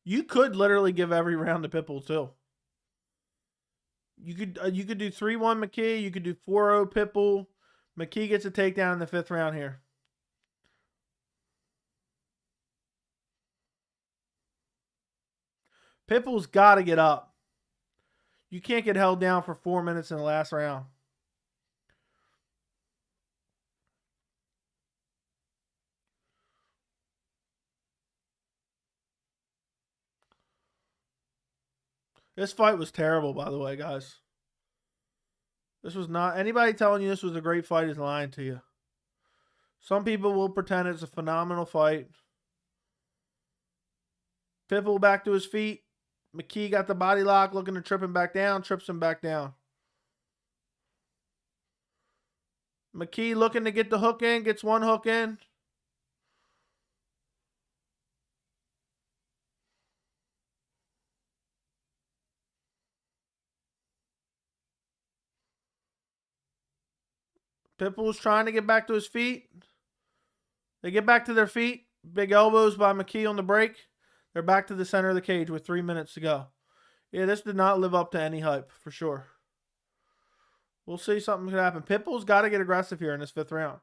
You could literally give every round to Pitbull too. You could do 3-1 McKee. You could do 4-0 Pitbull. McKee gets a takedown in the 5th round here. Pitbull's got to get up. You can't get held down for 4 minutes in the last round. This fight was terrible, by the way, guys. This was not... Anybody telling you this was a great fight is lying to you. Some people will pretend it's a phenomenal fight. Pitbull back to his feet. McKee got the body lock, looking to trip him back down. Trips him back down. McKee looking to get the hook in. Gets 1 hook in. Pitbull's trying to get back to his feet. They get back to their feet. Big elbows by McKee on the break. They're back to the center of the cage with 3 minutes to go. Yeah, this did not live up to any hype, for sure. We'll see something could happen. Pitbull's got to get aggressive here in this 5th round.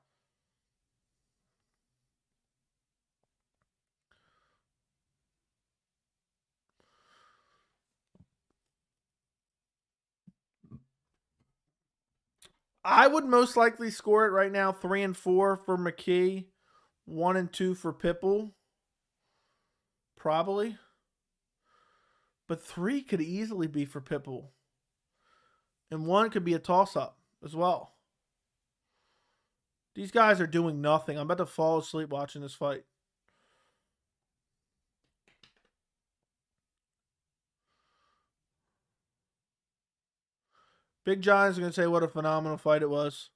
I would most likely score it right now 3-4 for McKee, 1-2 for Pitbull. Probably. But 3 could easily be for Pitbull. And 1 could be a toss-up as well. These guys are doing nothing. I'm about to fall asleep watching this fight. Big John's going to say what a phenomenal fight it was.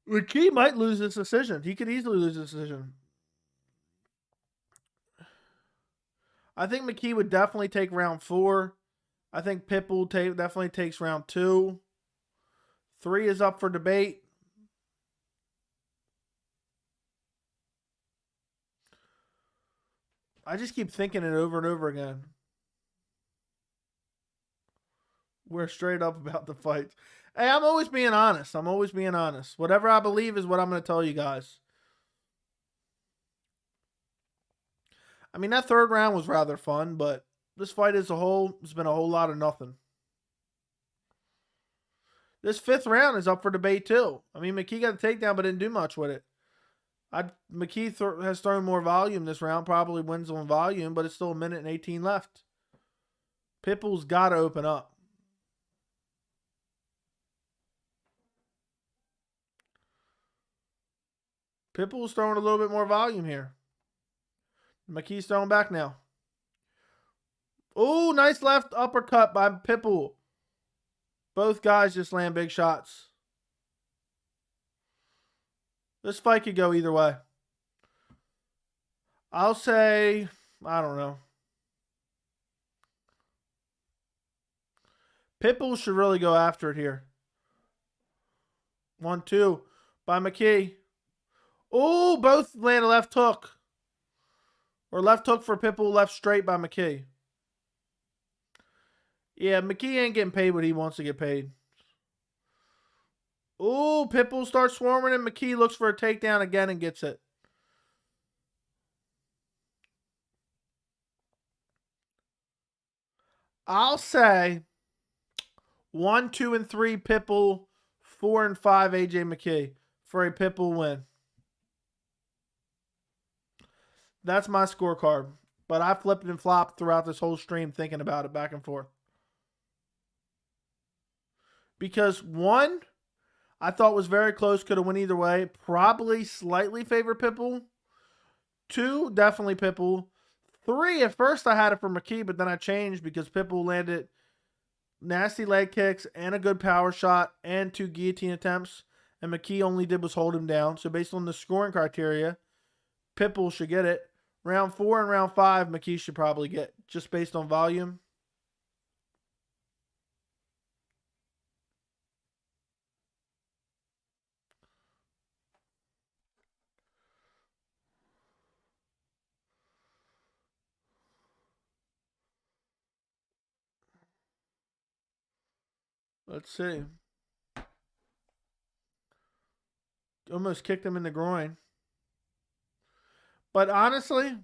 McKee might lose this decision. He could easily lose this decision. I think McKee would definitely take round 4. I think Pitbull definitely takes round 2. 3 is up for debate. I just keep thinking it over and over again. We're straight up about the fights. Hey, I'm always being honest. I'm always being honest. Whatever I believe is what I'm going to tell you guys. I mean, that 3rd round was rather fun, but this fight as a whole has been a whole lot of nothing. This 5th round is up for debate, too. I mean, McKee got a takedown, but didn't do much with it. McKee has thrown more volume this round, probably wins on volume, but it's still 1:18 left. Pitbull's got to open up. Pitbull's throwing a little bit more volume here. McKee's throwing back now. Oh, nice left uppercut by Pitbull. Both guys just land big shots. This fight could go either way. I'll say, I don't know. Pitbull should really go after it here. 1-2 by McKee. Oh, both land a left hook. Or left hook for Pitbull, left straight by McKee. Yeah, McKee ain't getting paid what he wants to get paid. Oh, Pitbull starts swarming and McKee looks for a takedown again and gets it. I'll say 1, 2, and 3 Pitbull, 4 and 5 AJ McKee for a Pitbull win. That's my scorecard. But I flipped and flopped throughout this whole stream thinking about it back and forth. Because 1, I thought was very close, could have went either way. Probably slightly favored Pitbull. 2, definitely Pitbull. 3, at first I had it for McKee, but then I changed because Pitbull landed nasty leg kicks and a good power shot and 2 guillotine attempts. And McKee only did was hold him down. So based on the scoring criteria, Pitbull should get it. Round 4 and round 5, McKee should probably get, just based on volume. Let's see. Almost kicked him in the groin. But honestly,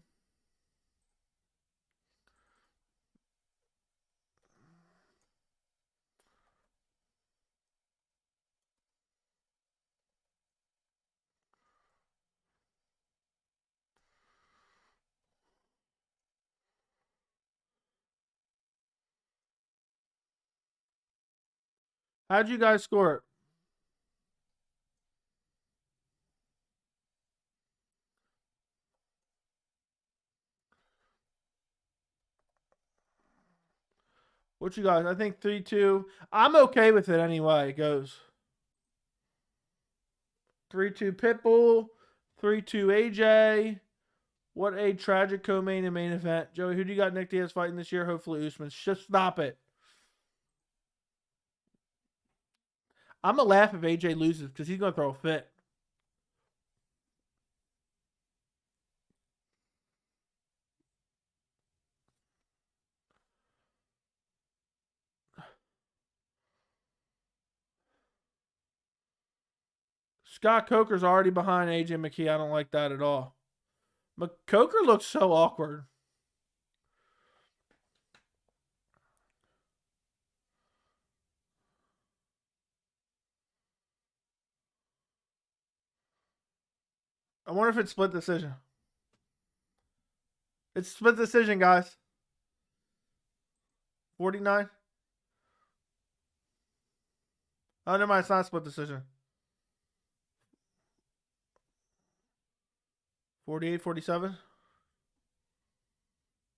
how'd you guys score it? What you guys? I think 3-2. I'm okay with it anyway. It goes 3-2 Pitbull, 3-2 AJ. What a tragic co-main and main event. Joey, who do you got Nick Diaz fighting this year? Hopefully Usman. Just stop it. I'm going to laugh if AJ loses because he's going to throw a fit. Scott Coker's already behind AJ McKee. I don't like that at all. Coker looks so awkward. I wonder if it's split decision. It's split decision, guys. 49. Oh, never mind. It's not split decision. 48, 47.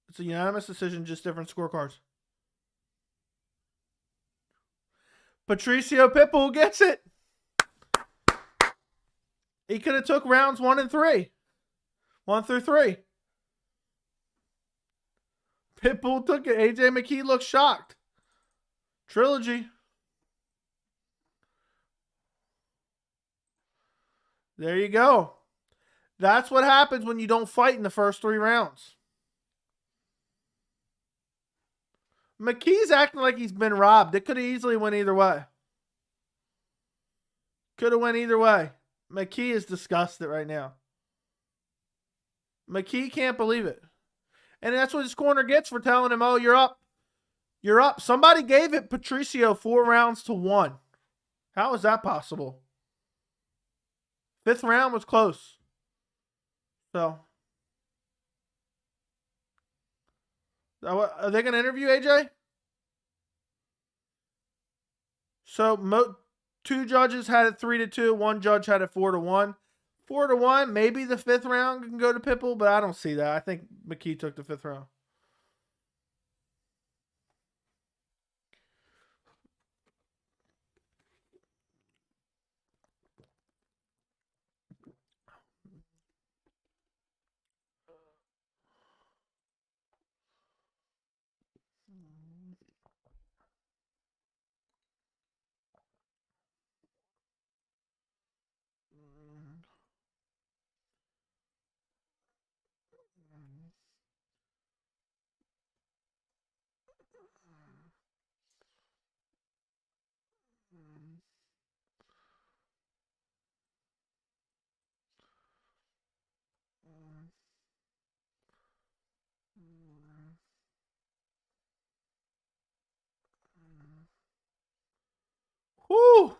It's a unanimous decision, just different scorecards. Patricio Pitbull gets it. He could have took rounds 1 and 3. 1 through 3. Pitbull took it. AJ McKee looks shocked. Trilogy. There you go. That's what happens when you don't fight in the first 3 rounds. McKee's acting like he's been robbed. It could have easily went either way. Could have went either way. McKee is disgusted right now. McKee can't believe it. And that's what his corner gets for telling him, oh, you're up. You're up. Somebody gave it Patricio 4 rounds to 1. How is that possible? 5th round was close. So, are they going to interview AJ? So, 2 judges had it 3-2. 1 judge had it 4-1. 4-1. Maybe the 5th round can go to Pitbull, but I don't see that. I think McKee took the 5th round. Whoo!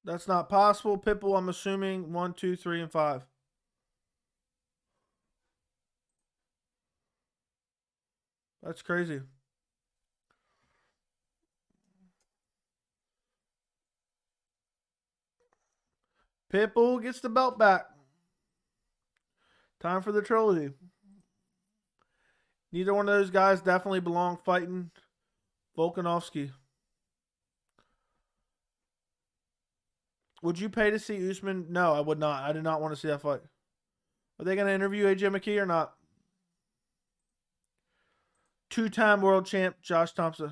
That's not possible. Pitbull, I'm assuming 1, 2, 3, and 5. That's crazy. Pitbull gets the belt back. Time for the trilogy. Neither one of those guys definitely belong fighting Volkanovski. Would you pay to see Usman? No, I would not. I did not want to see that fight. Are they going to interview AJ McKee or not? Two-time world champ Josh Thompson.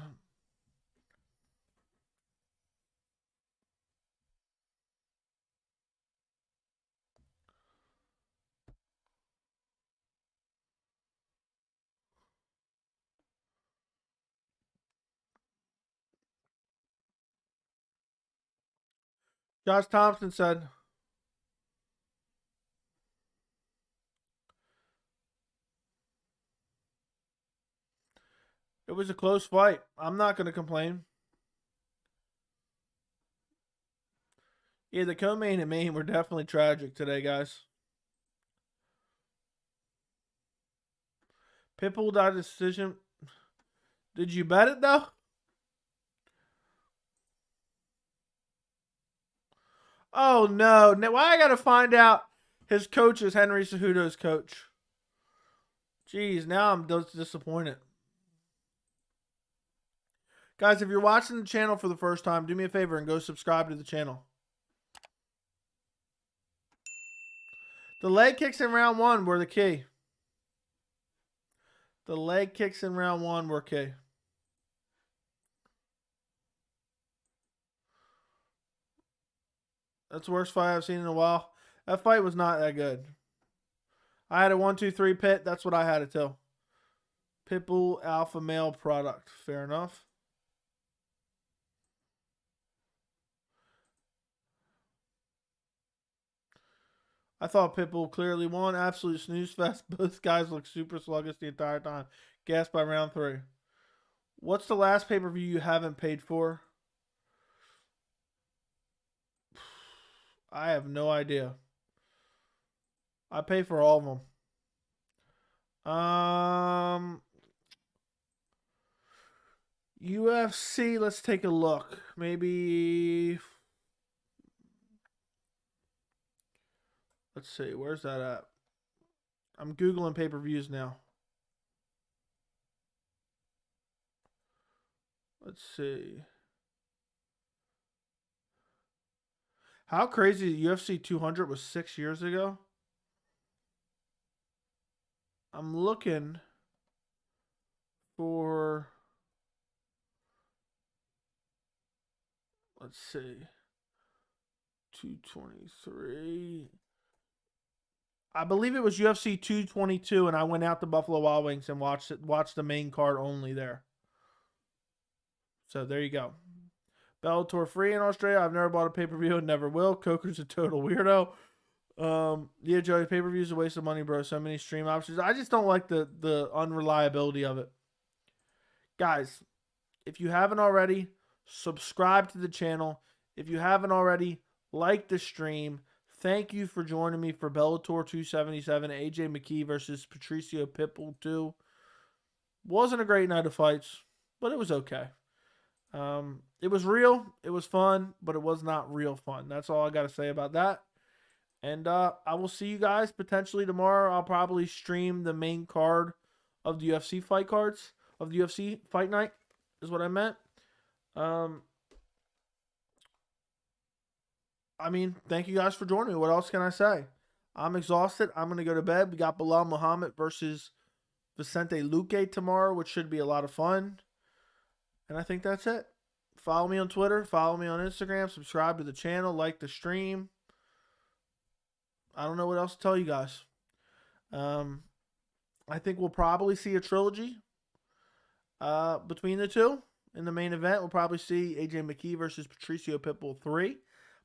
Josh Thompson said, it was a close fight. I'm not going to complain. Yeah, the co-main and main were definitely tragic today, guys. Pitbull died decision. Did you bet it, though? Oh, no. Now, why I got to find out his coach is Henry Cejudo's coach? Jeez, now I'm disappointed. Guys, if you're watching the channel for the first time, do me a favor and go subscribe to the channel. The leg kicks in round 1 were the key. The leg kicks in round 1 were key. That's the worst fight I've seen in a while. That fight was not that good. I had a 1, 2, 3 pit. That's what I had it too. Pitbull alpha male product. Fair enough. I thought Pitbull clearly won. Absolute snooze fest. Both guys look super sluggish the entire time. Gassed by round 3. What's the last pay-per-view you haven't paid for? I have no idea. I pay for all of them. UFC, let's take a look. Maybe, let's see, where's that at? I'm Googling pay-per-views now. Let's see. How crazy, UFC 200 was 6 years ago? I'm looking for, let's see, 223. I believe it was UFC 222, and I went out to Buffalo Wild Wings and watched the main card only there. So there you go. Bellator free in Australia. I've never bought a pay-per-view and never will. Coker's a total weirdo. Yeah, Joey, pay-per-view is a waste of money, bro. So many stream options. I just don't like the unreliability of it. Guys, if you haven't already, subscribe to the channel. If you haven't already, like the stream. Thank you for joining me for Bellator 277, AJ McKee versus Patricio Pitbull 2. Wasn't a great night of fights, but it was okay. It was real, it was fun, but it was not real fun. That's all I got to say about that. And I will see you guys potentially tomorrow. I'll probably stream the main card of the UFC fight cards, of the UFC fight night, is what I meant. I mean, thank you guys for joining me. What else can I say? I'm exhausted. I'm going to go to bed. We got Bilal Muhammad versus Vicente Luque tomorrow, which should be a lot of fun. And I think that's it. Follow me on Twitter. Follow me on Instagram. Subscribe to the channel. Like the stream. I don't know what else to tell you guys. I think we'll probably see a trilogy between the two. In the main event, we'll probably see AJ McKee versus Patricio Pitbull 3.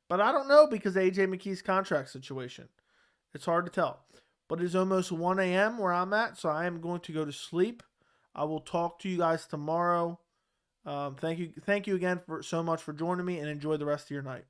But I don't know because of AJ McKee's contract situation. It's hard to tell. But it is almost 1 a.m. where I'm at, so I am going to go to sleep. I will talk to you guys tomorrow. Thank you again so much for joining me, and enjoy the rest of your night.